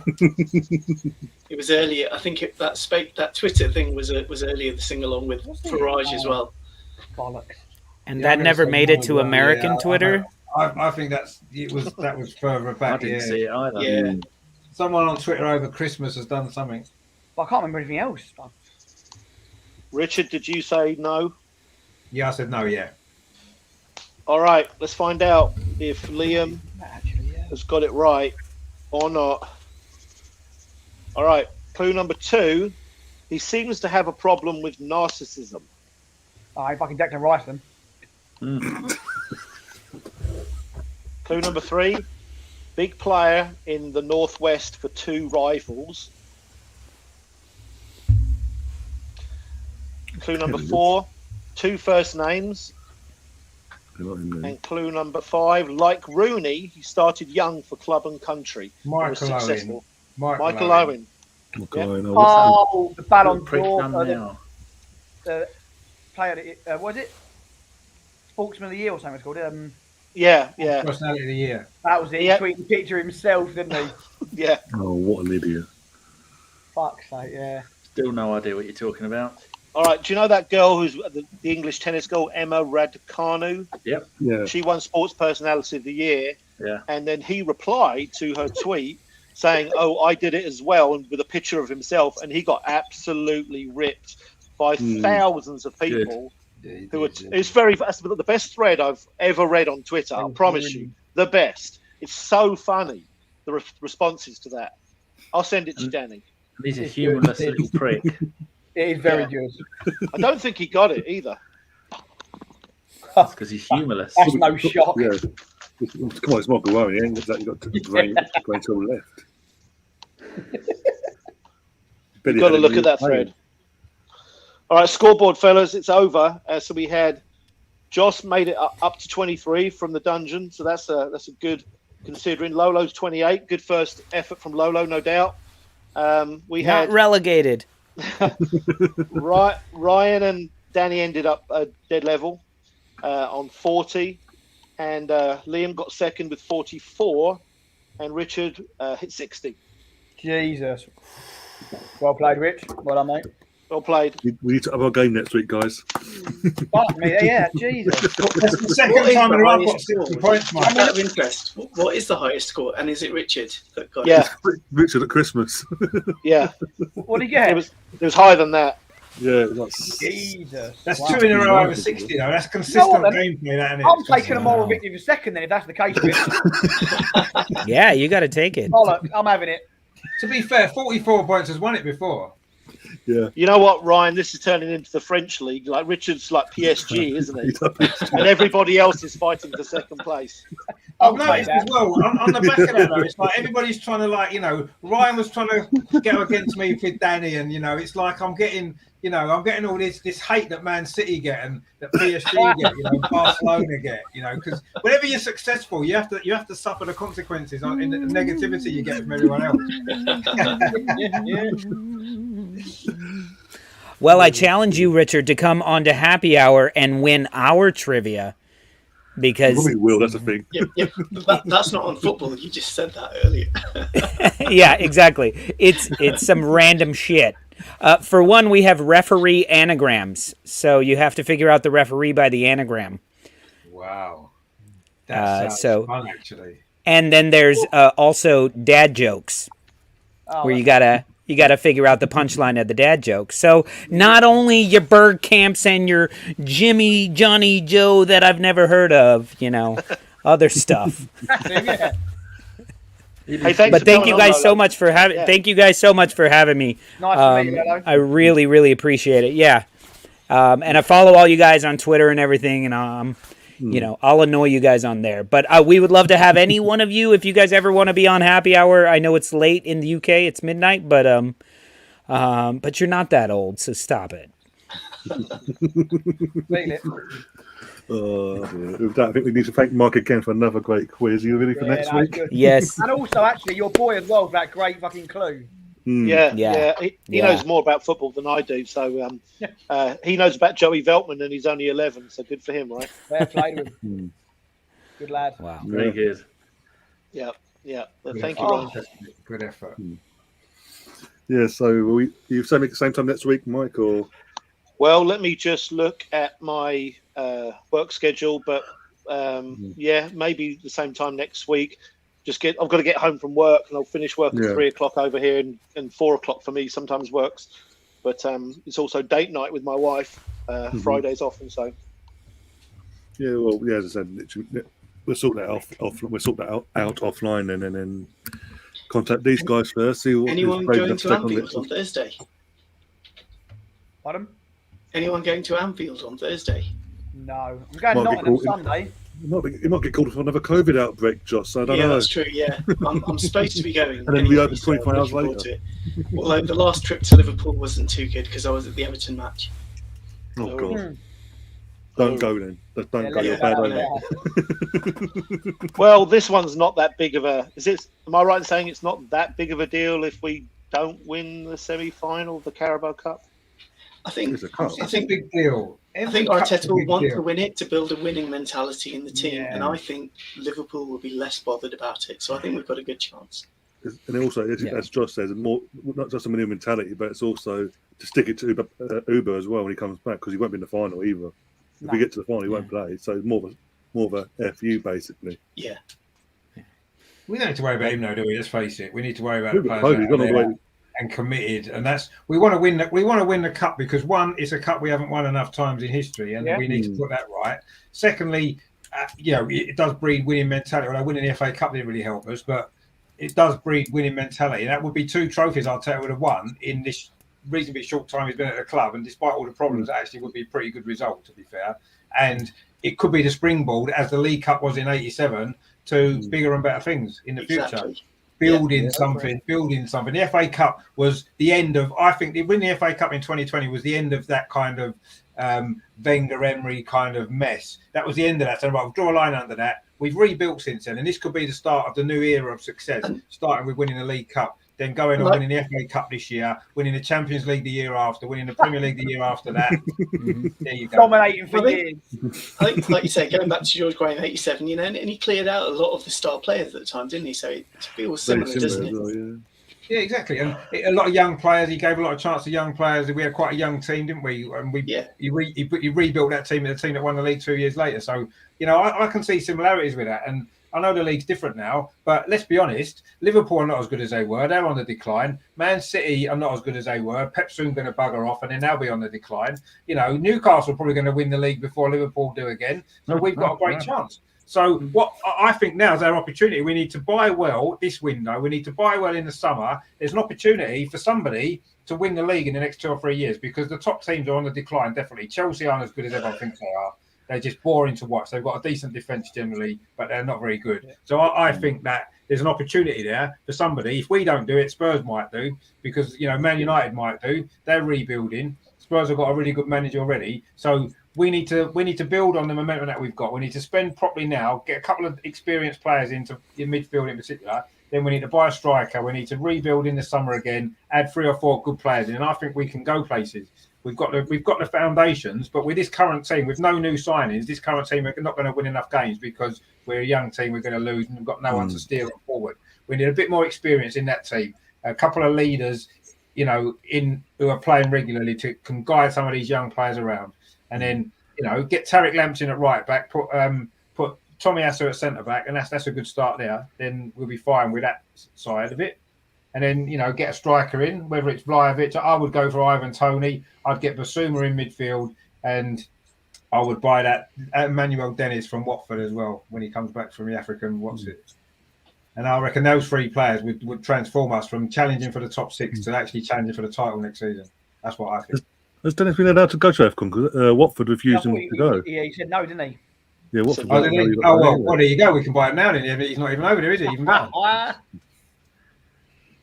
It was earlier. I think that Twitter thing was earlier. The sing along with Farage as well. Bollocks. And Yeah, that I'm gonna never say made no it as to well, American yeah, Twitter. I think that was further I back. didn't Yeah. see it either. Yeah. Someone on Twitter over Christmas has done something. But I can't remember anything else. Richard, did you say no? Yeah, I said no. Yeah. All right, let's find out if Liam has got it right or not. All right. Clue number 2. He seems to have a problem with narcissism. Oh, I fucking Declan Rice then. Clue number 3. Big player in the Northwest for 2 rivals. Clue number 4. 2 first names. And clue number 5. Like Rooney, he started young for club and country. Michael Owen. Michael Owen. Oh, the Ballon Prick d'Or. done now. The player, was it? Sportsman of the Year or something it's called. Yeah. Personality of the Year. That was it. He tweeted a picture of himself, didn't he? Yeah. Oh, what an idiot. Fuck's sake, yeah. Still no idea what you're talking about. All right. Do you know that girl who's the English tennis girl, Emma Raducanu? Yep. Yeah. She won Sports Personality of the Year. Yeah. And then he replied to her tweet saying, "Oh, I did it as well," and with a picture of himself, and he got absolutely ripped by thousands of people. Who are it's that's the best thread I've ever read on Twitter. I promise you, the best. It's so funny. The responses to that. I'll send it to Danny. He's a humorless little prick. It is very good. I don't think he got it either. Because he's humorless. That's no shock. Yeah. Come on, it's Michael Owen. He ain't exactly got the brain to the left. You've got to look at that thread. All right, scoreboard, fellas. It's over. So we had Joss made it up to 23 from the dungeon. So that's a good considering. Lolo's 28. Good first effort from Lolo, no doubt. We Not had relegated. Ryan and Danny ended up dead level on 40. And Liam got second with 44. And Richard hit 60. Jesus. Well played, Rich. Well done, mate. Well played. We need to have our game next week, guys. Fuck me, yeah, Jesus. That's the second time in a row I've got 60 points, Mike. I'm out of interest. What is the highest score? And is it Richard that got Yeah. Richard at Christmas. Yeah. What did you get? It was higher than that. Yeah, that's Jesus. That's Wow. 2 in a row over 60, though. That's consistent then? gameplay, that, isn't it? I'm taking a moral victory for second then, if that's the case. Rich. Yeah, you got to take it. Bollock, I'm having it. To be fair, 44 points has won it before. yeah. You know what, Ryan? This is turning into the French league. Like Richard's like PSG, isn't he? And everybody else is fighting for second place. I've noticed as well, on the back of that, though, it's like everybody's trying to, like, Ryan was trying to get against me with Danny, and, it's like I'm getting all this hate that Man City get and that PSG get, Barcelona get, because whenever you're successful, you have to suffer the consequences in the negativity you get from everyone else. Well, I challenge you, Richard, to come on to Happy Hour and win our trivia. Because Probably will, that's the thing. Yeah, but that's not on football. You just said that earlier. yeah, exactly. It's some random shit. For one, we have referee anagrams, so you have to figure out the referee by the anagram. Wow. That sounds fun, actually. And then there's also dad jokes, where you gotta figure out the punchline of the dad joke. So not only your Bergkamps and your Jimmy, Johnny, Joe that I've never heard of, other stuff. Hey, but thank you guys so much for having. Thank you guys so much for having me. Nice to meet you, Lolo. I really, really appreciate it. Yeah, and I follow all you guys on Twitter and everything, and I'll annoy you guys on there. But we would love to have any one of you if you guys ever want to be on Happy Hour. I know it's late in the UK; it's midnight, but you're not that old, so stop it. With that, I think we need to thank Mark again for another great quiz. Are you ready for next week? Good. Yes. And also, actually, your boy as well, that great fucking clue. Yeah. He knows more about football than I do. So he knows about Joey Veltman, and he's only 11. So good for him, right? Fair play to him. Good lad. Wow. Very good. Yeah. Well, thank you, Ryan. Good effort. Yeah, so will you say at the same time next week, Mike, or? Well, let me just look at my work schedule, but maybe the same time next week. I've got to get home from work, and I'll finish work at 3 o'clock over here, and 4 o'clock for me sometimes works. But it's also date night with my wife. Fridays often, so. Yeah, well, as I said, we'll sort that out offline, and then contact these guys first. See what Anyone going to Anfield on Thursday? Pardon? Anyone going to Anfield on Thursday? No, I'm going Nottingham Sunday. You might get called for another COVID outbreak, Josh. I don't know. Yeah, that's true. Yeah, I'm supposed to be going. And then we open 24 hours later. Although the last trip to Liverpool wasn't too good because I was at the Everton match. Oh God! Don't go then. Don't go. You're bad omen. Well, this one's not that big of a. Am I right in saying it's not that big of a deal if we don't win the semi-final of the Carabao Cup? I think it's a big deal. I think Arteta will want to win it to build a winning mentality in the team, and I think Liverpool will be less bothered about it. So I think we've got a good chance. And also, as Josh says, more not just a winning mentality, but it's also to stick it to Uber as well when he comes back, because he won't be in the final either. If we get to the final, he won't play. So more of a FU basically. Yeah. We don't need to worry about him, though, do we? Let's face it. We need to worry about the players and committed, and that's we want to win. We want to win the cup because one, it's a cup we haven't won enough times in history, and we need to put that right. Secondly, it does breed winning mentality. Although winning the FA Cup didn't really help us, but it does breed winning mentality. And that would be 2 trophies Arteta would have won in this reasonably short time he's been at the club, and despite all the problems, it actually would be a pretty good result, to be fair. And it could be the springboard, as the League Cup was in '87, to bigger and better things in the future. Building something. The FA Cup was the end of. I think winning the FA Cup in 2020 was the end of that kind of Wenger Emery kind of mess. That was the end of that. So we'll draw a line under that. We've rebuilt since then, and this could be the start of the new era of success. Starting with winning the League Cup, then going on winning the FA Cup this year, winning the Champions League the year after, winning the Premier League the year after that. There you go. Dominating for years. I think, like you say, going back to George Graham '87, and he cleared out a lot of the star players at the time, didn't he? So it feels similar, doesn't it? Well, yeah, exactly. And a lot of young players. He gave a lot of chance to young players. We had quite a young team, didn't we? And he rebuilt that team, the team that won the league 2 years later. So I can see similarities with that. And I know the league's different now, but let's be honest, Liverpool are not as good as they were. They're on the decline. Man City are not as good as they were. Pep's soon going to bugger off, and then they'll be on the decline. Newcastle are probably going to win the league before Liverpool do again. So we've got a great chance. So what I think now is our opportunity. We need to buy well this window. We need to buy well in the summer. There's an opportunity for somebody to win the league in the next 2 or 3 years, because the top teams are on the decline, definitely. Chelsea aren't as good as everyone thinks they are. They're just boring to watch. They've got a decent defence generally, but they're not very good. So I think that there's an opportunity there for somebody. If we don't do it, Spurs might do, because Man United might do. They're rebuilding. Spurs have got a really good manager already. So we need to build on the momentum that we've got. We need to spend properly now, get a couple of experienced players into midfield in particular. Then we need to buy a striker. We need to rebuild in the summer again, add 3 or 4 good players in, and I think we can go places. We've got the foundations, but with this current team, with no new signings, this current team are not going to win enough games because we're a young team. We're going to lose, and we've got no one to steer it forward. We need a bit more experience in that team. A couple of leaders, who are playing regularly can guide some of these young players around, and then get Tariq Lampson at right back, put Tommy Asu at centre back, and that's a good start there. Then we'll be fine with that side of it. And then, get a striker in, whether it's Vlahovic. I would go for Ivan Toney. I'd get Basuma in midfield, and I would buy that Emmanuel Dennis from Watford as well when he comes back from the African And I reckon those 3 players would transform us from challenging for the top 6 to actually challenging for the title next season. That's what I think. Has Dennis been allowed to go to AFCON? Because Watford refused him to go. Yeah, he said no, didn't he? Yeah, Watford. Well, there you go. We can buy him now. Then he's not even over there, is he? Even better.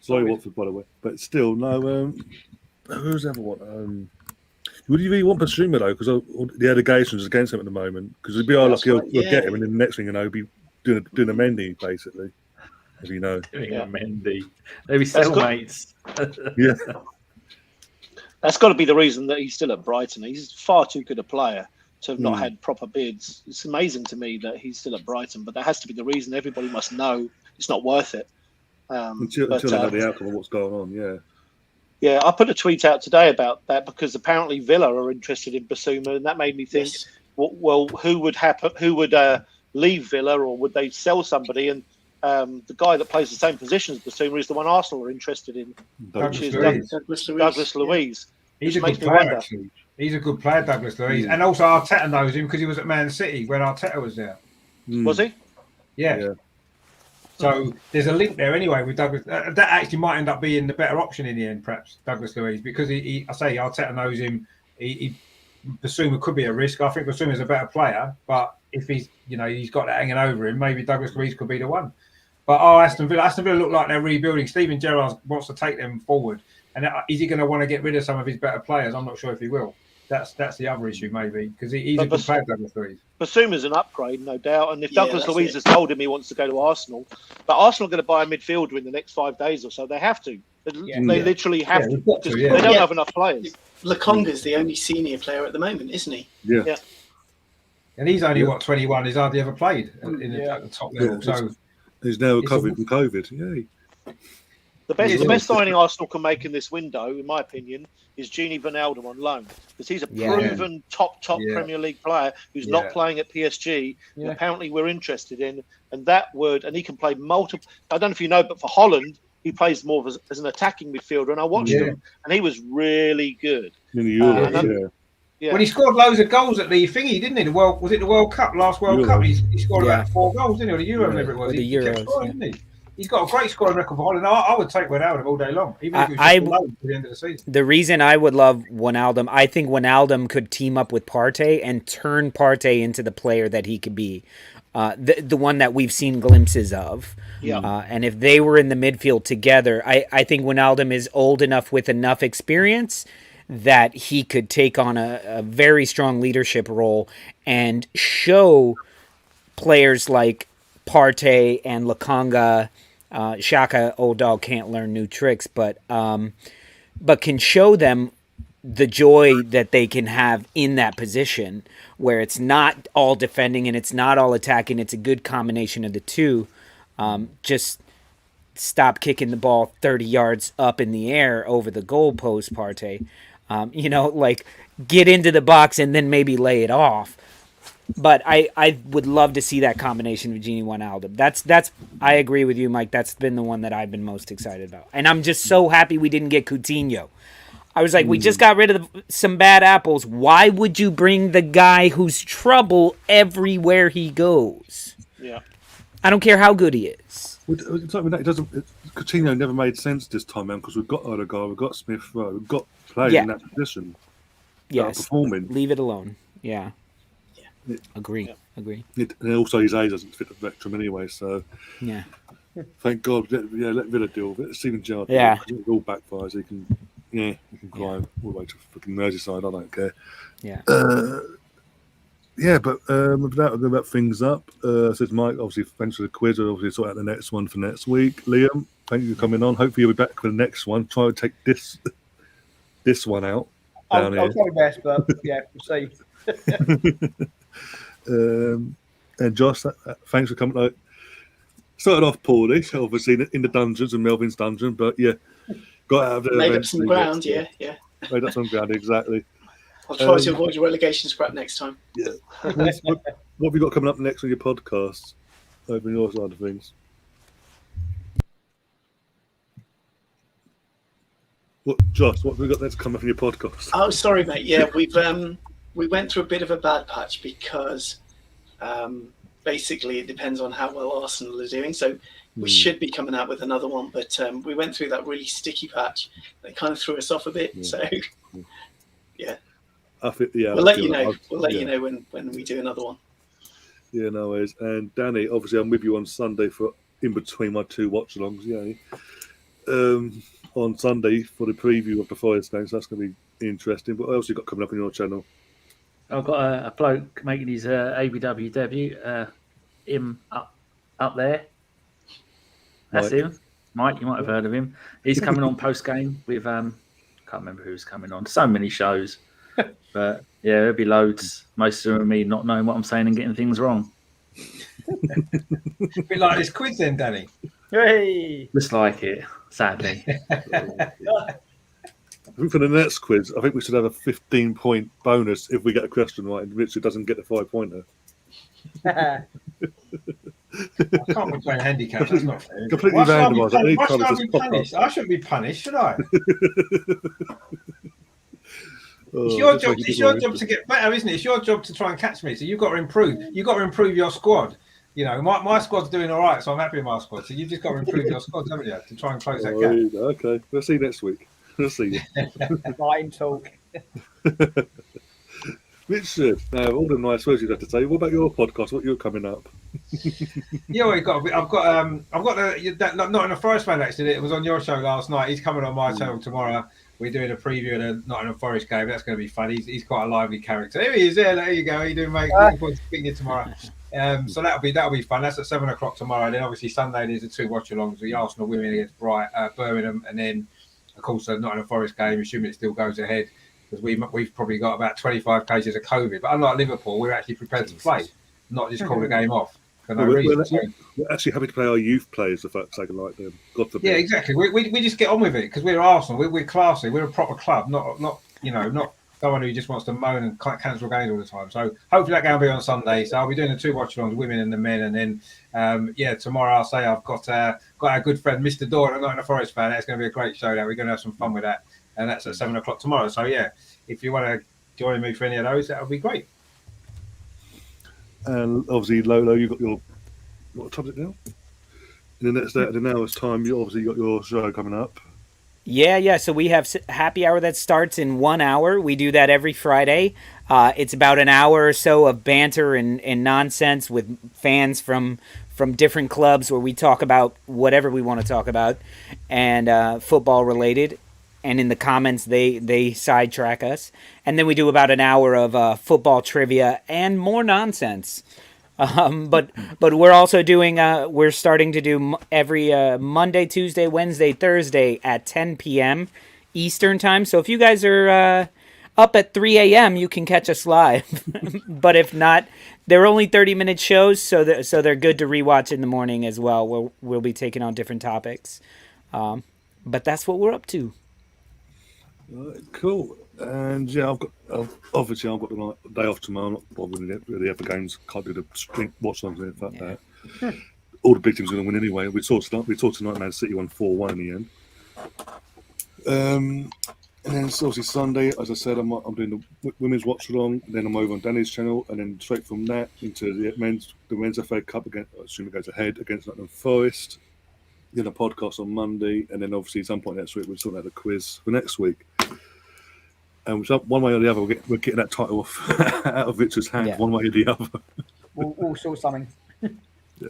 Sorry, Watford, by the way. But still, no. Who's the other one? Would you really want Basuma, though? Because the allegations against him at the moment. Because it'd be lucky he'll get him, and then the next thing you know, he'll be doing a Mendy, basically. If you know. Doing a Mendy. Maybe cellmates. Yeah. That's got to be the reason that he's still at Brighton. He's far too good a player to have not had proper bids. It's amazing to me that he's still at Brighton, but that has to be the reason. Everybody must know it's not worth it. Until they know the outcome of what's going on, Yeah, I put a tweet out today about that because apparently Villa are interested in Basuma, and that made me think, well, who would leave Villa, or would they sell somebody? And the guy that plays the same position as Basuma is the one Arsenal are interested in, which is Douglas Luiz. He's a good player, actually. He's a good player, Douglas Luiz. And also Arteta knows him because he was at Man City when Arteta was there. Was he? Yeah. So there's a link there anyway with Douglas. That actually might end up being the better option in the end, perhaps, Douglas Luiz, because I say Arteta knows him. Basuma could be a risk. I think Basuma's a better player, but if he's got that hanging over him, maybe Douglas Luiz could be the one. But Aston Villa look like they're rebuilding. Steven Gerrard wants to take them forward, and is he going to want to get rid of some of his better players? I'm not sure if he will. That's the other issue, maybe, because he's a good player, Douglas Luiz. Basuma's an upgrade, no doubt. And if Douglas Luiz has told him he wants to go to Arsenal, but Arsenal are going to buy a midfielder in the next 5 days or so, they have to. They literally have to. Because they don't have enough players. Lokonga's the only senior player at the moment, isn't he? Yeah. And he's only 21. He's hardly ever played at the top level. So he's now recovered from COVID. Yay. The best signing Arsenal can make in this window, in my opinion, is Gini Wijnaldum on loan, because he's a proven top Premier League player who's not playing at PSG. And apparently, we're interested in, and he can play multiple. I don't know if you know, but for Holland, he plays more as an attacking midfielder, and I watched him, and he was really good. In the Euros, Well, he scored loads of goals at the thingy, didn't he? Was it the World Cup? Last World Cup, he scored about 4 goals, didn't he? Or the Euro, whatever it was. The Euros, didn't he? He's got a great scoring record for Holland. I would take Wijnaldum all day long, even if he was alone to the end of the season. The reason I would love Wijnaldum, I think Wijnaldum could team up with Partey and turn Partey into the player that he could be, the one that we've seen glimpses of. Yeah. And if they were in the midfield together, I think Wijnaldum is old enough with enough experience that he could take on a very strong leadership role and show players like Partey and Lokonga. Shaka, old dog, can't learn new tricks, but can show them the joy that they can have in that position where it's not all defending and it's not all attacking. It's a good combination of the two. Just stop kicking the ball 30 yards up in the air over the goalpost, Partey. Get into the box and then maybe lay it off. But I would love to see that combination of Gini Wijnaldum. That's I agree with you, Mike. That's been the one that I've been most excited about. And I'm just so happy we didn't get Coutinho. I was like, we just got rid of some bad apples. Why would you bring the guy who's trouble everywhere he goes? Yeah. I don't care how good he is. Coutinho never made sense this time, man, because we've got Odegaard, we've got Smith Rowe, we've got players in that position. Yes. Performing. Leave it alone. Yeah. Agree. And also his age doesn't fit the spectrum anyway, so thank God. Let Villa deal with it. Steven Gerrard, it all backfires. He can cry all the way to fucking Merseyside. I don't care. But without about things up, says Mike. Obviously, thanks for the quiz. We'll obviously sort out the next one for next week. Liam, thank you for coming on. Hopefully, you'll be back for the next one. Try to take this one out. I'll try my best, but we'll see. And Josh, thanks for coming. Started off poorly, obviously in the dungeons and Melvin's dungeon, but got out of there. Made up some ground, Made up some ground, exactly. I'll try to avoid a relegation scrap next time. Yeah. What have you got coming up next on your podcast? Over on your side of things. Josh, what have we got next coming up on your podcast? Oh, sorry, mate. Yeah, we went through a bit of a bad patch because basically it depends on how well Arsenal are doing. So we should be coming out with another one, but we went through that really sticky patch that kind of threw us off a bit. Yeah. So I think, we'll let you know. We'll let you know when we do another one. Yeah, no worries. And Danny, obviously, I'm with you on Sunday for in between my 2 watch-alongs. On Sunday for the preview of the Forest game, so that's going to be interesting. But what else you got coming up on your channel? I've got a bloke making his ABW debut. Him up there. That's him. Mike, you might have heard of him. He's coming on post game with can't remember who's coming on. So many shows, but there'll be loads. Most of them are me not knowing what I'm saying and getting things wrong. A bit like this quiz, then, Danny. Hey, just like it. Sadly. I think for the next quiz, I think we should have a 15-point bonus if we get a question right and Richard doesn't get the 5-pointer. I can't be playing handicaps. That's not fair. Completely randomised. Why should I be punished? I shouldn't be punished, should I? It's your job. It's your job to get better, isn't it? It's your job to try and catch me. So you've got to improve. You've got to improve your squad. you know, my squad's doing all right, so I'm happy with my squad. So you've just got to improve your squads, haven't you, to try and close that gap. Okay, we'll see you next week. We'll see you. Line talk. Richard, now all the nice words you'd have to say. What about your podcast? What you're coming up? Yeah, well, I've got that Nottingham Forest fan actually. It was on your show last night. He's coming on my channel tomorrow. We're doing a preview of the Nottingham Forest game. That's going to be fun. He's quite a lively character. Here he is. There you go. How you doing, mate? Looking forward to speaking to you tomorrow. So that'll be fun. That's at 7:00 tomorrow. And then obviously Sunday there's the 2 watch-alongs: the Arsenal women against Birmingham, and then of course the Nottingham Forest game. Assuming it still goes ahead, because we've probably got about 25 cases of COVID. But unlike Liverpool, we're actually prepared to play, not just call the game off. We're actually happy to play our youth players if that's like them. God forbid. Yeah, exactly. We just get on with it because we're Arsenal. We're classy. We're a proper club, not someone who just wants to moan and cancel games all the time. So hopefully that game will be on Sunday. So I'll be doing the 2 watch-alongs, women and the men, and then tomorrow I'll say I've got our good friend Mr. Dorn, not a Forest fan. That's going to be a great show. We're going to have some fun with that, and that's at 7:00 tomorrow. So yeah, if you want to join me for any of those, that would be great. And obviously, Lolo, you've got your what time is it now? In the next an hour's time, you obviously got your show coming up. Yeah. So we have happy hour that starts in 1 hour. We do that every Friday. It's about an hour or so of banter and nonsense with fans from different clubs, where we talk about whatever we want to talk about, and football related. And in the comments, they sidetrack us. And then we do about an hour of football trivia and more nonsense. But we're also doing we're starting to do every Monday, Tuesday, Wednesday, Thursday at 10 p.m. Eastern time. So if you guys are up at 3 a.m., you can catch us live. But if not, they're only 30-minute shows, so they're good to rewatch in the morning as well. We'll be taking on different topics. But that's what we're up to. Cool. And yeah, I've got the day off tomorrow. I'm not bothering really have the games. Can't do the sprint watch songs in fact that. All the big teams are going to win anyway. We saw tonight Man City won 4-1 in the end. And then it's obviously Sunday, as I said, I'm doing the women's watch along. Then I'm over on Danny's channel, and then straight from that into the men's FA Cup against. I assume it goes ahead against Nottingham Forest. Then a podcast on Monday, and then obviously at some point next week we'll sort out the quiz for next week. And one way or the other, we're getting that title off out of Richard's hand, one way or the other. We'll sort something. You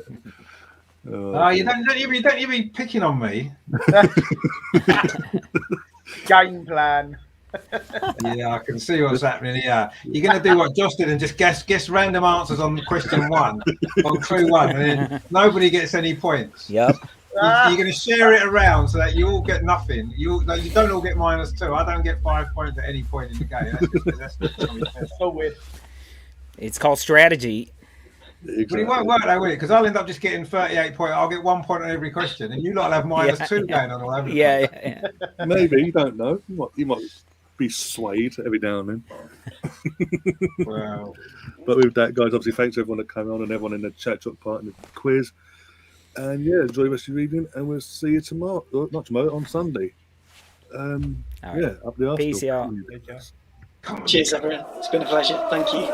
don't be picking on me. Game plan. Yeah, I can see what's happening here. You're going to do what Josh did and just guess random answers on question 1, on clue 1, and then nobody gets any points. Yep. You're going to share it around so that you all get nothing. You don't all get -2. I don't get 5 points at any point in the game. That's so weird. It's called strategy. Exactly. But it won't work though, will it? Because I'll end up just getting 38 points. I'll get 1 point on every question, and you lot will have -2 going on all over. Yeah. Maybe, you don't know. You might be swayed every now and then. Wow. But with that, guys, obviously thanks everyone that came on and everyone in the chat part and the quiz. And yeah, enjoy the rest of your evening, and we'll see you tomorrow. Not tomorrow, on Sunday. Right. Yeah, up the Arsenal. Peace, y'all. Cheers, everyone. It's been a pleasure. Thank you.